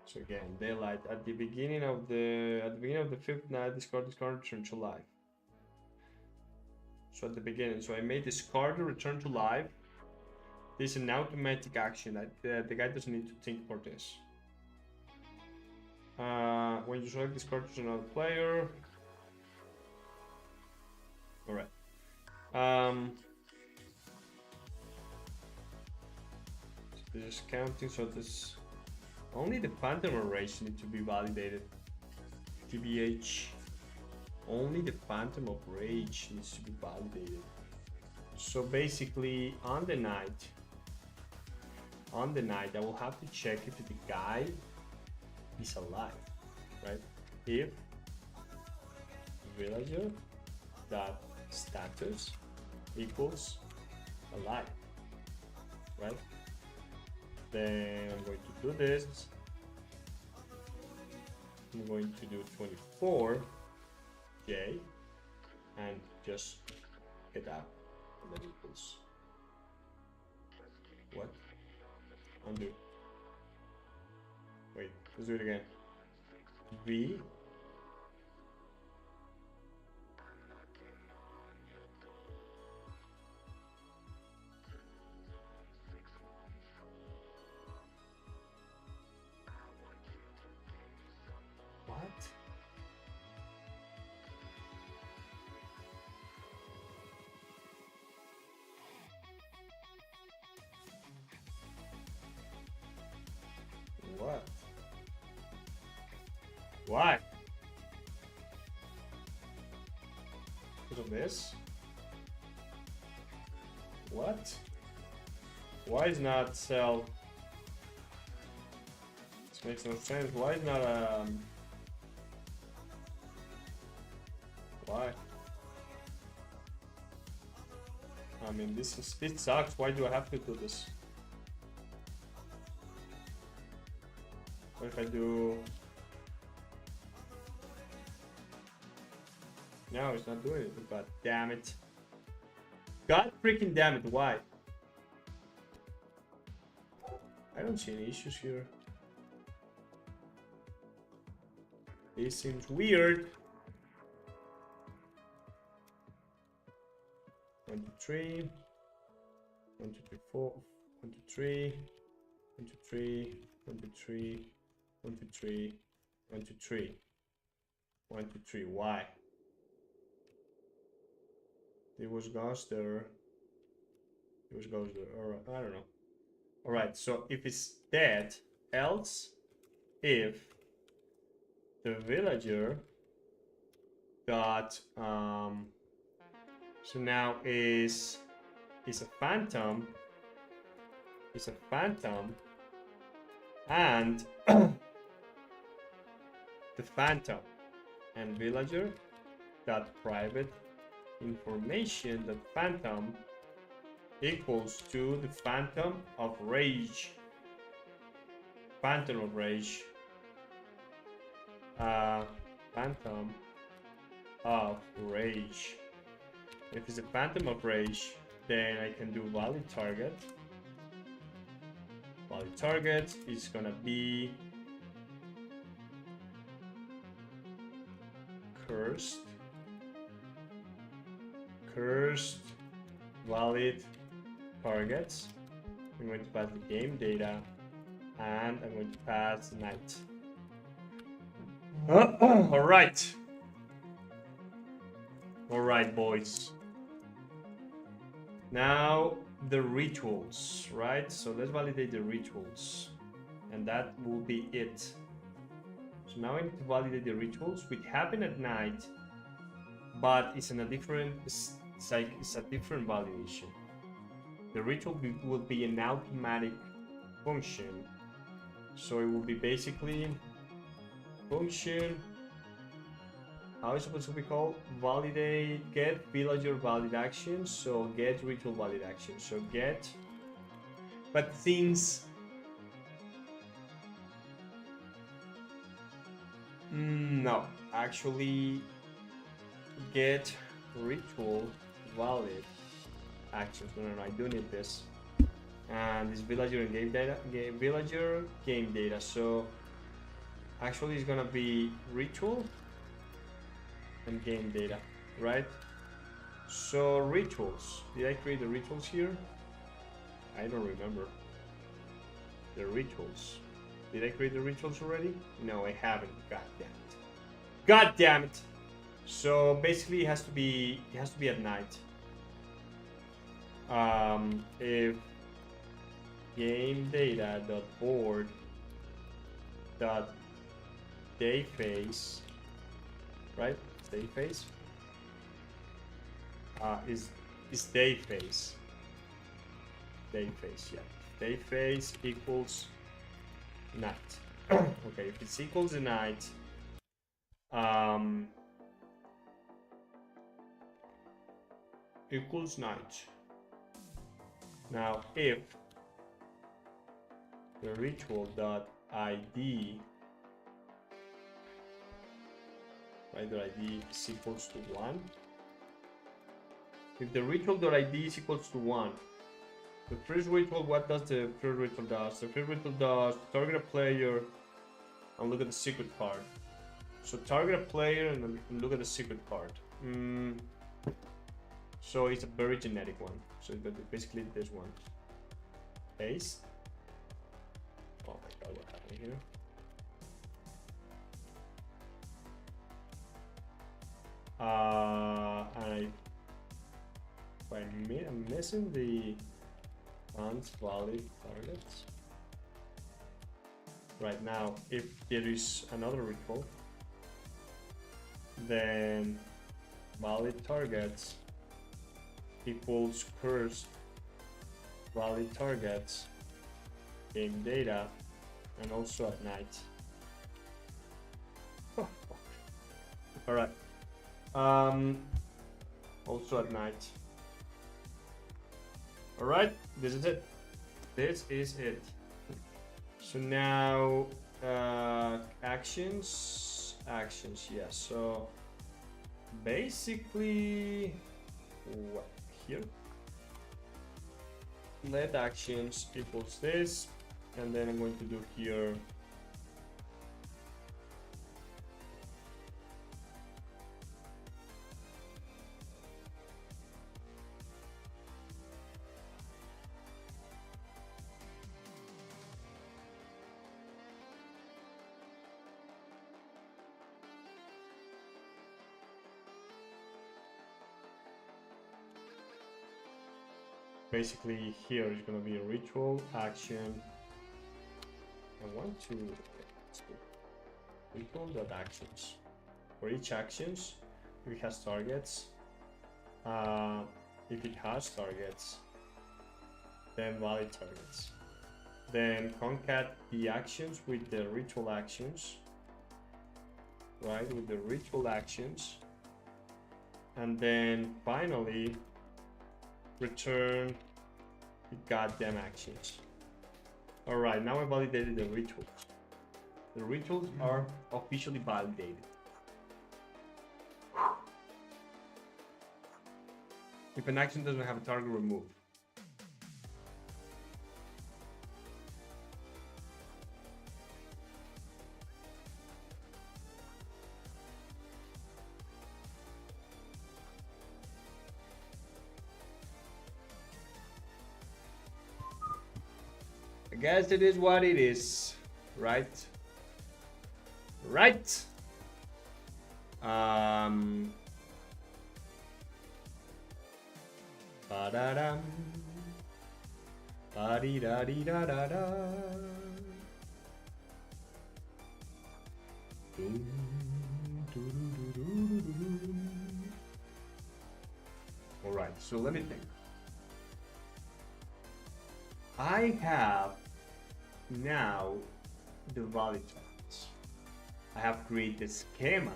So again, daylight at the beginning of the fifth night, discard return to life. So at the beginning, so I made discard return to life. This is an automatic action that the guy doesn't need to think for this. When you select discard to another player. Alright. This is counting, so this only the phantom arrays need to be validated. TBH. Only the phantom of rage needs to be validated. So basically on the night I will have to check if the guy is alive, right? If villager dot status equals alive, right? Then I'm going to do this. I'm going to do 24J and just get out and then equals what? Undo. Wait, let's do it again. V Why? Because of this? What? Why is not sell? This makes no sense. Why is not why? I mean, this sucks. Why do I have to do this? What if I do? No, it's not doing it. God damn it! God freaking damn it! Why? I don't see any issues here. This seems weird. 1, 2, 3. 1, 2, 3, 4. 1, 2, 3. 1, 2, 3. 1, 2, 3. 1, 2, 3. 1, 2, 3. 1, 2, 3. Why? It was ghost there. It was ghost there. Alright, I don't know. Alright, so if it's dead, else if the villager got so now is a phantom, and the phantom and villager got private information that phantom equals to the phantom of rage. Phantom of rage. Phantom of rage. If it's a phantom of rage, then I can do valid target. Valid target is gonna be cursed. Valid targets. I'm going to pass the game data, and I'm going to pass night. All right. All right, boys. Now the rituals, right? So let's validate the rituals, and that will be it. So now I need to validate the rituals, which happen at night, but it's in a different. It's a different validation. The ritual will be an automatic function, so it will be basically function. How is it supposed to be called? Validate, get villager valid action. So get ritual valid action. So get, but since no, actually get ritual valid actions. No, I do need this. And this villager and game data, villager game data. So actually it's gonna be ritual and game data, right? So rituals. Did I create the rituals here? I don't remember. The rituals. Did I create the rituals already? No, I haven't. God damn it. God damn it. So basically it has to be at night. If game data dot board dot day phase, right? Day phase is day phase. Day phase, yeah. Day phase equals night. Okay, if it's equals the night, equals night. Now if the ritual dot id, right, the id is equals to 1. If the ritual dot id is equals to 1, the first ritual, what does the first ritual does? The first ritual does target a player and look at the secret card. So target a player and look at the secret card. So it's a very genetic one. So it's basically this one. Paste. Oh my god, what happened here? And I'm missing the valid targets. Right now, if there is another ritual, then valid targets equals cursed valid targets game data, and also at night. All right. Also at night. All right. This is it. This is it. So now actions. Yeah. So basically, what here? Let actions equals this, and then I'm going to do here basically here is going to be a ritual action. I want to ritual dot actions. For each actions, if it has targets, if it has targets, then valid targets. Then concat the actions with the ritual actions, right? With the ritual actions, and then finally return the goddamn actions. All right, now I validated the rituals. The rituals are officially validated. If an action doesn't have a target, remove. I guess it is what it is, right? Right. Ba-da-dum. Ba-dee-da-dee-da-da-da. All right, so let me think. I have now the valid targets. I have created the schema,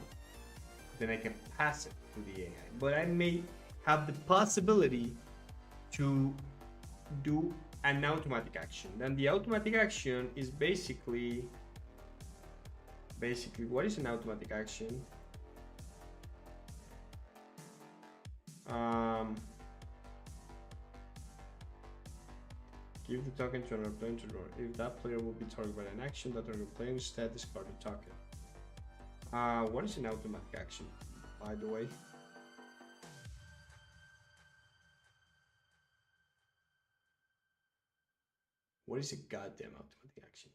then I can pass it to the AI. But I may have the possibility to do an automatic action. Then the automatic action is basically what is an automatic action? Give the token to another player to draw. If that player will be targeted by an action, that target player instead discard the token. What is an automatic action, by the way? What is a goddamn automatic action?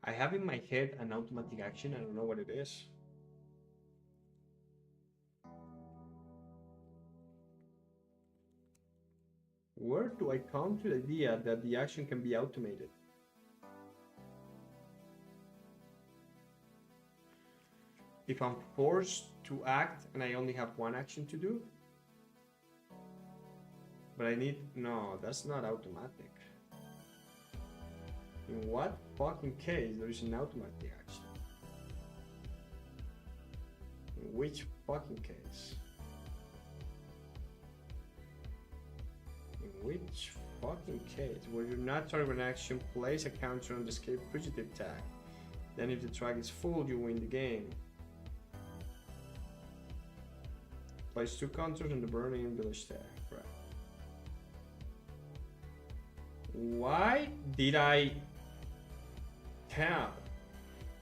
I have in my head an automatic action. I don't know what it is. Where do I come to the idea that the action can be automated? If I'm forced to act and I only have one action to do? But I need... No, that's not automatic. In what fucking case there is an automatic action? In which fucking case? In which fucking case? Where you're not targeting an action, place a counter on the escape fugitive tag. Then if the track is full, you win the game. Place 2 counters on the burning village tag. Right. Why did I have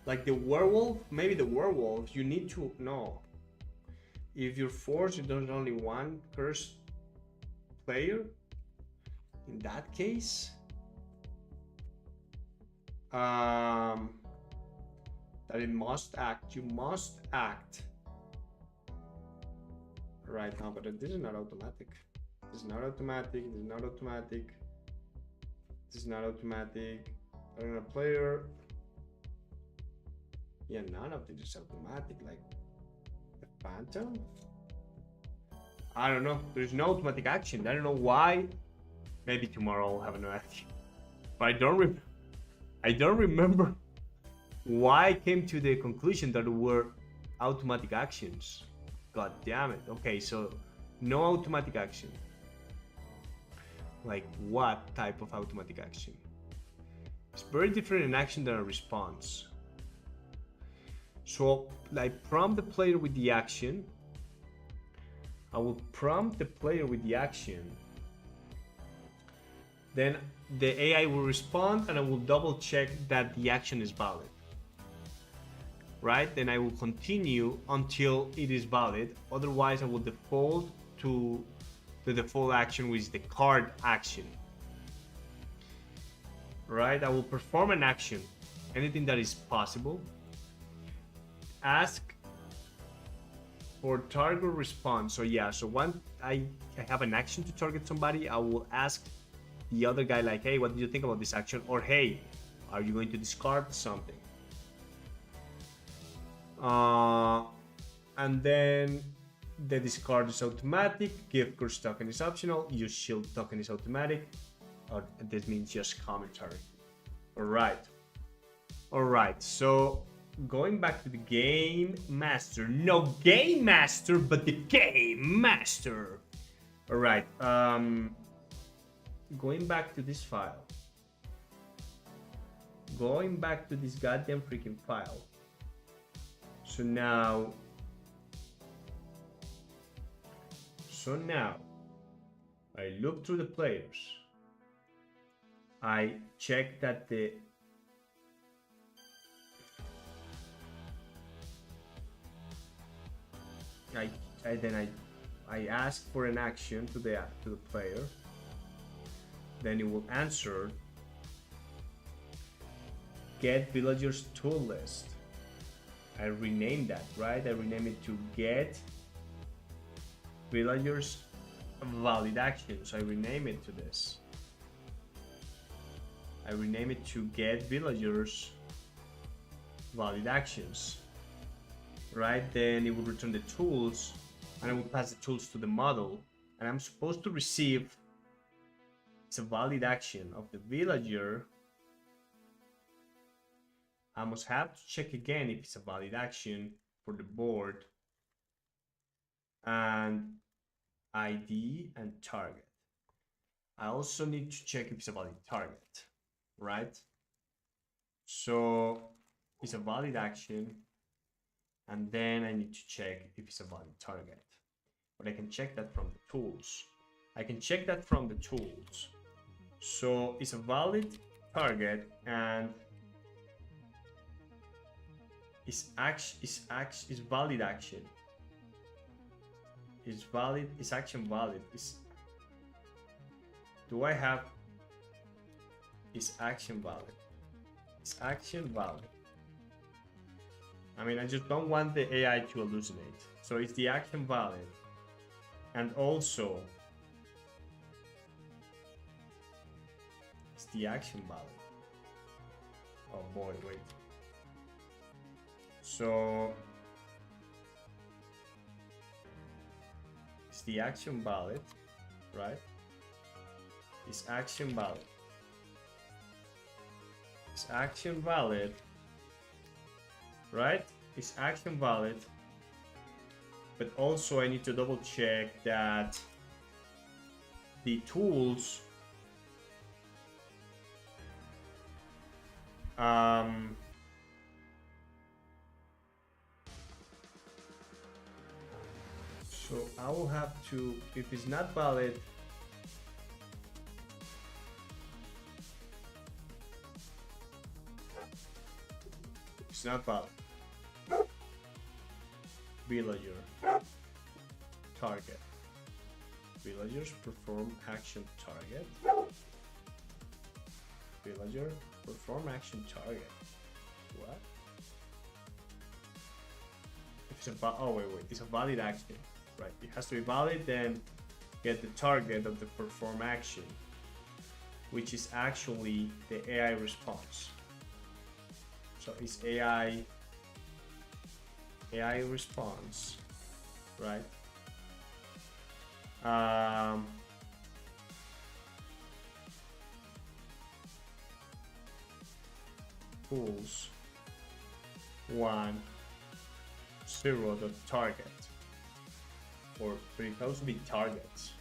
like the werewolf? Maybe the werewolf, you need to know if you're forced, there's only one cursed player. In that case, that it must act. You must act. Right now, but this is not automatic. This is not automatic. This is not automatic. This is not automatic. I'm a player. Yeah, none of it is automatic. Like the Phantom. I don't know. There's no automatic action. I don't know why. Maybe tomorrow I'll have an idea. But I don't remember why I came to the conclusion that there were automatic actions. God damn it. Okay, so no automatic action. Like what type of automatic action? It's very different in action than a response. So like prompt the player with the action. I will prompt the player with the action. Then the AI will respond and I will double check that the action is valid. Right? Then I will continue until it is valid. Otherwise I will default to the default action, which is the card action. Right? I will perform an action, anything that is possible. Ask for target response. So yeah, so once I have an action to target somebody, I will ask the other guy like, hey, what do you think about this action? Or hey, are you going to discard something? And then the discard is automatic, gift curse token is optional, use shield token is automatic. This means just commentary. Alright, so going back to the game master. No game master, but the game master. Alright, going back to this file. Going back to this goddamn freaking file. So now I look through the players. I check that I ask for an action to the player. Then it will answer get villagers tool list. I rename that, right? I rename it to get villagers valid action. So I rename it to this. I rename it to get villagers valid actions. Right? Then it will return the tools and I will pass the tools to the model. And I'm supposed to receive it's a valid action of the villager. I must have to check again if it's a valid action for the board and ID and target. I also need to check if it's a valid target, right? So it's a valid action and then I need to check if it's a valid target. But I can check that from the tools. So it's a valid target and is valid action. Is action valid? Do I have is action valid? Is action valid? I mean, I just don't want the AI to hallucinate. So is the action valid? And also, is the action valid? Oh boy, wait. So is the action valid, right? Is action valid? Is action valid? Right? Is action valid? But also I need to double check that the tools so I will have to, if it's not valid, it's not valid. Villager target. Villagers perform action target. Villager perform action target. What? If it's a oh wait, it's a valid action, right? It has to be valid, then get the target of the perform action. which is actually the AI response. So it's AI response, right? Tools 1 0 the target, or 3 can also be targets,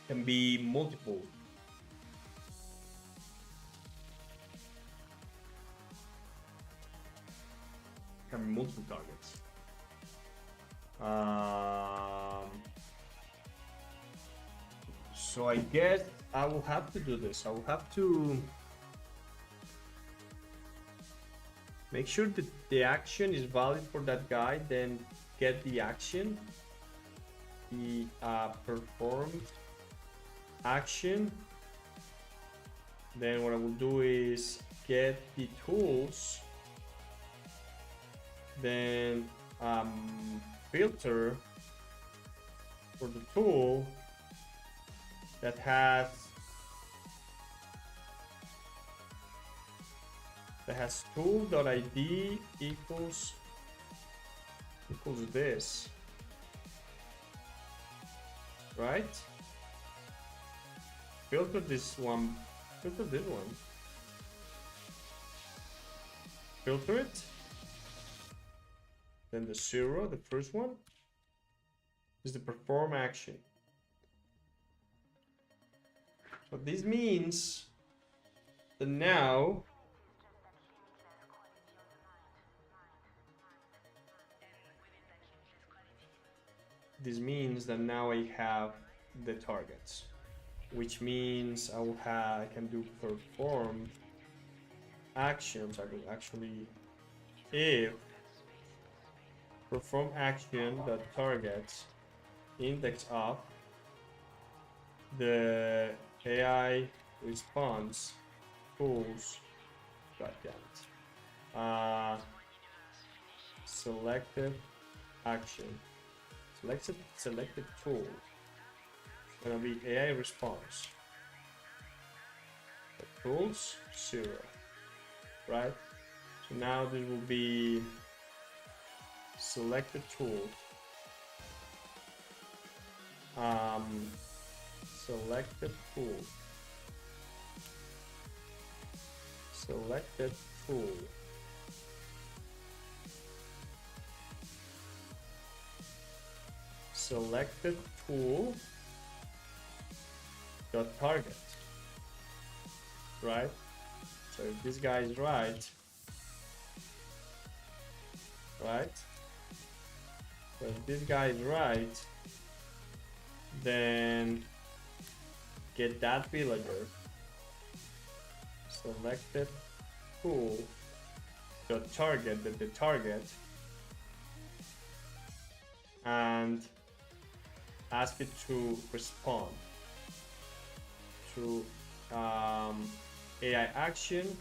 can be multiple. Can be multiple targets. So I guess I will have to do this. I will have to make sure that the action is valid for that guy, then get the action, the performed action. Then what I will do is get the tools, then filter for the tool that has tool.id equals this, right? Filter this one, filter this one, filter it, then the 0, the first one, is the perform action. So this means that now I have the targets, which means I can do perform actions. I can actually, if perform action that targets index of the AI response tools, goddammit, selected action, selected tool, it's gonna be AI response, the tools 0, right? So now this will be selected tool, selected tool, selected tool, selected tool dot target, right? So if this guy is right, so if this guy is right, then get that villager, selected tool dot target, the target, and ask it to respond to AI action,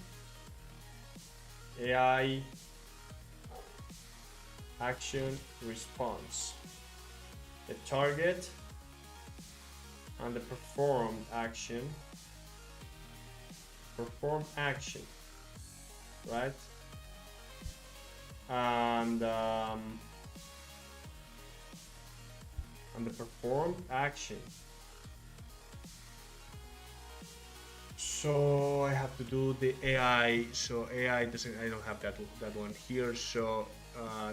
AI action response, the target, and the performed action, right? And the performed action. So I have to do the AI. So AI doesn't. I don't have that one here. So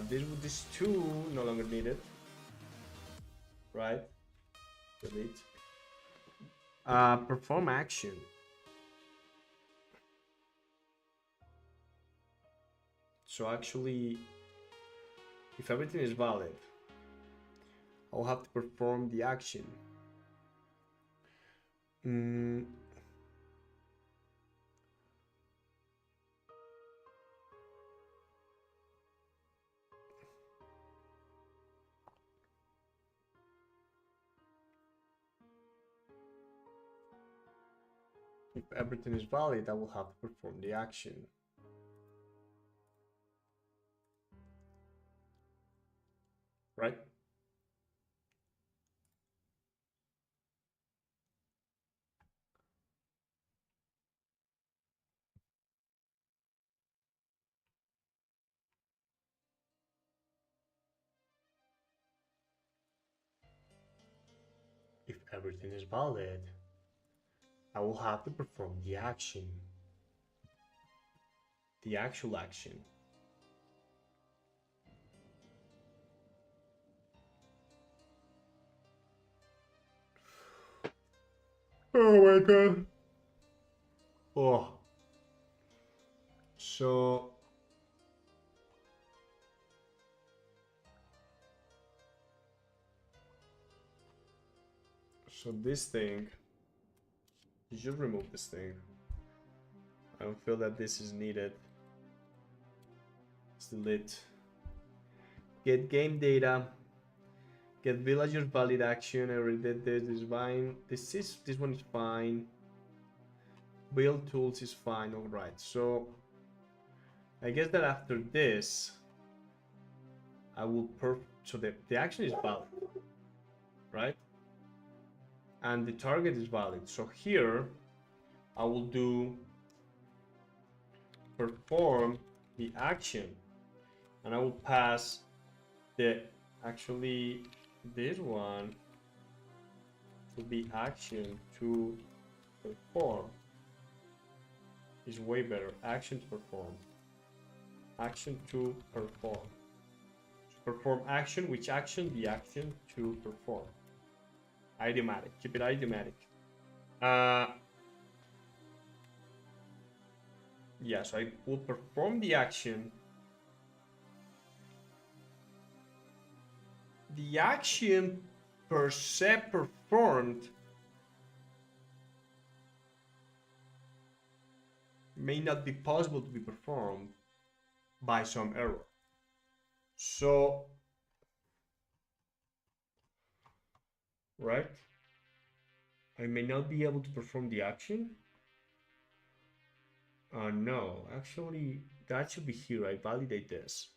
this two no longer needed, right? Delete. Perform action. So actually, if everything is valid, I'll have to perform the action. If everything is valid, I will have to perform the action. Right? if everything is valid, I will have to perform the action. The actual action. Oh my god. Oh. So this thing, you should remove this thing. I don't feel that this is needed. Let's delete. Get game data. Get villagers valid action. I already did this. This is fine. This one is fine. Build tools is fine. All right. So I guess that after this, I will so the action is valid, right? And the target is valid. So here, I will do perform the action, and I will pass the actually this one to be action to perform is way better. Action to perform. Action to perform. Perform action. Which action? The action to perform. Idiomatic. Keep it idiomatic. Yeah, so I will perform the action. The action per se performed may not be possible to be performed by some error. So, right? I may not be able to perform the action. No, actually, that should be here. I validate this.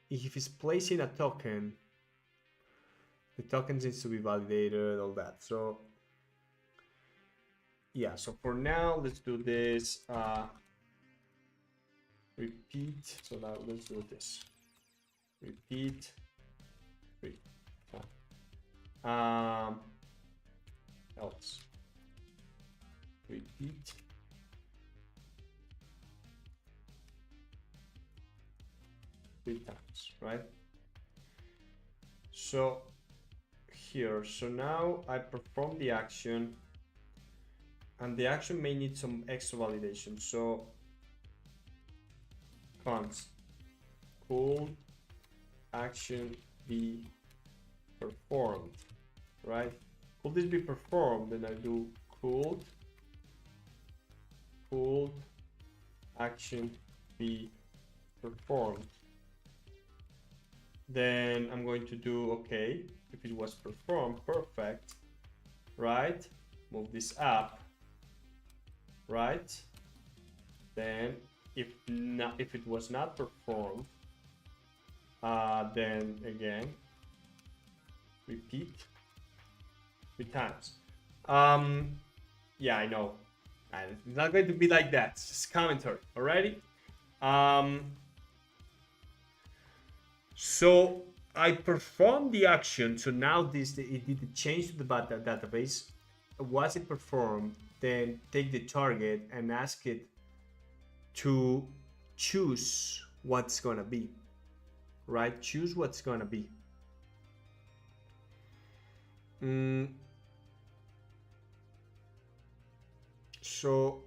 If it's placing a token, the token needs to be validated, all that. So, yeah, so for now, let's do this. Repeat. So now let's do this. Repeat. Else. Repeat. Three times, right? So here, so now I perform the action, and the action may need some extra validation. So const could action be performed, right? Could this be performed? Then I do could action be performed. Then I'm going to do okay. If it was performed, perfect, right? Move this up, right? Then if it was not performed, then again repeat 3 times. Yeah, I know. It's not going to be like that. It's just commentary, alrighty? So I performed the action. So now it did the change to the database. Was it performed? Then take the target and ask it to choose what's gonna be, right? Choose what's gonna be. So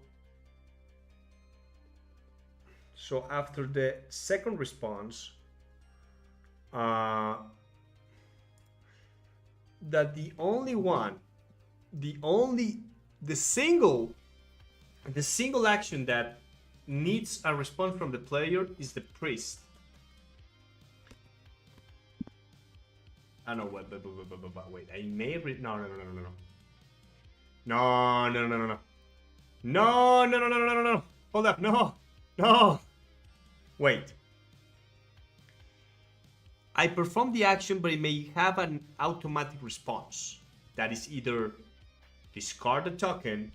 after the second response, that the single action that needs a response from the player is the priest. I know. Wait. I may read. No. No. Hold up. No. Wait. I perform the action, but it may have an automatic response. That is either discard the token,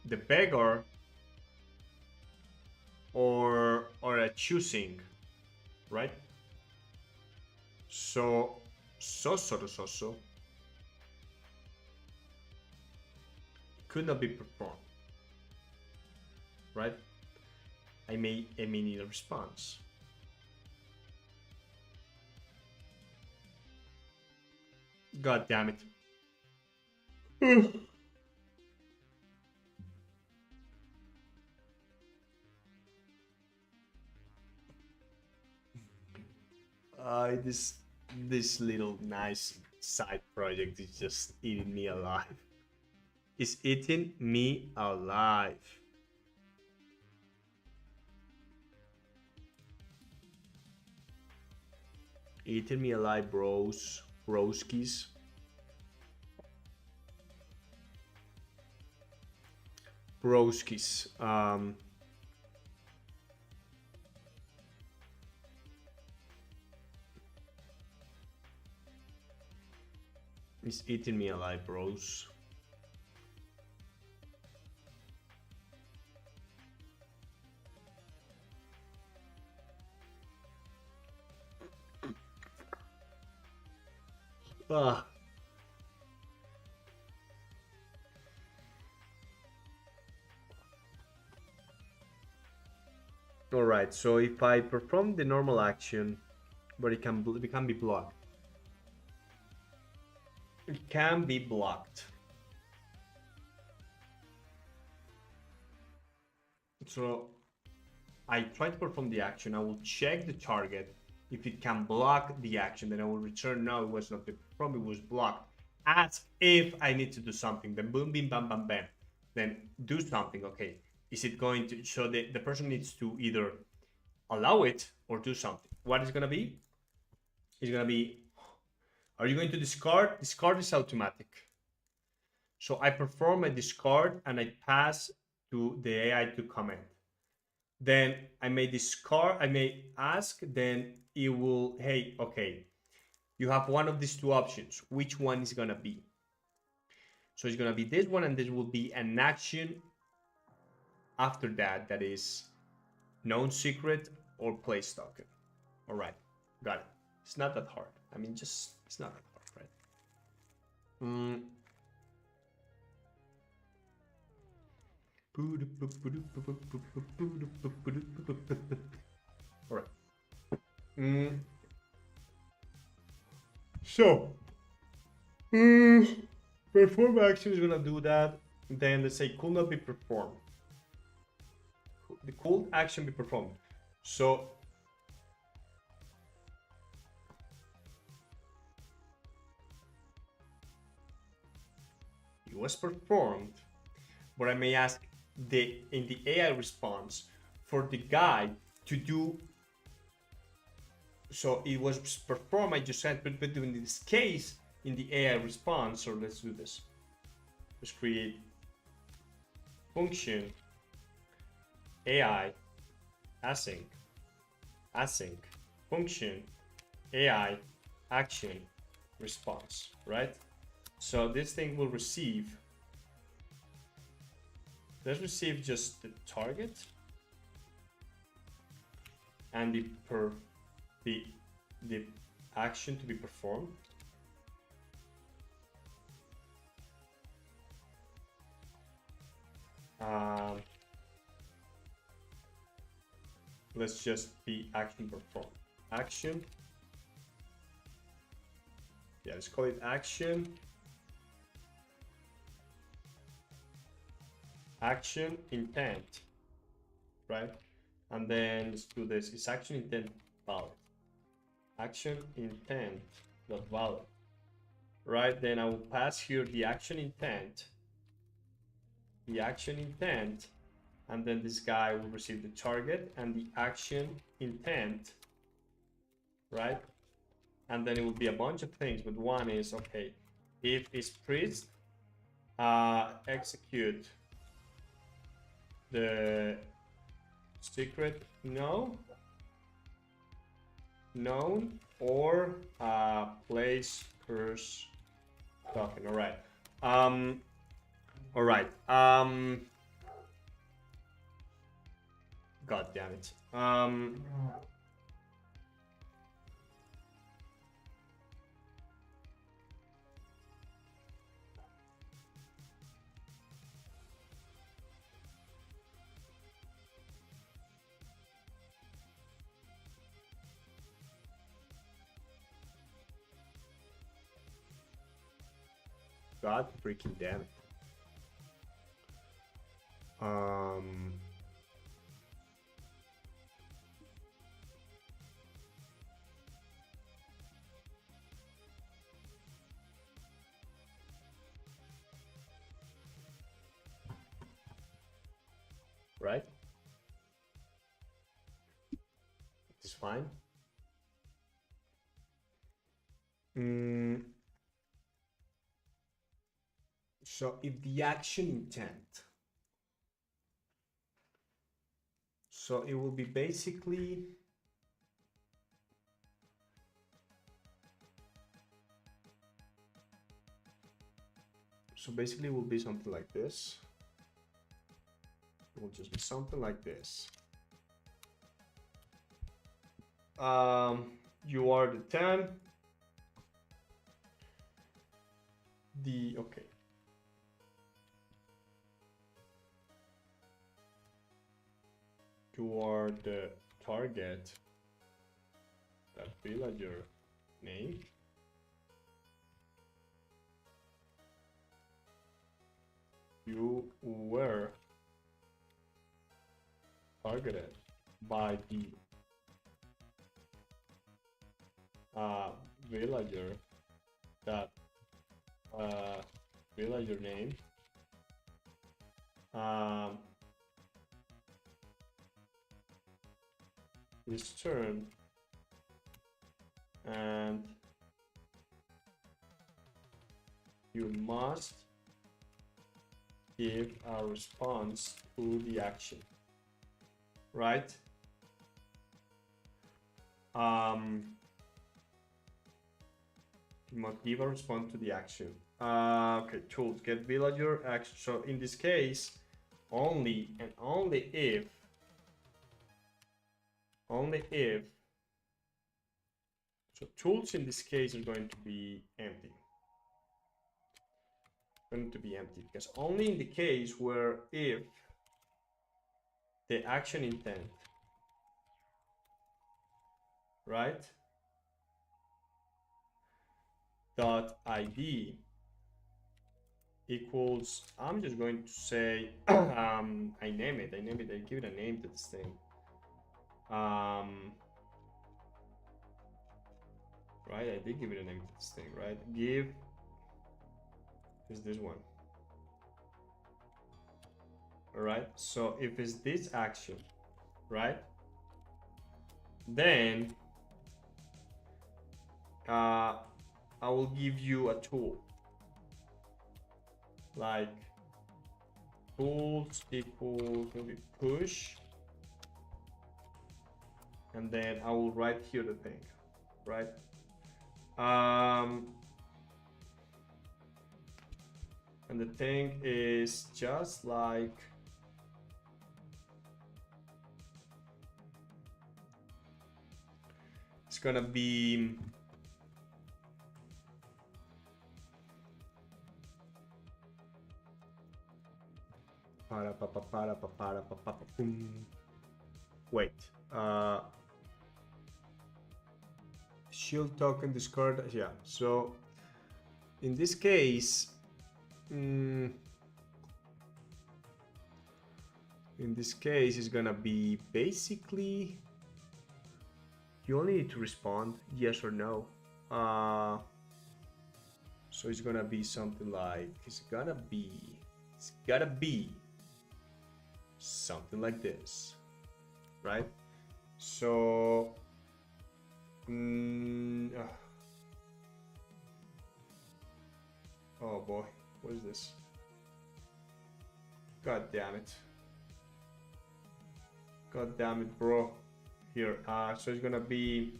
the beggar, or a choosing, right? So so could not be performed, right? I may need a response. God damn it. This little nice side project is just eating me alive. It's eating me alive. Eating me alive, bros. Broskis. Broskis. It's eating me alive, bros. Ah. Alright, so if I perform the normal action, but it can be blocked. It can be blocked. So I try to perform the action. I will check the target. If it can block the action, then I will return. No, it was not the problem, it was blocked. Ask if I need to do something. Then boom, bim, bam, bam, bam. Then do something. Okay. Is it going to? So the person needs to either allow it or do something. What is going to be? It's going to be, are you going to discard? Discard is automatic. So I perform a discard and I pass to the AI to comment. Then I may discard, I may ask, then it will, hey, okay, you have one of these two options. Which one is going to be? So it's going to be this one, and this will be an action after that, that is known secret or place token. All right, got it. It's not that hard. I mean, just, it's not that hard, right? All right. So, perform action is gonna do that. Then let's say could not be performed. The could action be performed. So it was performed, but I may ask in the AI response for the guy to do. So it was performed. I just said, but in this case, in the AI response, so let's do this. Let's create function AI async function AI action response, right? So this thing will receive, let's receive just the target and the action to be performed. Let's just be action performed. Action. Yeah, let's call it action. Action intent, right? And then let's do this. It's action intent valid. Action intent dot valid, right? Then I will pass here the action intent. The action intent, and then this guy will receive the target and the action intent, right? And then it will be a bunch of things, but one is, okay, if it's priest, execute the secret known or place curse token. All right. All right. God damn it. God freaking damn it. Right? It's fine. So if the action intent, so it will be basically it will be something like this. It will just be something like this. You are the 10. Okay. You are the target. That villager name. You were targeted by the villager. That villager name. This turn, and you must give a response to the action, right? You must give a response to the action. Okay, tools, get villager action. So in this case, only and only if so tools in this case are going to be empty. Going to be empty because only in the case where if the action intent, right, dot id equals, I'm just going to say I name it, I give it a name to this thing. Right, I did give it a name to this thing, right? Give is this one. All right, so if it's this action, right, then I will give you a tool, like tools equals maybe push, and then I will write here the thing, right? And the thing is just like it's gonna be wait, shield token discard, yeah. So in this case, it's gonna be basically you only need to respond yes or no. So it's gonna be something like it's gotta be something like this, right? So oh boy, what is this? God damn it, bro. Here, so it's gonna be,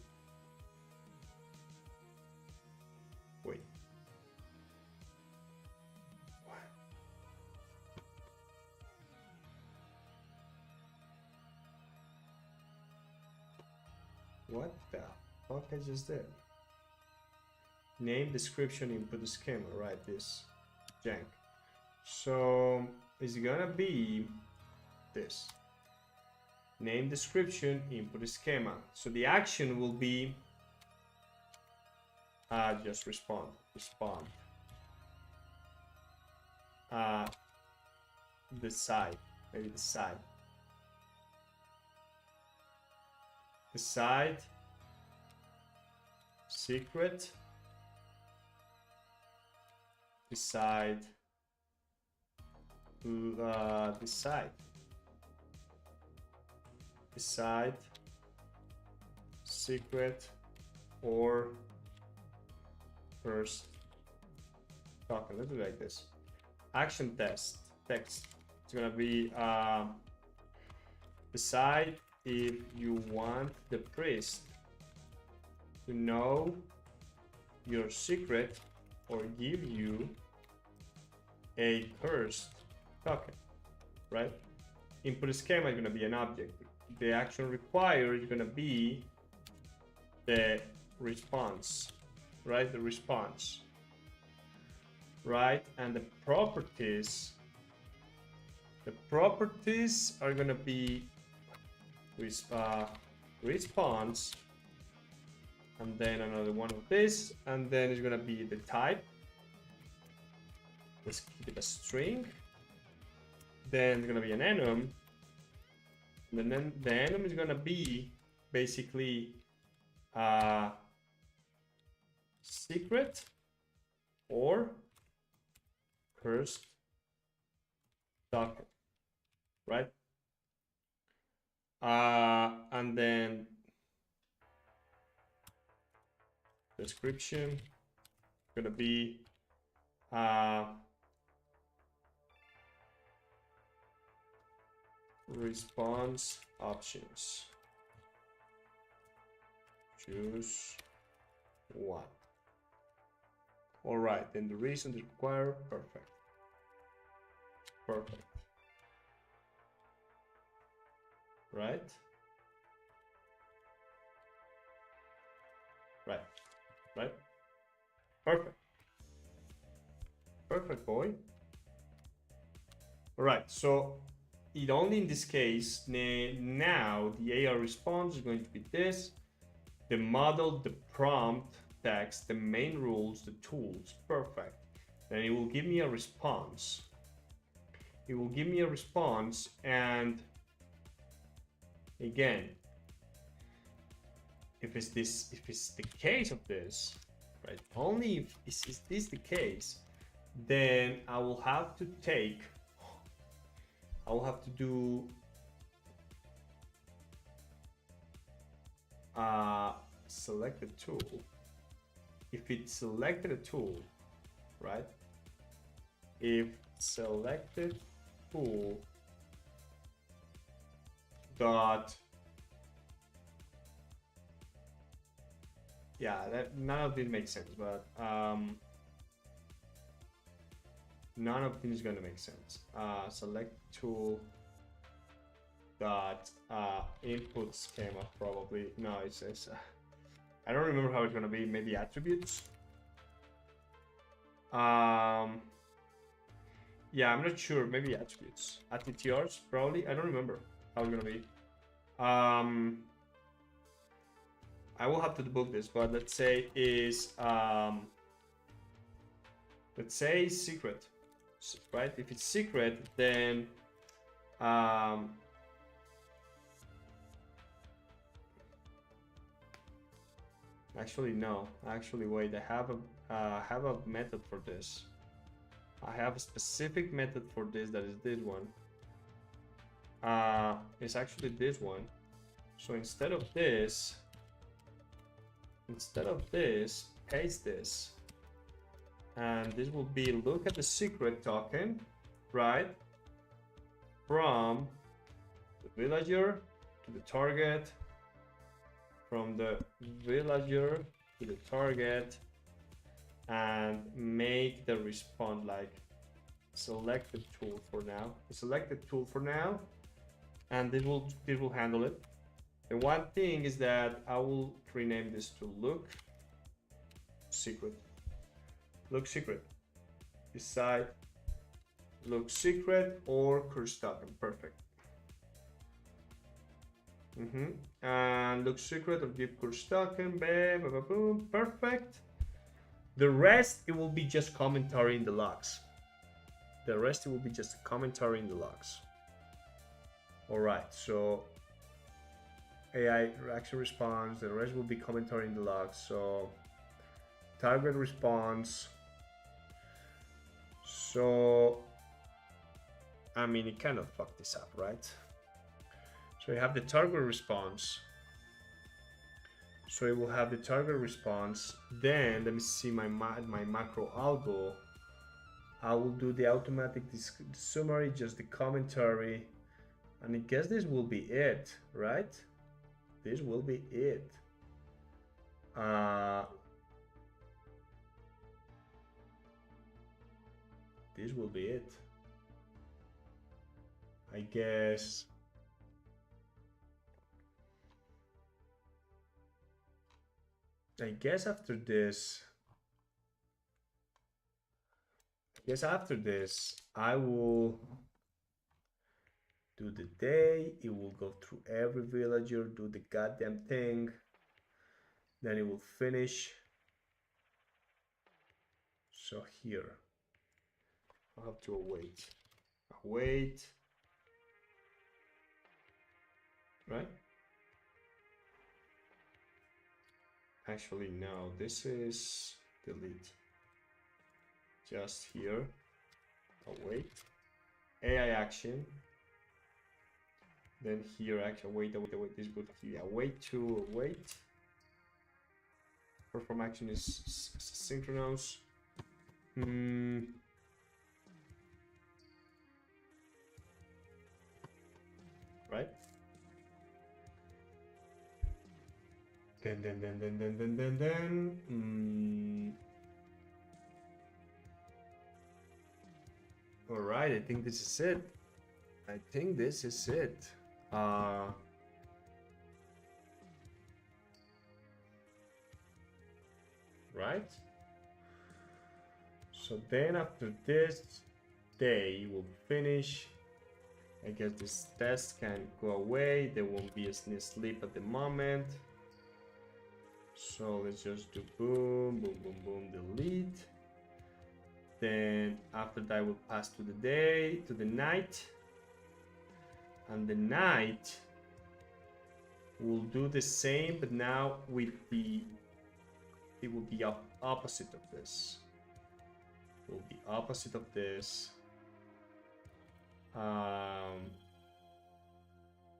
wait, what the fuck I just did? Name, description, input the schema, right? This jank. So it's gonna be this. Name, description, input the schema. So the action will be just respond. the side, maybe the side. The side, secret, decide, decide, decide, secret, or first token. Let's do it like this. Action text. It's gonna be decide if you want the priest to know your secret or give you a cursed token, right? Input schema is gonna be an object. The action required is gonna be the response, right? The response, right? And the properties are gonna be response, and then another one of this, and then it's gonna be the type. Let's keep it a string. Then it's gonna be an enum, and then the enum is gonna be basically secret or cursed token, right? And then description gonna be response options. Choose one. All right, then the reason to require, perfect. Perfect. Right? Right. Right? Perfect. Perfect, boy. All right, so it only in this case, now the AR response is going to be this, the model, the prompt, text, the main rules, the tools, perfect. Then it will give me a response. It will give me a response, and again, if it's the case of this, right? Only if is this the case, then I will have to do select the tool. If it selected a tool, right? If selected tool dot, yeah, that none of this makes sense, but none of this is going to make sense. Select tool dot input schema, probably. No, it says I don't remember how it's going to be. Maybe attributes. Yeah, I'm not sure. Maybe attributes, attrs, probably. I don't remember how it's going to be. I will have to debug this, but let's say is let's say secret, right? If it's secret, then actually no. Actually, wait. I have a method for this. I have a specific method for this. That is this one. It's actually this one. So instead of this, paste this, and this will be look at the secret token, right? From the villager to the target, from the villager to the target, and make the response like select the tool for now. Select the tool for now, and this will handle it. The one thing is that I will rename this to look secret. Look secret. Decide look secret or curse token. Perfect. And look secret or give curse token. Boom. Perfect. The rest, it will be just commentary in the logs. The rest will be just a commentary in the logs. All right, so AI reaction response, the rest will be commentary in the logs. So target response. So, I mean, it kind of fucked this up, right? So you have the target response. So it will have the target response. Then let me see my macro algo. I will do the automatic summary, just the commentary, and I guess this will be it, right? This will be it. This will be it. I guess. I guess after this, I will do the day. It will go through every villager, do the goddamn thing. Then it will finish. So here, I have to await. Await. Right? Actually, no, this is delete. Just here. Await. AI action. Then here, actually, wait, this good here. Await to await. Perform action is synchronous. Right? Then. All right, I think this is it. Right? So then after this day will finish. I guess this test can go away. There won't be a sleep at the moment. So let's just do boom, boom, boom, boom, delete. Then after that we'll pass to the day, to the night. And the night will do the same, but now with the, it will be opposite of this. It will be opposite of this.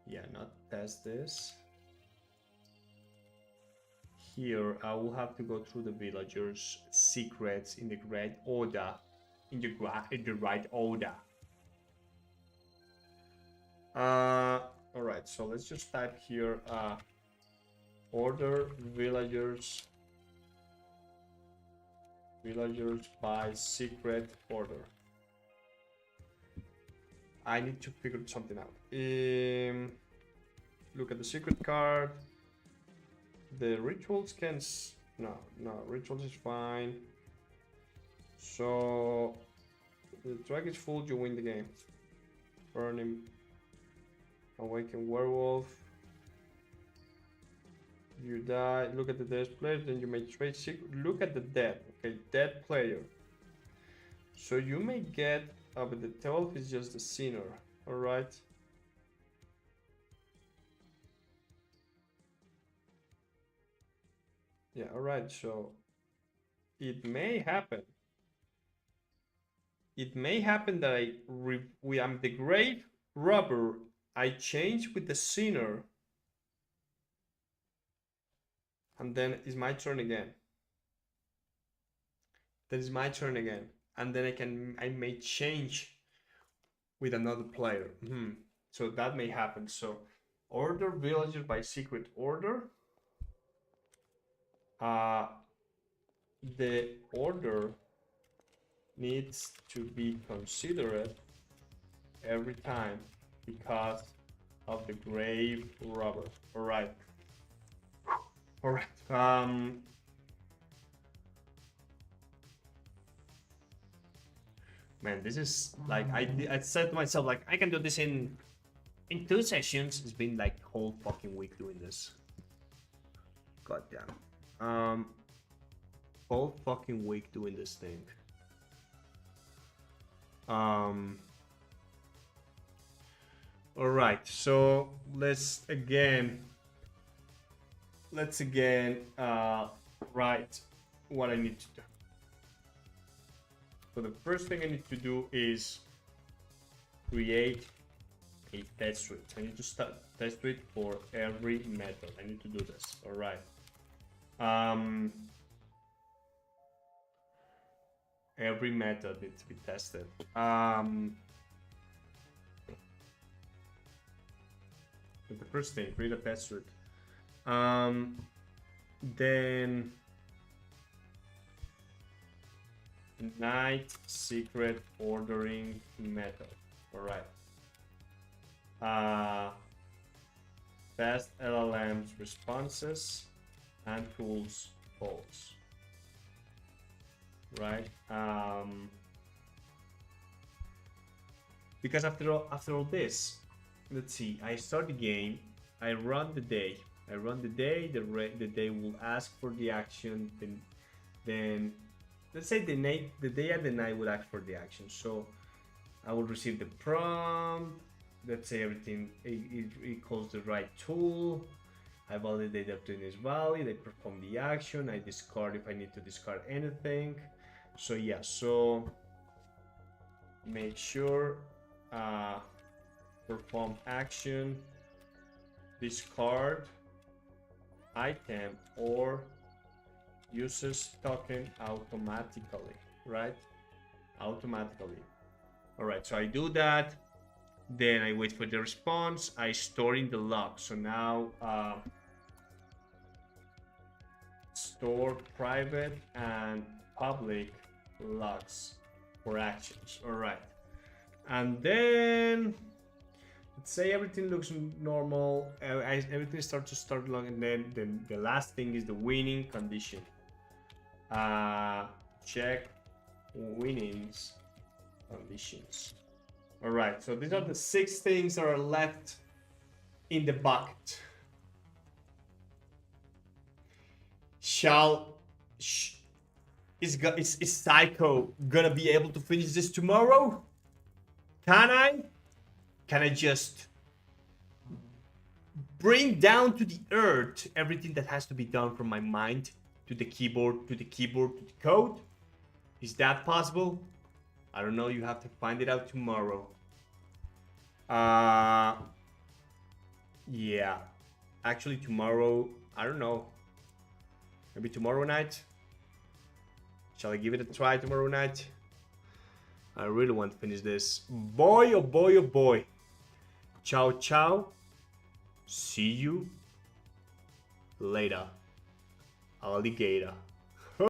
Yeah, not test this. Here, I will have to go through the villagers' secrets in the right order. In the right order. All right, so let's just type here order villagers by secret order. I need to figure something out. Look at the secret card. The rituals can no, rituals is fine. So the track is full, you win the game. Burning, awaken werewolf. You die. Look at the dead player, then you may trade secret. Look at the dead. Okay, dead player. So you may get. But the 12 is just the sinner. All right. Yeah. All right. So it may happen. It may happen that I'm the grave robber. I change with the sinner. And then it's my turn again. Then it's my turn again. And then I may change with another player. So that may happen. So order villagers by secret order. The order needs to be considered every time because of the grave robber. All right. All right. Man, this is like I said to myself, like I can do this in 2 sessions. It's been like a whole fucking week doing this. God damn. Whole fucking week doing this thing. All right, so let's again write what I need to do. So the first thing I need to do is create a test suite. I need to start test suite for every method. I need to do this. All right. Every method needs to be tested. The first thing, create a test suite. Then night secret ordering method. All right. Test LLM's responses and tools false. Right. Because after all this, let's see. I start the game. I run the day. The day will ask for the action. Then let's say the day and the night would ask for the action. So I will receive the prompt. Let's say everything it calls the right tool. I validate everything is valid. I perform the action. I discard if I need to discard anything. So yeah, so make sure perform action, discard item or uses token automatically, right? Automatically. All right, so I do that. Then I wait for the response. I store in the log. So now store private and public logs for actions. All right, and then let's say everything looks normal. Everything starts to log, and then the last thing is the winning condition. Check winnings conditions. All right, so these are the 6 things that are left in the bucket. Is Estoico gonna be able to finish this tomorrow? Can I just bring down to the earth everything that has to be done from my mind to the keyboard, to the code? Is that possible? I don't know. You have to find it out tomorrow. Yeah. Actually, tomorrow, I don't know. Maybe tomorrow night? Shall I give it a try tomorrow night? I really want to finish this. Boy, oh boy, oh boy. Ciao, ciao. See you later, alligator.